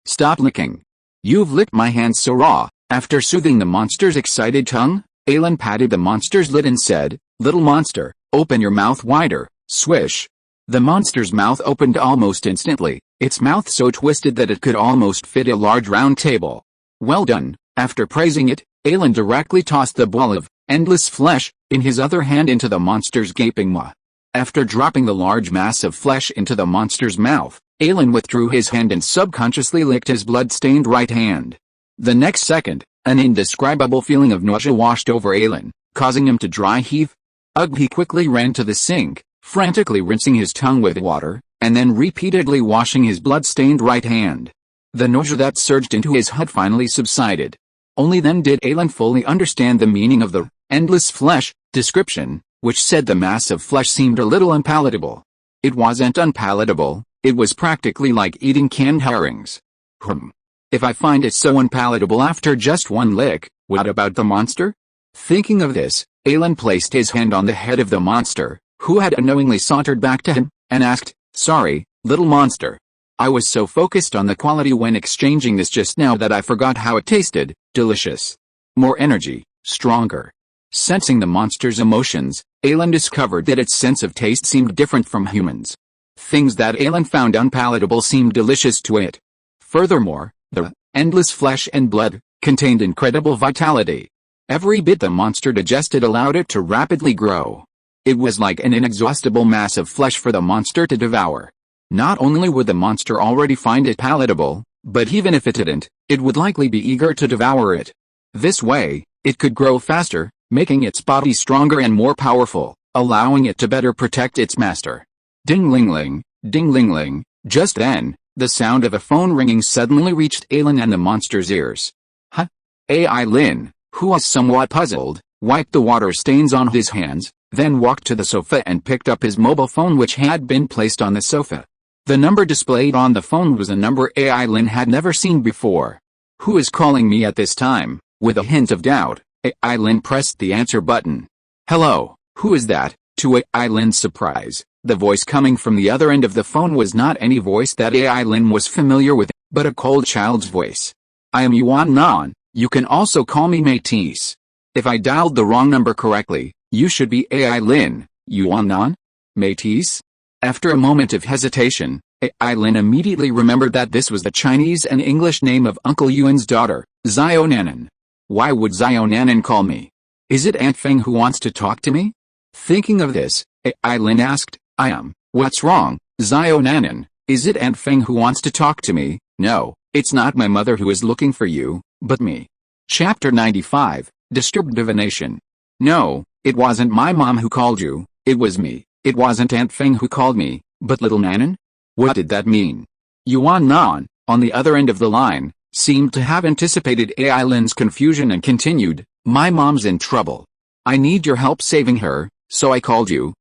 stop licking. You've licked my hand so raw. After soothing the monster's excited tongue, Ailin patted the monster's lid and said, "Little monster, open your mouth wider." Swish. The monster's mouth opened almost instantly, its mouth so twisted that it could almost fit a large round table. Well done. After praising it, Ailin directly tossed the ball of endless flesh in his other hand into the monster's gaping maw. After dropping the large mass of flesh into the monster's mouth, Ailin withdrew his hand and subconsciously licked his blood-stained right hand. The next second, an indescribable feeling of nausea washed over Ailin, causing him to dry heave. He quickly ran to the sink, frantically rinsing his tongue with water, and then repeatedly washing his blood-stained right hand. The nausea that surged into his head finally subsided. Only then did Ailin fully understand the meaning of the endless flesh description, which said the mass of flesh seemed a little unpalatable. It wasn't unpalatable, it was practically like eating canned herrings. If I find it so unpalatable after just one lick, what about the monster? Thinking of this, Ailin placed his hand on the head of the monster, who had unknowingly sauntered back to him, and asked, "Sorry, little monster. I was so focused on the quality when exchanging this just now that I forgot how it tasted." Delicious. More energy, stronger. Sensing the monster's emotions, Ailin discovered that its sense of taste seemed different from humans. Things that Ailin found unpalatable seemed delicious to it. Furthermore, the endless flesh and blood contained incredible vitality. Every bit the monster digested allowed it to rapidly grow. It was like an inexhaustible mass of flesh for the monster to devour. Not only would the monster already find it palatable, but even if it didn't, it would likely be eager to devour it. This way, it could grow faster, making its body stronger and more powerful. allowing it to better protect its master. Ding-ling-ling, ding-ling-ling. Just then, the sound of a phone ringing suddenly reached Ailin and the monster's ears. Huh? Ailin, who was somewhat puzzled, wiped the water stains on his hands, then walked to the sofa and picked up his mobile phone which had been placed on the sofa. The number displayed on the phone was a number Ailin had never seen before. Who is calling me at this time? With a hint of doubt, Ailin pressed the answer button. Hello, who is that? To Ailin's surprise, the voice coming from the other end of the phone was not any voice that Ailin was familiar with, but a cold child's voice. I am Yuan Nan, you can also call me Métis. If I dialed the wrong number correctly, you should be Ailin, Yuan Nan? Métis? After a moment of hesitation, Ailin immediately remembered that this was the Chinese and English name of Uncle Yuan's daughter, Xiao Nanan. Why would Xiao Nanan call me? Is it Aunt Feng who wants to talk to me? Thinking of this, Ailin asked, what's wrong, Xiao Nanan? Is it Aunt Feng who wants to talk to me? No, it's not my mother who is looking for you, but me. Chapter 95, Disturbed Divination. No, it wasn't my mom who called you, it was me. It wasn't Aunt Feng who called me, but little Nanan? What did that mean? Yuan Nan, on the other end of the line, seemed to have anticipated Ailin's confusion and continued, my mom's in trouble. I need your help saving her, so I called you.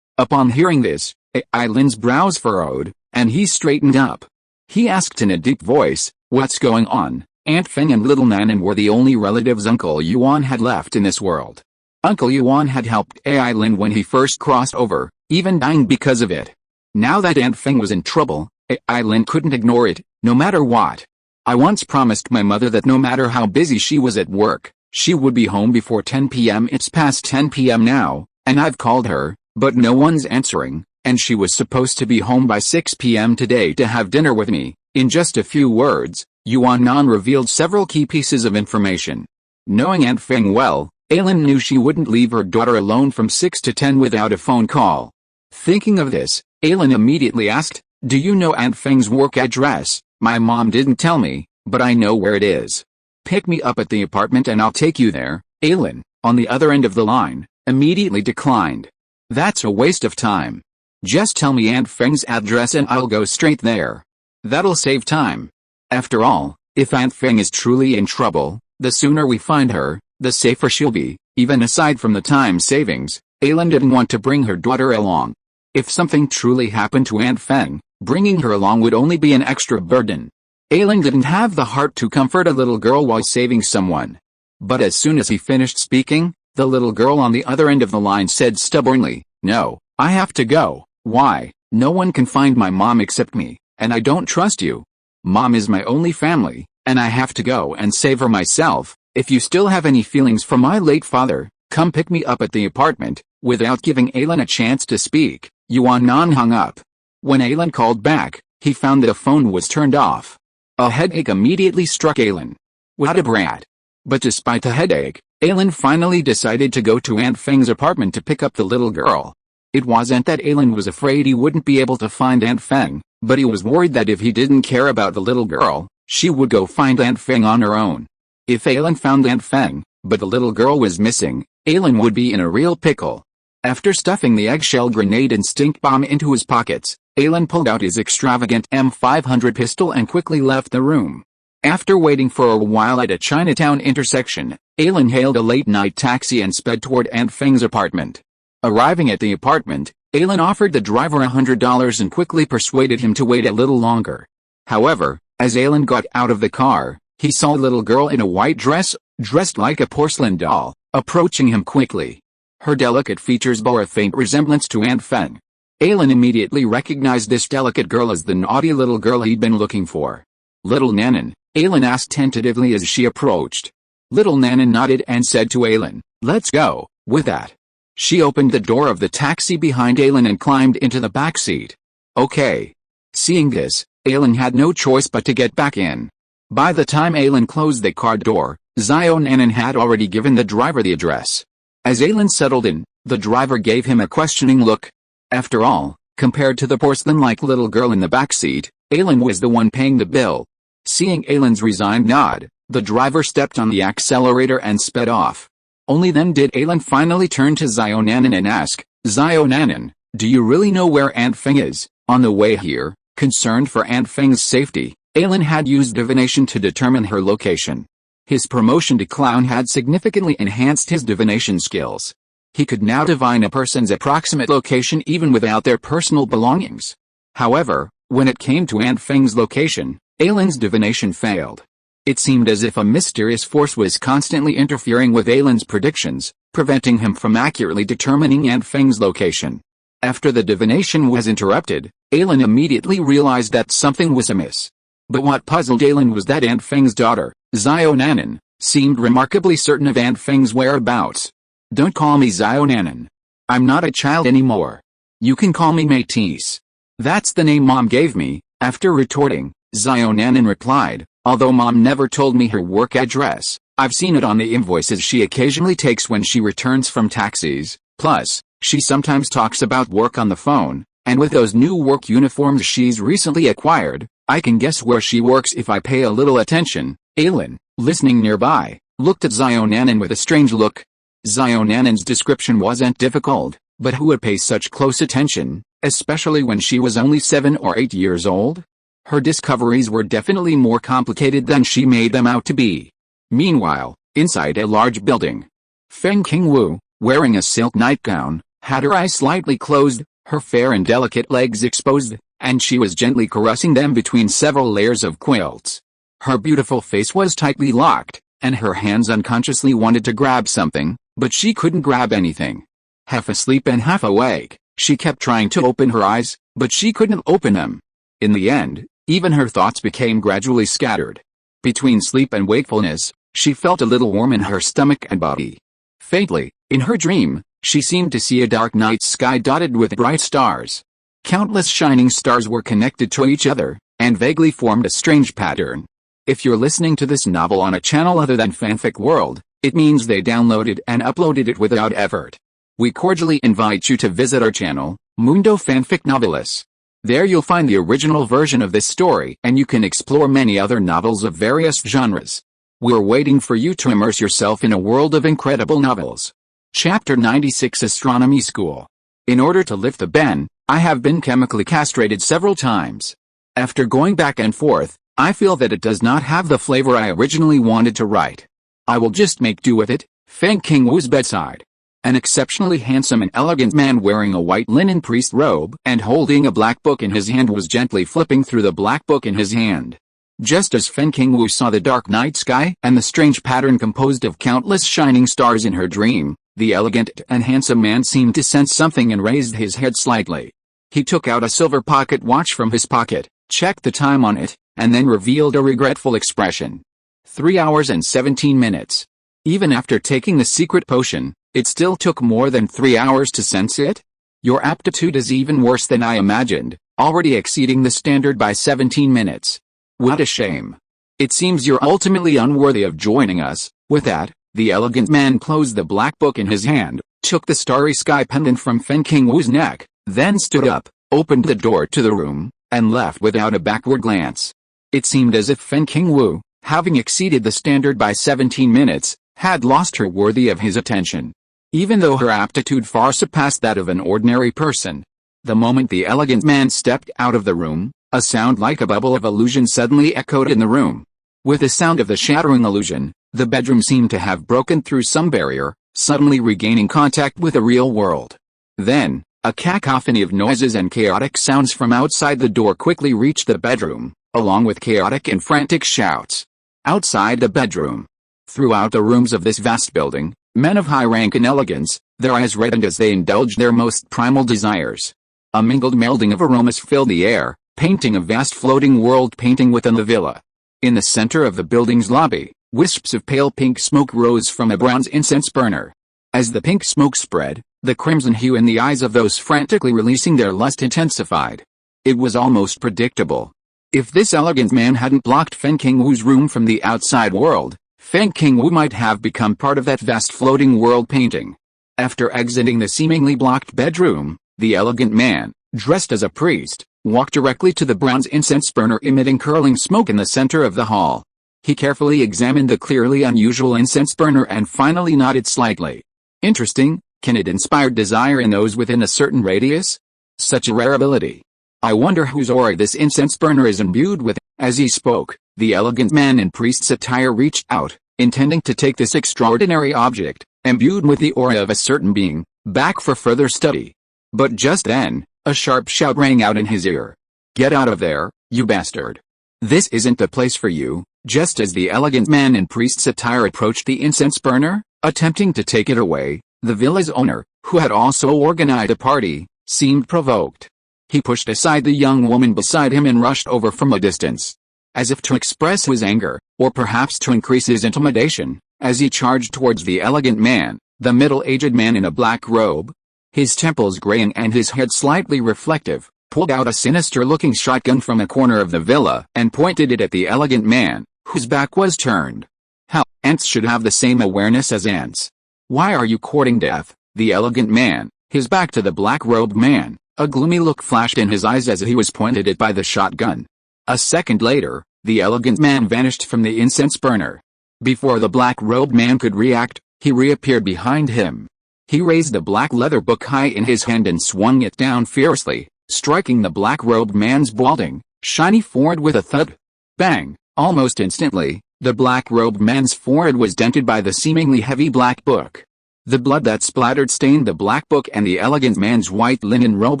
Upon hearing this, Ailin's brows furrowed, and he straightened up. He asked in a deep voice, what's going on? Aunt Feng and little Nanan were the only relatives Uncle Yuan had left in this world. Uncle Yuan had helped Ailin when he first crossed over, even dying because of it. Now that Aunt Feng was in trouble, Ailin couldn't ignore it, no matter what. I once promised my mother that no matter how busy she was at work, she would be home before 10 p.m. It's past 10 p.m. now, and I've called her, but no one's answering, and she was supposed to be home by 6 p.m. today to have dinner with me. In just a few words, Yuan Nan revealed several key pieces of information. Knowing Aunt Feng well, Ailin knew she wouldn't leave her daughter alone from 6 to 10 without a phone call. Thinking of this, Ailin immediately asked, do you know Aunt Feng's work address? My mom didn't tell me, but I know where it is. Pick me up at the apartment and I'll take you there. Ailin, on the other end of the line, immediately declined. That's a waste of time. Just tell me Aunt Feng's address and I'll go straight there. That'll save time. After all, if Aunt Feng is truly in trouble, the sooner we find her, the safer she'll be. Even aside from the time savings, Ailin didn't want to bring her daughter along. If something truly happened to Aunt Feng, bringing her along would only be an extra burden. Ailin didn't have the heart to comfort a little girl while saving someone. But as soon as he finished speaking, the little girl on the other end of the line said stubbornly, no, I have to go. Why? No one can find my mom except me, and I don't trust you. Mom is my only family, and I have to go and save her myself. If you still have any feelings for my late father, come pick me up at the apartment. Without giving Ailin a chance to speak, Yuan Nan hung up. When Ailin called back, he found that the phone was turned off. A headache immediately struck Ailin. What a brat. But despite the headache, Ailin finally decided to go to Aunt Feng's apartment to pick up the little girl. It wasn't that Ailin was afraid he wouldn't be able to find Aunt Feng, but he was worried that if he didn't care about the little girl, she would go find Aunt Feng on her own. If Ailin found Aunt Feng, but the little girl was missing, Ailin would be in a real pickle. After stuffing the eggshell grenade and stink bomb into his pockets, Ailin pulled out his extravagant M500 pistol and quickly left the room. After waiting for a while at a Chinatown intersection, Ailin hailed a late-night taxi and sped toward Aunt Feng's apartment. Arriving at the apartment, Ailin offered the driver $100 and quickly persuaded him to wait a little longer. However, as Ailin got out of the car, he saw a little girl in a white dress, dressed like a porcelain doll, approaching him quickly. Her delicate features bore a faint resemblance to Aunt Feng. Ailin immediately recognized this delicate girl as the naughty little girl he'd been looking for. Little Nanan, Ailin asked tentatively as she approached. Little Nanan nodded and said to Ailin, let's go. With that, she opened the door of the taxi behind Ailin and climbed into the back seat. Okay. Seeing this, Ailin had no choice but to get back in. By the time Ailin closed the car door, Xiao Nanan had already given the driver the address. As Ailin settled in, the driver gave him a questioning look. After all, compared to the porcelain-like little girl in the back seat, Ailin was the one paying the bill. Seeing Ailin's resigned nod, the driver stepped on the accelerator and sped off. Only then did Ailin finally turn to Xionanan and ask, "Xionanan, do you really know where Aunt Feng is?" On the way here, concerned for Aunt Feng's safety, Ailin had used divination to determine her location. His promotion to clown had significantly enhanced his divination skills. He could now divine a person's approximate location even without their personal belongings. However, when it came to Aunt Feng's location, Ailin's divination failed. It seemed as if a mysterious force was constantly interfering with Ailin's predictions, preventing him from accurately determining Aunt Feng's location. After the divination was interrupted, Ailin immediately realized that something was amiss. But what puzzled Ailin was that Aunt Feng's daughter, Xionanan, seemed remarkably certain of Aunt Feng's whereabouts. "Don't call me Xionanan. I'm not a child anymore. You can call me Métis. That's the name Mom gave me." After retorting, Xionanan replied, "Although Mom never told me her work address, I've seen it on the invoices she occasionally takes when she returns from taxis. Plus, she sometimes talks about work on the phone, and with those new work uniforms she's recently acquired, I can guess where she works if I pay a little attention." Ailin, listening nearby, looked at Xionanan with a strange look. Xionanan's description wasn't difficult, but who would pay such close attention, especially when she was only 7 or 8 years old? Her discoveries were definitely more complicated than she made them out to be. Meanwhile, inside a large building, Feng Qingwu, wearing a silk nightgown, had her eyes slightly closed, her fair and delicate legs exposed, and she was gently caressing them between several layers of quilts. Her beautiful face was tightly locked, and her hands unconsciously wanted to grab something, but she couldn't grab anything. Half asleep and half awake, she kept trying to open her eyes, but she couldn't open them. In the end, even her thoughts became gradually scattered. Between sleep and wakefulness, she felt a little warm in her stomach and body. Faintly, in her dream, she seemed to see a dark night sky dotted with bright stars. Countless shining stars were connected to each other, and vaguely formed a strange pattern. If you're listening to this novel on a channel other than Fanfic World, it means they downloaded and uploaded it without effort. We cordially invite you to visit our channel, Mundo Fanfic Novelis. There you'll find the original version of this story and you can explore many other novels of various genres. We're waiting for you to immerse yourself in a world of incredible novels. Chapter 96 Astronomy School. In order to lift the ban, I have been chemically castrated several times. After going back and forth, I feel that it does not have the flavor I originally wanted to write. I will just make do with it. Feng Qingwu's bedside. An exceptionally handsome and elegant man wearing a white linen priest robe and holding a black book in his hand was gently flipping through the black book in his hand. Just as Feng Qingwu saw the dark night sky and the strange pattern composed of countless shining stars in her dream, the elegant and handsome man seemed to sense something and raised his head slightly. He took out a silver pocket watch from his pocket, checked the time on it, and then revealed a regretful expression. 3 hours and 17 minutes. Even after taking the secret potion, it still took more than 3 hours to sense it? Your aptitude is even worse than I imagined, already exceeding the standard by 17 minutes. What a shame. It seems you're ultimately unworthy of joining us. With that, the elegant man closed the black book in his hand, took the starry sky pendant from Feng Qingwu's neck, then stood up, opened the door to the room, and left without a backward glance. It seemed as if Feng Qingwu, having exceeded the standard by 17 minutes, had lost her worthy of his attention. Even though her aptitude far surpassed that of an ordinary person. The moment the elegant man stepped out of the room, a sound like a bubble of illusion suddenly echoed in the room. With the sound of the shattering illusion, the bedroom seemed to have broken through some barrier, suddenly regaining contact with the real world. Then, a cacophony of noises and chaotic sounds from outside the door quickly reached the bedroom, along with chaotic and frantic shouts. Outside the bedroom. Throughout the rooms of this vast building, men of high rank and elegance, their eyes reddened as they indulged their most primal desires. A mingled melding of aromas filled the air, painting a vast floating world painting within the villa. In the center of the building's lobby, wisps of pale pink smoke rose from a bronze incense burner. As the pink smoke spread, the crimson hue in the eyes of those frantically releasing their lust intensified. It was almost predictable. If this elegant man hadn't blocked Feng Qingwu's room from the outside world, Feng Qingwu might have become part of that vast floating world painting. After exiting the seemingly blocked bedroom, the elegant man, dressed as a priest, walked directly to the bronze incense burner emitting curling smoke in the center of the hall. He carefully examined the clearly unusual incense burner and finally nodded slightly. Interesting, can it inspire desire in those within a certain radius? Such a rare ability. I wonder whose aura this incense burner is imbued with. As he spoke, the elegant man in priest's attire reached out, intending to take this extraordinary object, imbued with the aura of a certain being, back for further study. But just then, a sharp shout rang out in his ear. Get out of there, you bastard. This isn't the place for you. Just as the elegant man in priest's attire approached the incense burner, attempting to take it away, the villa's owner, who had also organized a party, seemed provoked. He pushed aside the young woman beside him and rushed over from a distance. As if to express his anger, or perhaps to increase his intimidation, as he charged towards the elegant man, the middle-aged man in a black robe, his temples graying and his head slightly reflective, pulled out a sinister-looking shotgun from a corner of the villa and pointed it at the elegant man, whose back was turned. How, ants should have the same awareness as ants. Why are you courting death? The elegant man, his back to the black-robed man, a gloomy look flashed in his eyes as he was pointed at by the shotgun. A second later, the elegant man vanished from the incense burner. Before the black-robed man could react, he reappeared behind him. He raised a black leather book high in his hand and swung it down fiercely, striking the black-robed man's balding, shiny forehead with a thud. Bang! Almost instantly, the black-robed man's forehead was dented by the seemingly heavy black book. The blood that splattered stained the black book and the elegant man's white linen robe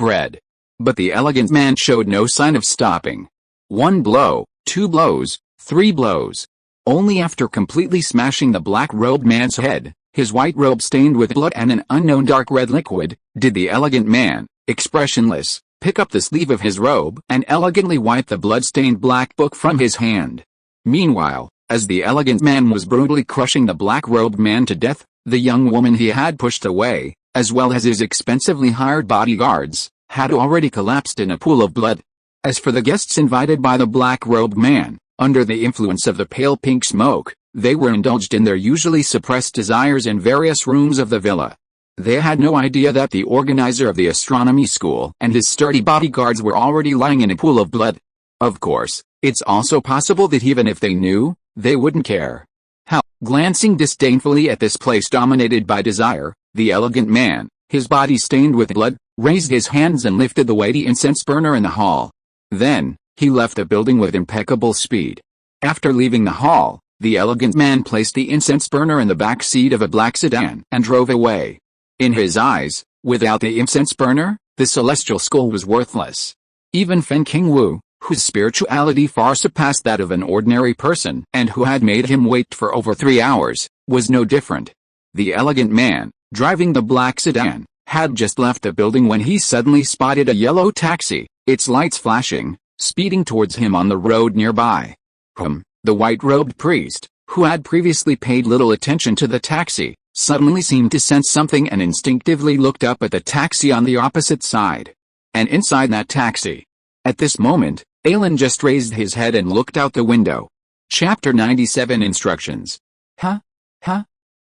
red. But the elegant man showed no sign of stopping. 1 blow, 2 blows, 3 blows. Only after completely smashing the black-robed man's head, his white robe stained with blood and an unknown dark red liquid, did the elegant man, expressionless, pick up the sleeve of his robe and elegantly wipe the blood-stained black book from his hand. Meanwhile, as the elegant man was brutally crushing the black-robed man to death, the young woman he had pushed away, as well as his expensively hired bodyguards, had already collapsed in a pool of blood. As for the guests invited by the black-robed man, under the influence of the pale pink smoke, they were indulged in their usually suppressed desires in various rooms of the villa. They had no idea that the organizer of the astronomy school and his sturdy bodyguards were already lying in a pool of blood. Of course, it's also possible that even if they knew, they wouldn't care. How, glancing disdainfully at this place dominated by desire, the elegant man, his body stained with blood, raised his hands and lifted the weighty incense burner in the hall. Then, he left the building with impeccable speed. After leaving the hall, the elegant man placed the incense burner in the back seat of a black sedan and drove away. In his eyes, without the incense burner, the celestial skull was worthless. Even Fen Qingwu, whose spirituality far surpassed that of an ordinary person and who had made him wait for over 3 hours, was no different. The elegant man, driving the black sedan, had just left the building when he suddenly spotted a yellow taxi, its lights flashing, speeding towards him on the road nearby. The white-robed priest, who had previously paid little attention to the taxi, suddenly seemed to sense something and instinctively looked up at the taxi on the opposite side. And inside that taxi. At this moment, Ailin just raised his head and looked out the window. Chapter 97 Instructions.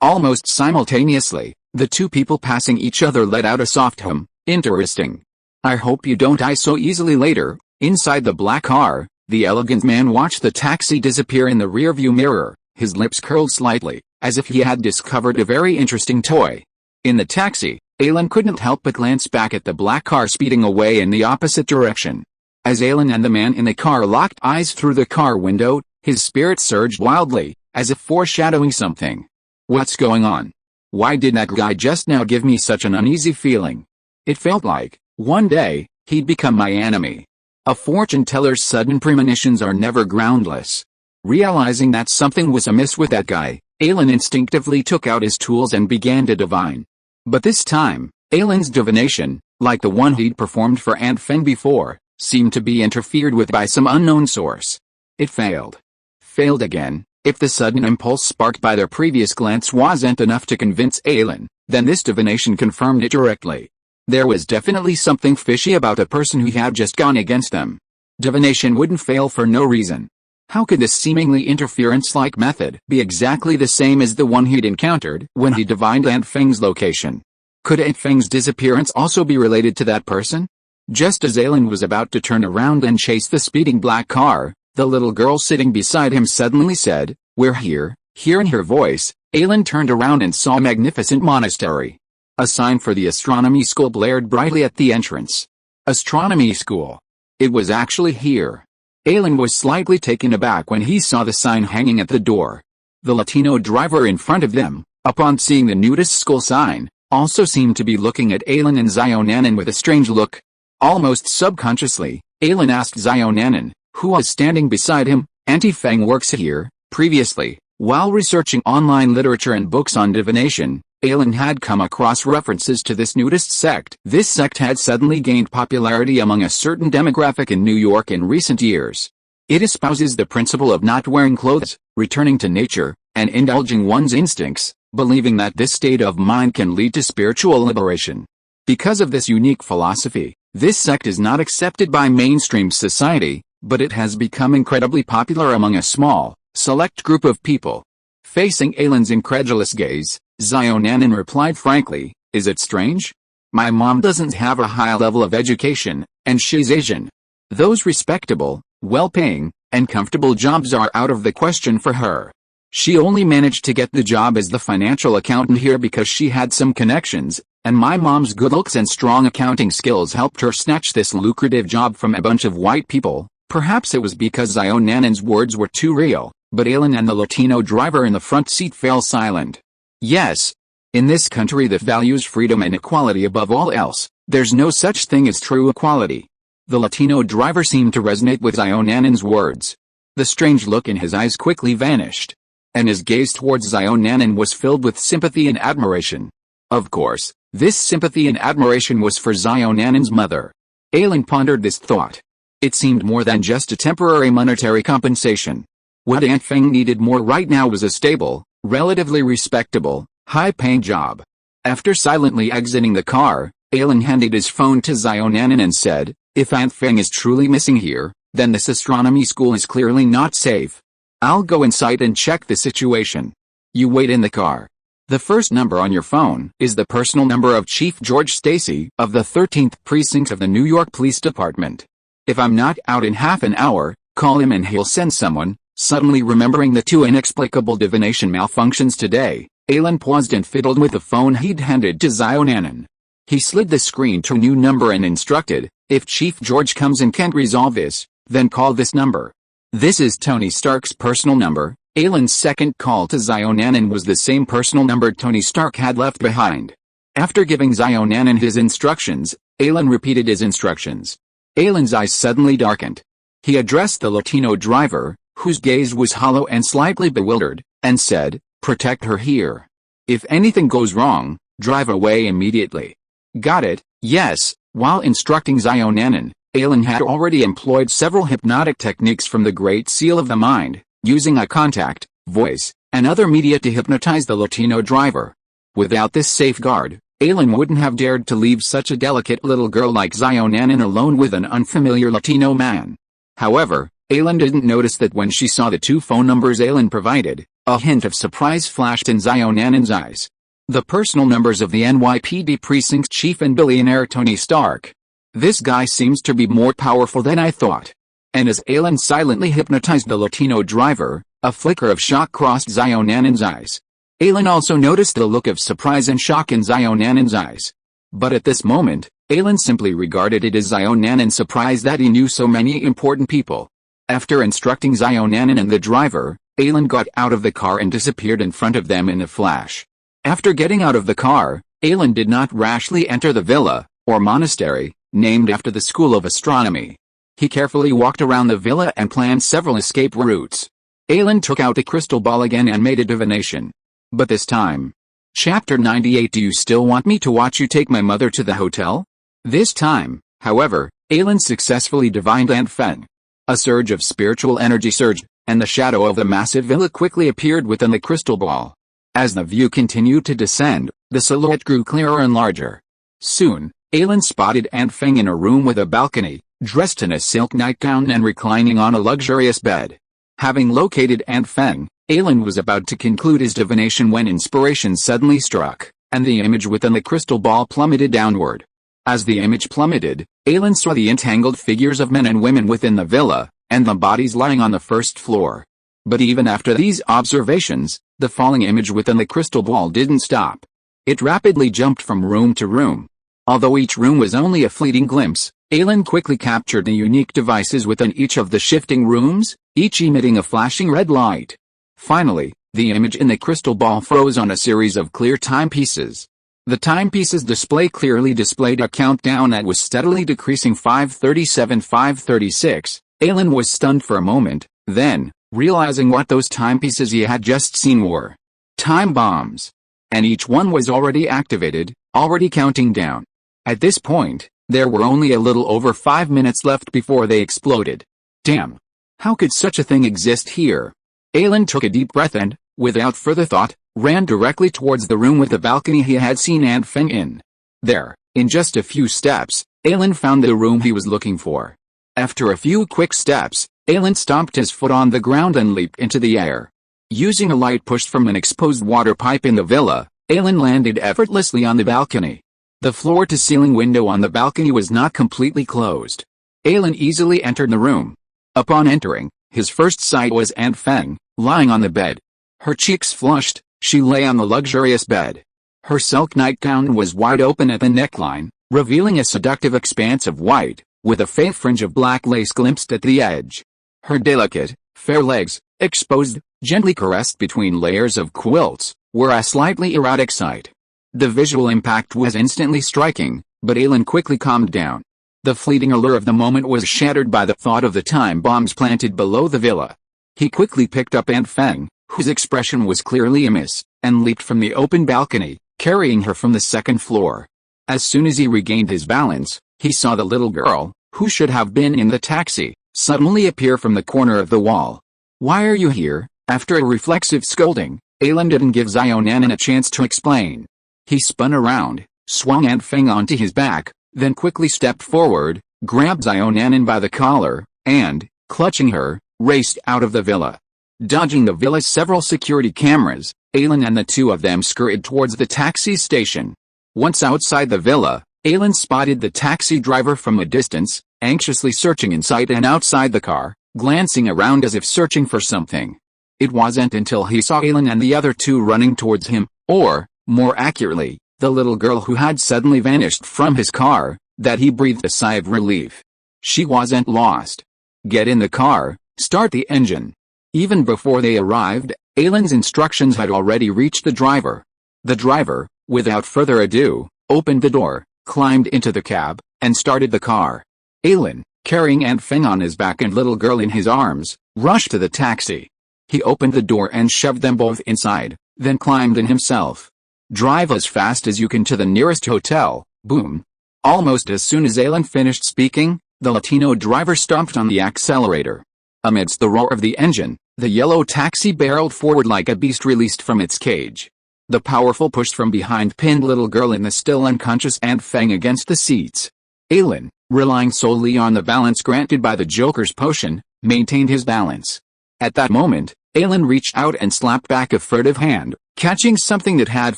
Almost simultaneously, the two people passing each other let out a soft hum. Interesting. I hope you don't die so easily later. Inside the black car, the elegant man watched the taxi disappear in the rearview mirror, his lips curled slightly, as if he had discovered a very interesting toy. In the taxi, Ailin couldn't help but glance back at the black car speeding away in the opposite direction. As Ailin and the man in the car locked eyes through the car window, his spirit surged wildly, as if foreshadowing something. What's going on? Why did that guy just now give me such an uneasy feeling? It felt like, one day, he'd become my enemy. A fortune teller's sudden premonitions are never groundless. Realizing that something was amiss with that guy, Ailin instinctively took out his tools and began to divine. But this time, Ailin's divination, like the one he'd performed for Aunt Feng before, seemed to be interfered with by some unknown source. It failed. Failed again. If the sudden impulse sparked by their previous glance wasn't enough to convince Ailin, then this divination confirmed it directly. There was definitely something fishy about the person who had just gone against them. Divination wouldn't fail for no reason. How could this seemingly interference-like method be exactly the same as the one he'd encountered when he divined Aunt Feng's location? Could Aunt Feng's disappearance also be related to that person? Just as Ailin was about to turn around and chase the speeding black car, The little girl sitting beside him suddenly said, "We're here." Hearing her voice, Ailin turned around and saw a magnificent monastery. A sign for the astronomy school blared brightly at the entrance. Astronomy school. It was actually here. Ailin was slightly taken aback when he saw the sign hanging at the door. The Latino driver in front of them, upon seeing the nudist school sign, also seemed to be looking at Ailin and Xionanin with a strange look. Almost subconsciously, Ailin asked Xionanin, who was standing beside him, "Auntie Feng works here." Previously, while researching online literature and books on divination, Ailin had come across references to this nudist sect. This sect had suddenly gained popularity among a certain demographic in New York in recent years. It espouses the principle of not wearing clothes, returning to nature, and indulging one's instincts, believing that this state of mind can lead to spiritual liberation. Because of this unique philosophy, this sect is not accepted by mainstream society, but it has become incredibly popular among a small, select group of people. Facing Ailin's incredulous gaze, Xionanin replied frankly, "Is it strange? My mom doesn't have a high level of education, and she's Asian. Those respectable, well-paying, and comfortable jobs are out of the question for her. She only managed to get the job as the financial accountant here because she had some connections, and my mom's good looks and strong accounting skills helped her snatch this lucrative job from a bunch of white people." Perhaps it was because Xionanin's words were too real, but Ailin and the Latino driver in the front seat fell silent. Yes. In this country that values freedom and equality above all else, there's no such thing as true equality. The Latino driver seemed to resonate with Xionanin's words. The strange look in his eyes quickly vanished, and his gaze towards Xionanin was filled with sympathy and admiration. Of course, this sympathy and admiration was for Xionanin's mother. Ailin pondered this thought. It seemed more than just a temporary monetary compensation. What Aunt Feng needed more right now was a stable, relatively respectable, high-paying job. After silently exiting the car, Ailin handed his phone to Xionanin and said, "If Aunt Feng is truly missing here, then this astronomy school is clearly not safe. I'll go inside and check the situation. You wait in the car. The first number on your phone is the personal number of Chief George Stacy of the 13th Precinct of the New York Police Department. If I'm not out in half an hour, call him and he'll send someone." Suddenly remembering the two inexplicable divination malfunctions today, Ailin paused and fiddled with the phone he'd handed to Xionanin. He slid the screen to a new number and instructed, "If Chief George comes and can't resolve this, then call this number." "This is Tony Stark's personal number." Ailin's second call to Xionanin was the same personal number Tony Stark had left behind. After giving Xionanin his instructions, Ailin repeated his instructions. Ailin's eyes suddenly darkened. He addressed the Latino driver, whose gaze was hollow and slightly bewildered, and said, "Protect her here. If anything goes wrong, drive away immediately." "Got it." Yes. While instructing Xionanin, Ailin had already employed several hypnotic techniques from the Great Seal of the Mind, using eye contact, voice, and other media to hypnotize the Latino driver. Without this safeguard, Ailin wouldn't have dared to leave such a delicate little girl like Xionanin alone with an unfamiliar Latino man. However, Ailin didn't notice that when she saw the two phone numbers Ailin provided, a hint of surprise flashed in Xionanin's eyes. The personal numbers of the NYPD precinct chief and billionaire Tony Stark. "This guy seems to be more powerful than I thought." And as Ailin silently hypnotized the Latino driver, a flicker of shock crossed Xionanin's eyes. Ailin also noticed the look of surprise and shock in Xionanin's eyes. But at this moment, Ailin simply regarded it as Xionanin's surprise that he knew so many important people. After instructing Xionanin and the driver, Ailin got out of the car and disappeared in front of them in a flash. After getting out of the car, Ailin did not rashly enter the villa, or monastery, named after the School of Astronomy. He carefully walked around the villa and planned several escape routes. Ailin took out a crystal ball again and made a divination. But this time. Chapter 98. Do you still want me to watch you take my mother to the hotel? This time, however, Ailin successfully divined Aunt Feng. A surge of spiritual energy surged, and the shadow of the massive villa quickly appeared within the crystal ball. As the view continued to descend, the silhouette grew clearer and larger. Soon, Ailin spotted Aunt Feng in a room with a balcony, dressed in a silk nightgown and reclining on a luxurious bed. Having located Aunt Feng, Ailin was about to conclude his divination when inspiration suddenly struck, and the image within the crystal ball plummeted downward. As the image plummeted, Ailin saw the entangled figures of men and women within the villa, and the bodies lying on the first floor. But even after these observations, the falling image within the crystal ball didn't stop. It rapidly jumped from room to room. Although each room was only a fleeting glimpse, Ailin quickly captured the unique devices within each of the shifting rooms, each emitting a flashing red light. Finally, the image in the crystal ball froze on a series of clear timepieces. The timepieces display clearly displayed a countdown that was steadily decreasing. 5:37, 5:36. Ailin was stunned for a moment, then, realizing what those timepieces he had just seen were time bombs. And each one was already activated, already counting down. At this point, there were only a little over 5 minutes left before they exploded. Damn! How could such a thing exist here? Ailin took a deep breath and, without further thought, ran directly towards the room with the balcony he had seen Aunt Feng in. There, in just a few steps, Ailin found the room he was looking for. After a few quick steps, Ailin stomped his foot on the ground and leaped into the air. Using a light pushed from an exposed water pipe in the villa, Ailin landed effortlessly on the balcony. The floor-to-ceiling window on the balcony was not completely closed. Ailin easily entered the room. Upon entering, his first sight was Aunt Feng, lying on the bed. Her cheeks flushed, she lay on the luxurious bed. Her silk nightgown was wide open at the neckline, revealing a seductive expanse of white, with a faint fringe of black lace glimpsed at the edge. Her delicate, fair legs, exposed, gently caressed between layers of quilts, were a slightly erotic sight. The visual impact was instantly striking, but Ailin quickly calmed down. The fleeting allure of the moment was shattered by the thought of the time bombs planted below the villa. He quickly picked up Aunt Feng, whose expression was clearly amiss, and leaped from the open balcony, carrying her from the second floor. As soon as he regained his balance, he saw the little girl, who should have been in the taxi, suddenly appear from the corner of the wall. "Why are you here?" After a reflexive scolding, Ailin didn't give Xiaonanan a chance to explain. He spun around, swung Aunt Feng onto his back, then quickly stepped forward, grabbed Xiaonanan by the collar, and, clutching her, raced out of the villa. Dodging the villa's several security cameras, Ailin and the two of them scurried towards the taxi station. Once outside the villa, Ailin spotted the taxi driver from a distance, anxiously searching inside and outside the car, glancing around as if searching for something. It wasn't until he saw Ailin and the other two running towards him, or, more accurately, the little girl who had suddenly vanished from his car, that he breathed a sigh of relief. She wasn't lost. "Get in the car, start the engine." Even before they arrived, Ailin's instructions had already reached the driver. The driver, without further ado, opened the door, climbed into the cab, and started the car. Ailin, carrying Aunt Feng on his back and little girl in his arms, rushed to the taxi. He opened the door and shoved them both inside, then climbed in himself. "Drive as fast as you can to the nearest hotel." Boom. Almost as soon as Ailin finished speaking, the Latino driver stomped on the accelerator. Amidst the roar of the engine, the yellow taxi barreled forward like a beast released from its cage. The powerful push from behind pinned little girl and the still unconscious Aunt Feng against the seats. Ailin, relying solely on the balance granted by the Joker's potion, maintained his balance. At that moment, Ailin reached out and slapped back a furtive hand, catching something that had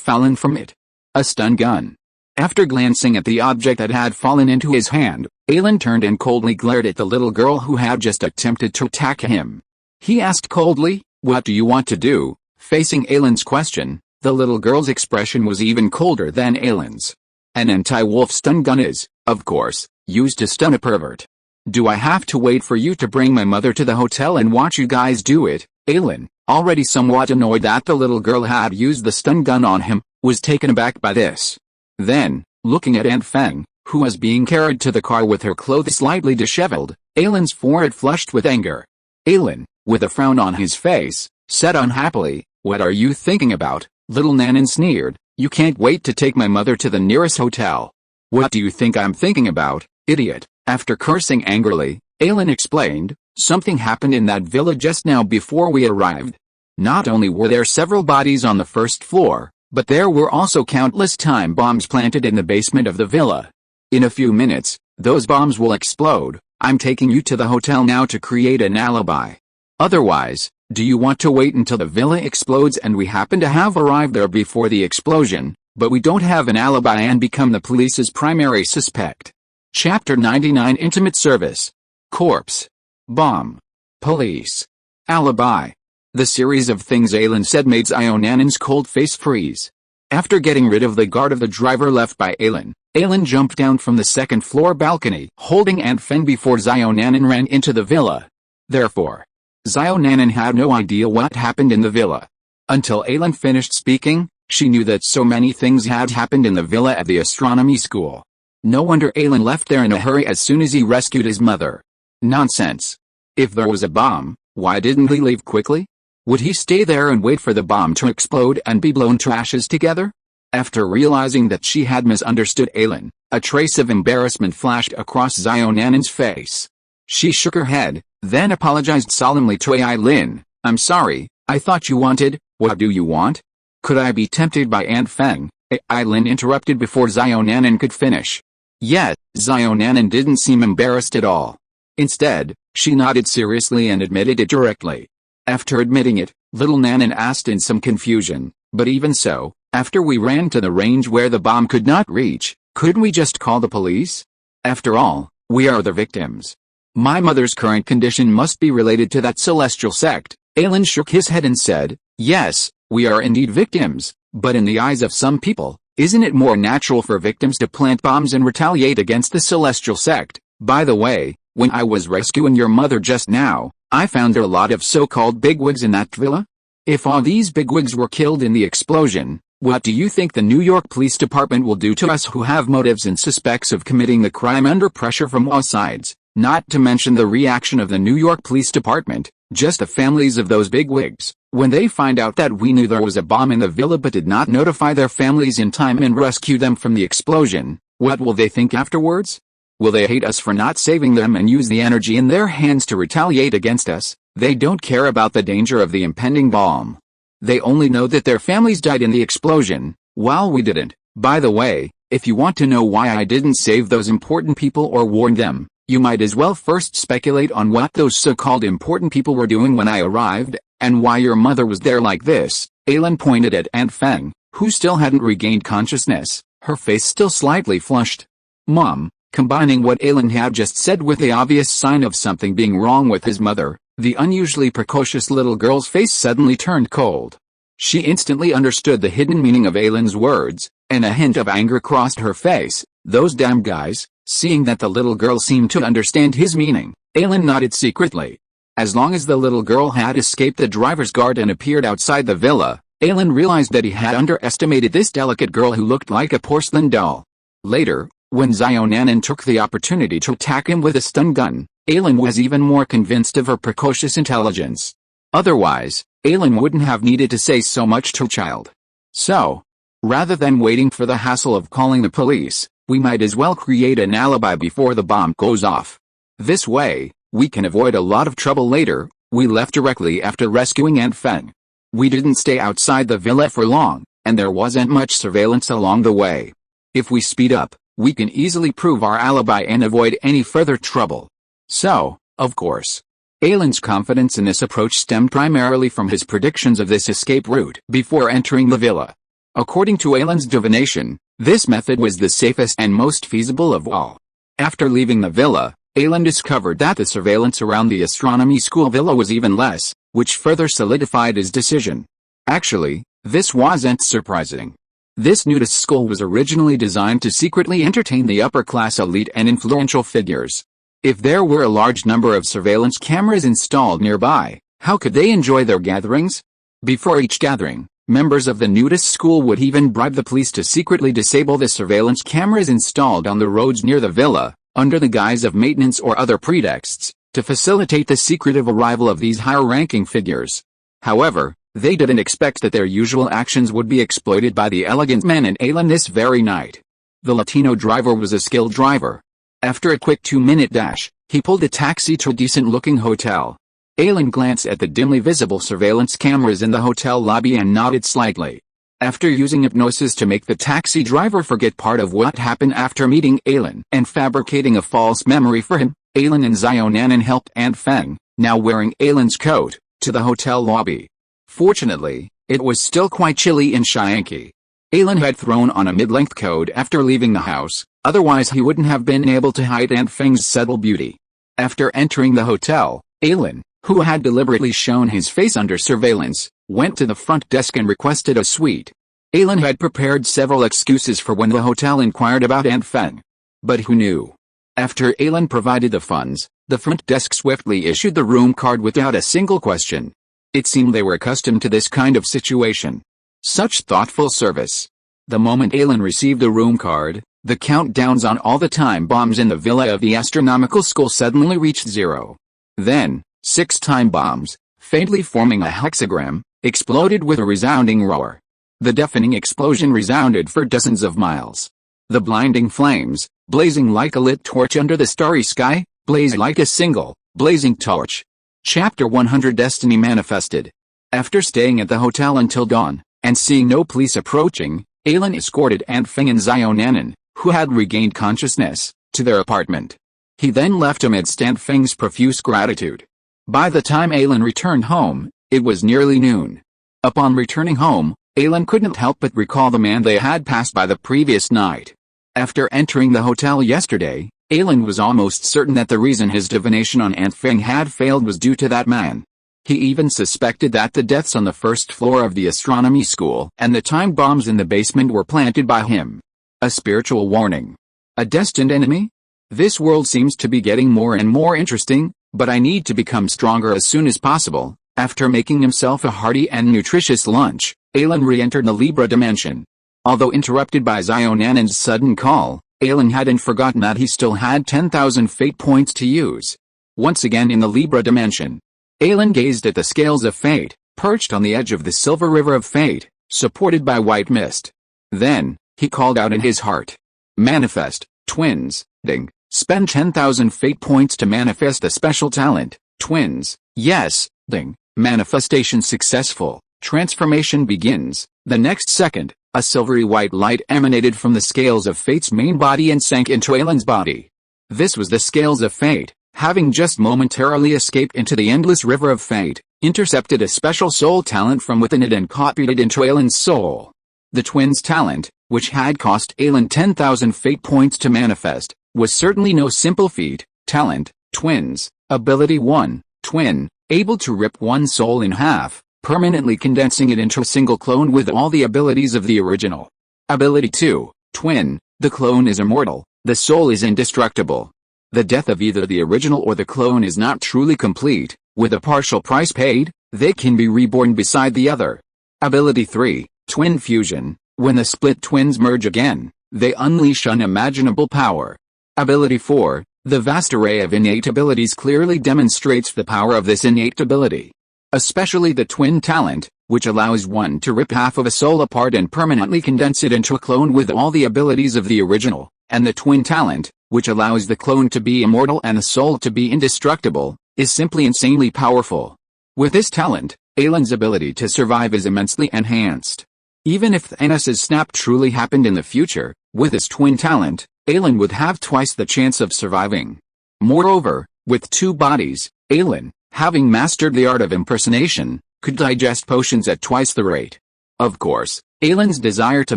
fallen from it. A stun gun. After glancing at the object that had fallen into his hand, Ailin turned and coldly glared at the little girl who had just attempted to attack him. He asked coldly, "What do you want to do?" Facing Ailin's question, the little girl's expression was even colder than Ailin's. "An anti-wolf stun gun is, of course, used to stun a pervert. Do I have to wait for you to bring my mother to the hotel and watch you guys do it?" Ailin, already somewhat annoyed that the little girl had used the stun gun on him, was taken aback by this. Then, looking at Aunt Feng, who was being carried to the car with her clothes slightly disheveled, Ailin's forehead flushed with anger. Ailin, with a frown on his face, said unhappily, "What are you thinking about?" Little Nanan sneered, "You can't wait to take my mother to the nearest hotel." "What do you think I'm thinking about, idiot?" After cursing angrily, Ailin explained, "Something happened in that villa just now before we arrived. Not only were there several bodies on the first floor, but there were also countless time bombs planted in the basement of the villa. In a few minutes, those bombs will explode. I'm taking you to the hotel now to create an alibi. Otherwise, do you want to wait until the villa explodes and we happen to have arrived there before the explosion, but we don't have an alibi and become the police's primary suspect?" Chapter 99 Intimate Service. Corpse. Bomb. Police. Alibi. The series of things Ailin said made Xionanen's cold face freeze. After getting rid of the guard of the driver left by Ailin, Ailin jumped down from the second-floor balcony, holding Aunt Feng before Xionanen ran into the villa. Therefore, Xionanen had no idea what happened in the villa. Until Ailin finished speaking, she knew that so many things had happened in the villa at the astronomy school. No wonder Ailin left there in a hurry as soon as he rescued his mother. Nonsense. If there was a bomb, why didn't he leave quickly? Would he stay there and wait for the bomb to explode and be blown to ashes together? After realizing that she had misunderstood Ailin, a trace of embarrassment flashed across Xionanen's face. She shook her head, then apologized solemnly to Ailin. "I'm sorry, I thought you wanted—" "What do you want?" "Could I be tempted by Aunt Feng?" Ailin interrupted before Xionanen could finish. Yet, Xionanen didn't seem embarrassed at all. Instead, she nodded seriously and admitted it directly. After admitting it, little Nanen asked in some confusion, "But even so, after we ran to the range where the bomb could not reach, couldn't we just call the police? After all, we are the victims. My mother's current condition must be related to that celestial sect." Ailin shook his head and said, "Yes, we are indeed victims, but in the eyes of some people, isn't it more natural for victims to plant bombs and retaliate against the celestial sect? By the way, when I was rescuing your mother just now, I found a lot of so-called bigwigs in that villa. If all these bigwigs were killed in the explosion, what do you think the New York Police Department will do to us who have motives and suspects of committing the crime under pressure from all sides? Not to mention the reaction of the New York Police Department, just the families of those bigwigs, when they find out that we knew there was a bomb in the villa but did not notify their families in time and rescue them from the explosion. What will they think afterwards? Will they hate us for not saving them and use the energy in their hands to retaliate against us? They don't care about the danger of the impending bomb. They only know that their families died in the explosion, while we didn't. By the way, if you want to know why I didn't save those important people or warn them, you might as well first speculate on what those so-called important people were doing when I arrived, and why your mother was there like this." Ailin pointed at Aunt Feng, who still hadn't regained consciousness, her face still slightly flushed. "Mom." Combining what Ailin had just said with the obvious sign of something being wrong with his mother, the unusually precocious little girl's face suddenly turned cold. She instantly understood the hidden meaning of Ailin's words, and a hint of anger crossed her face. "Those damn guys." Seeing that the little girl seemed to understand his meaning, Ailin nodded secretly. As long as the little girl had escaped the driver's guard and appeared outside the villa, Ailin realized that he had underestimated this delicate girl who looked like a porcelain doll. Later, when Xionanen took the opportunity to attack him with a stun gun, Ailin was even more convinced of her precocious intelligence. Otherwise, Ailin wouldn't have needed to say so much to a child. So, rather than waiting for the hassle of calling the police, we might as well create an alibi before the bomb goes off. This way, we can avoid a lot of trouble later. We left directly after rescuing Aunt Feng. We didn't stay outside the villa for long, and there wasn't much surveillance along the way. If we speed up, we can easily prove our alibi and avoid any further trouble. So, of course, Ailin's confidence in this approach stemmed primarily from his predictions of this escape route before entering the villa. According to Ailin's divination, this method was the safest and most feasible of all. After leaving the villa, Ailin discovered that the surveillance around the astronomy school villa was even less, which further solidified his decision. Actually, this wasn't surprising. This nudist school was originally designed to secretly entertain the upper-class elite and influential figures. If there were a large number of surveillance cameras installed nearby, how could they enjoy their gatherings? Before each gathering, members of the nudist school would even bribe the police to secretly disable the surveillance cameras installed on the roads near the villa, under the guise of maintenance or other pretexts, to facilitate the secretive arrival of these higher-ranking figures. However, they didn't expect that their usual actions would be exploited by the elegant men in Ailin this very night. The Latino driver was a skilled driver. After a quick 2-minute dash, he pulled a taxi to a decent-looking hotel. Ailin glanced at the dimly visible surveillance cameras in the hotel lobby and nodded slightly. After using hypnosis to make the taxi driver forget part of what happened after meeting Ailin and fabricating a false memory for him, Ailin and Xionanen helped Aunt Feng, now wearing Ailin's coat, to the hotel lobby. Fortunately, it was still quite chilly in Chianki. Ailin had thrown on a mid-length coat after leaving the house, otherwise he wouldn't have been able to hide Aunt Feng's subtle beauty. After entering the hotel, Ailin, who had deliberately shown his face under surveillance, went to the front desk and requested a suite. Ailin had prepared several excuses for when the hotel inquired about Aunt Feng. But who knew? After Ailin provided the funds, the front desk swiftly issued the room card without a single question. It seemed they were accustomed to this kind of situation. Such thoughtful service. The moment Ailin received the room card, the countdowns on all the time bombs in the villa of the astronomical school suddenly reached 0. Then, 6 time bombs, faintly forming a hexagram, exploded with a resounding roar. The deafening explosion resounded for dozens of miles. The blinding flames, blazing like a lit torch under the starry sky, blazed like a single, blazing torch. Chapter 100 Destiny Manifested. After staying at the hotel until dawn, and seeing no police approaching, Ailin escorted Aunt Feng and Xiaonanan, who had regained consciousness, to their apartment. He then left amidst Aunt Feng's profuse gratitude. By the time Ailin returned home, it was nearly noon. Upon returning home, Ailin couldn't help but recall the man they had passed by the previous night. After entering the hotel yesterday, Ailin was almost certain that the reason his divination on Aunt Feng had failed was due to that man. He even suspected that the deaths on the first floor of the astronomy school and the time bombs in the basement were planted by him. A spiritual warning. A destined enemy? This world seems to be getting more and more interesting, but I need to become stronger as soon as possible. After making himself a hearty and nutritious lunch, Ailin re-entered the Libra dimension. Although interrupted by Xiaonanan's sudden call, Ailin hadn't forgotten that he still had 10,000 fate points to use. Once again in the Libra dimension, Ailin gazed at the scales of fate, perched on the edge of the silver river of fate, supported by white mist. Then, he called out in his heart. Manifest, twins, ding. Spend 10,000 fate points to manifest a special talent, twins, yes, ding. Manifestation successful, transformation begins. The next second, a silvery white light emanated from the scales of fate's main body and sank into Ailin's body. This was the scales of fate, having just momentarily escaped into the endless river of fate, intercepted a special soul talent from within it and copied it into Ailin's soul. The twins' talent, which had cost Ailin 10,000 fate points to manifest, was certainly no simple feat. Talent, twins, ability 1, twin, able to rip one soul in half, permanently condensing it into a single clone with all the abilities of the original. Ability 2, twin, the clone is immortal, the soul is indestructible. The death of either the original or the clone is not truly complete. With a partial price paid, they can be reborn beside the other. Ability 3, twin fusion, when the split twins merge again, they unleash unimaginable power. Ability 4, the vast array of innate abilities clearly demonstrates the power of this innate ability. Especially the twin talent, which allows one to rip half of a soul apart and permanently condense it into a clone with all the abilities of the original, and the twin talent, which allows the clone to be immortal and the soul to be indestructible, is simply insanely powerful. With this talent, Ailin's ability to survive is immensely enhanced. Even if Thanos' snap truly happened in the future, with his twin talent, Ailin would have twice the chance of surviving. Moreover, with 2 bodies, Ailin, having mastered the art of impersonation, could digest potions at twice the rate. Of course, Ailin's desire to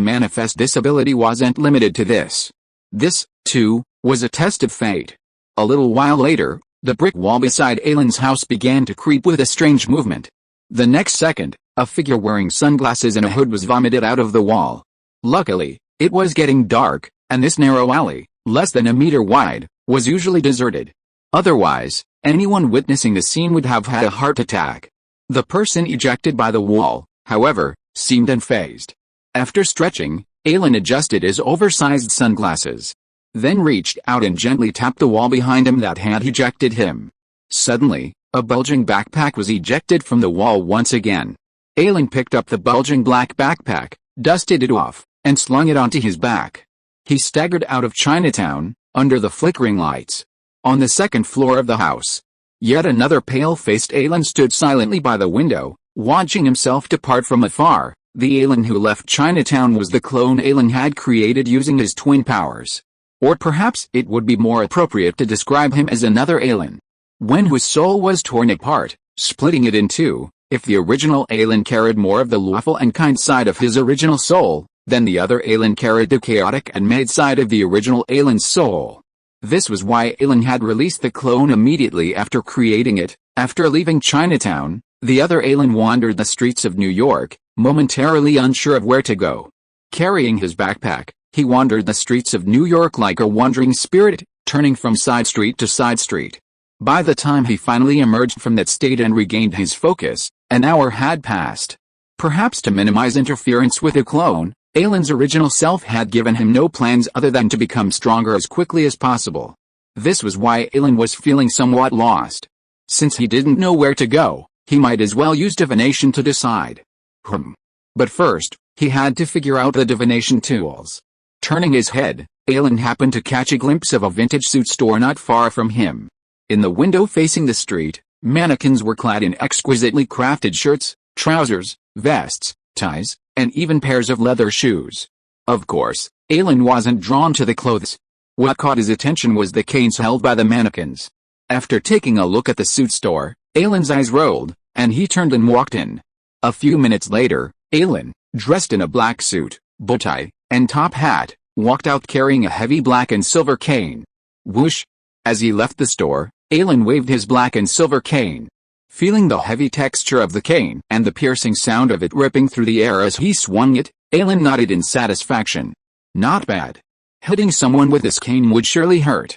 manifest this ability wasn't limited to this. This, too, was a test of fate. A little while later, the brick wall beside Ailin's house began to creep with a strange movement. The next second, a figure wearing sunglasses and a hood was vomited out of the wall. Luckily, it was getting dark, and this narrow alley, less than a meter wide, was usually deserted. Otherwise, anyone witnessing the scene would have had a heart attack. The person ejected by the wall, however, seemed unfazed. After stretching, Ailin adjusted his oversized sunglasses. Then reached out and gently tapped the wall behind him that had ejected him. Suddenly, a bulging backpack was ejected from the wall once again. Ailin picked up the bulging black backpack, dusted it off, and slung it onto his back. He staggered out of Chinatown, under the flickering lights. On the second floor of the house, yet another pale-faced Ailin stood silently by the window, watching himself depart from afar. The Ailin who left Chinatown was the clone Ailin had created using his twin powers. Or perhaps it would be more appropriate to describe him as another Ailin. When whose soul was torn apart, splitting it in two, if the original Ailin carried more of the lawful and kind side of his original soul, then the other Ailin carried the chaotic and mad side of the original Ailin's soul. This was why Ailin had released the clone immediately after creating it. After leaving Chinatown, the other Ailin wandered the streets of New York, momentarily unsure of where to go. Carrying his backpack, he wandered the streets of New York like a wandering spirit, turning from side street to side street. By the time he finally emerged from that state and regained his focus, an hour had passed. Perhaps to minimize interference with the clone, Ailin's original self had given him no plans other than to become stronger as quickly as possible. This was why Ailin was feeling somewhat lost. Since he didn't know where to go, he might as well use divination to decide. But first, he had to figure out the divination tools. Turning his head, Ailin happened to catch a glimpse of a vintage suit store not far from him. In the window facing the street, mannequins were clad in exquisitely crafted shirts, trousers, vests, ties, and even pairs of leather shoes. Of course, Ailin wasn't drawn to the clothes. What caught his attention was the canes held by the mannequins. After taking a look at the suit store, Ailin's eyes rolled, and he turned and walked in. A few minutes later, Ailin, dressed in a black suit, bow tie, and top hat, walked out carrying a heavy black and silver cane. Whoosh! As he left the store, Ailin waved his black and silver cane. Feeling the heavy texture of the cane and the piercing sound of it ripping through the air as he swung it, Ailin nodded in satisfaction. Not bad. Hitting someone with this cane would surely hurt.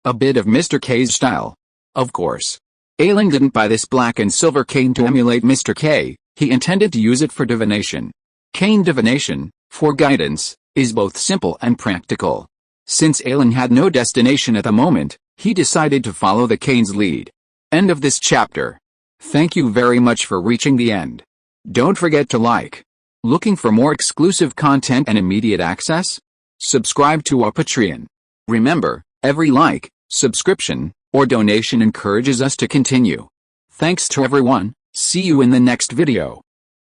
A bit of Mr. K's style. Of course. Ailin didn't buy this black and silver cane to emulate Mr. K, he intended to use it for divination. Cane divination, for guidance, is both simple and practical. Since Ailin had no destination at the moment, he decided to follow the cane's lead. End of this chapter. Thank you very much for reaching the end. Don't forget to like. Looking for more exclusive content and immediate access? Subscribe to our Patreon. Remember, every like, subscription, or donation encourages us to continue. Thanks to everyone, see you in the next video.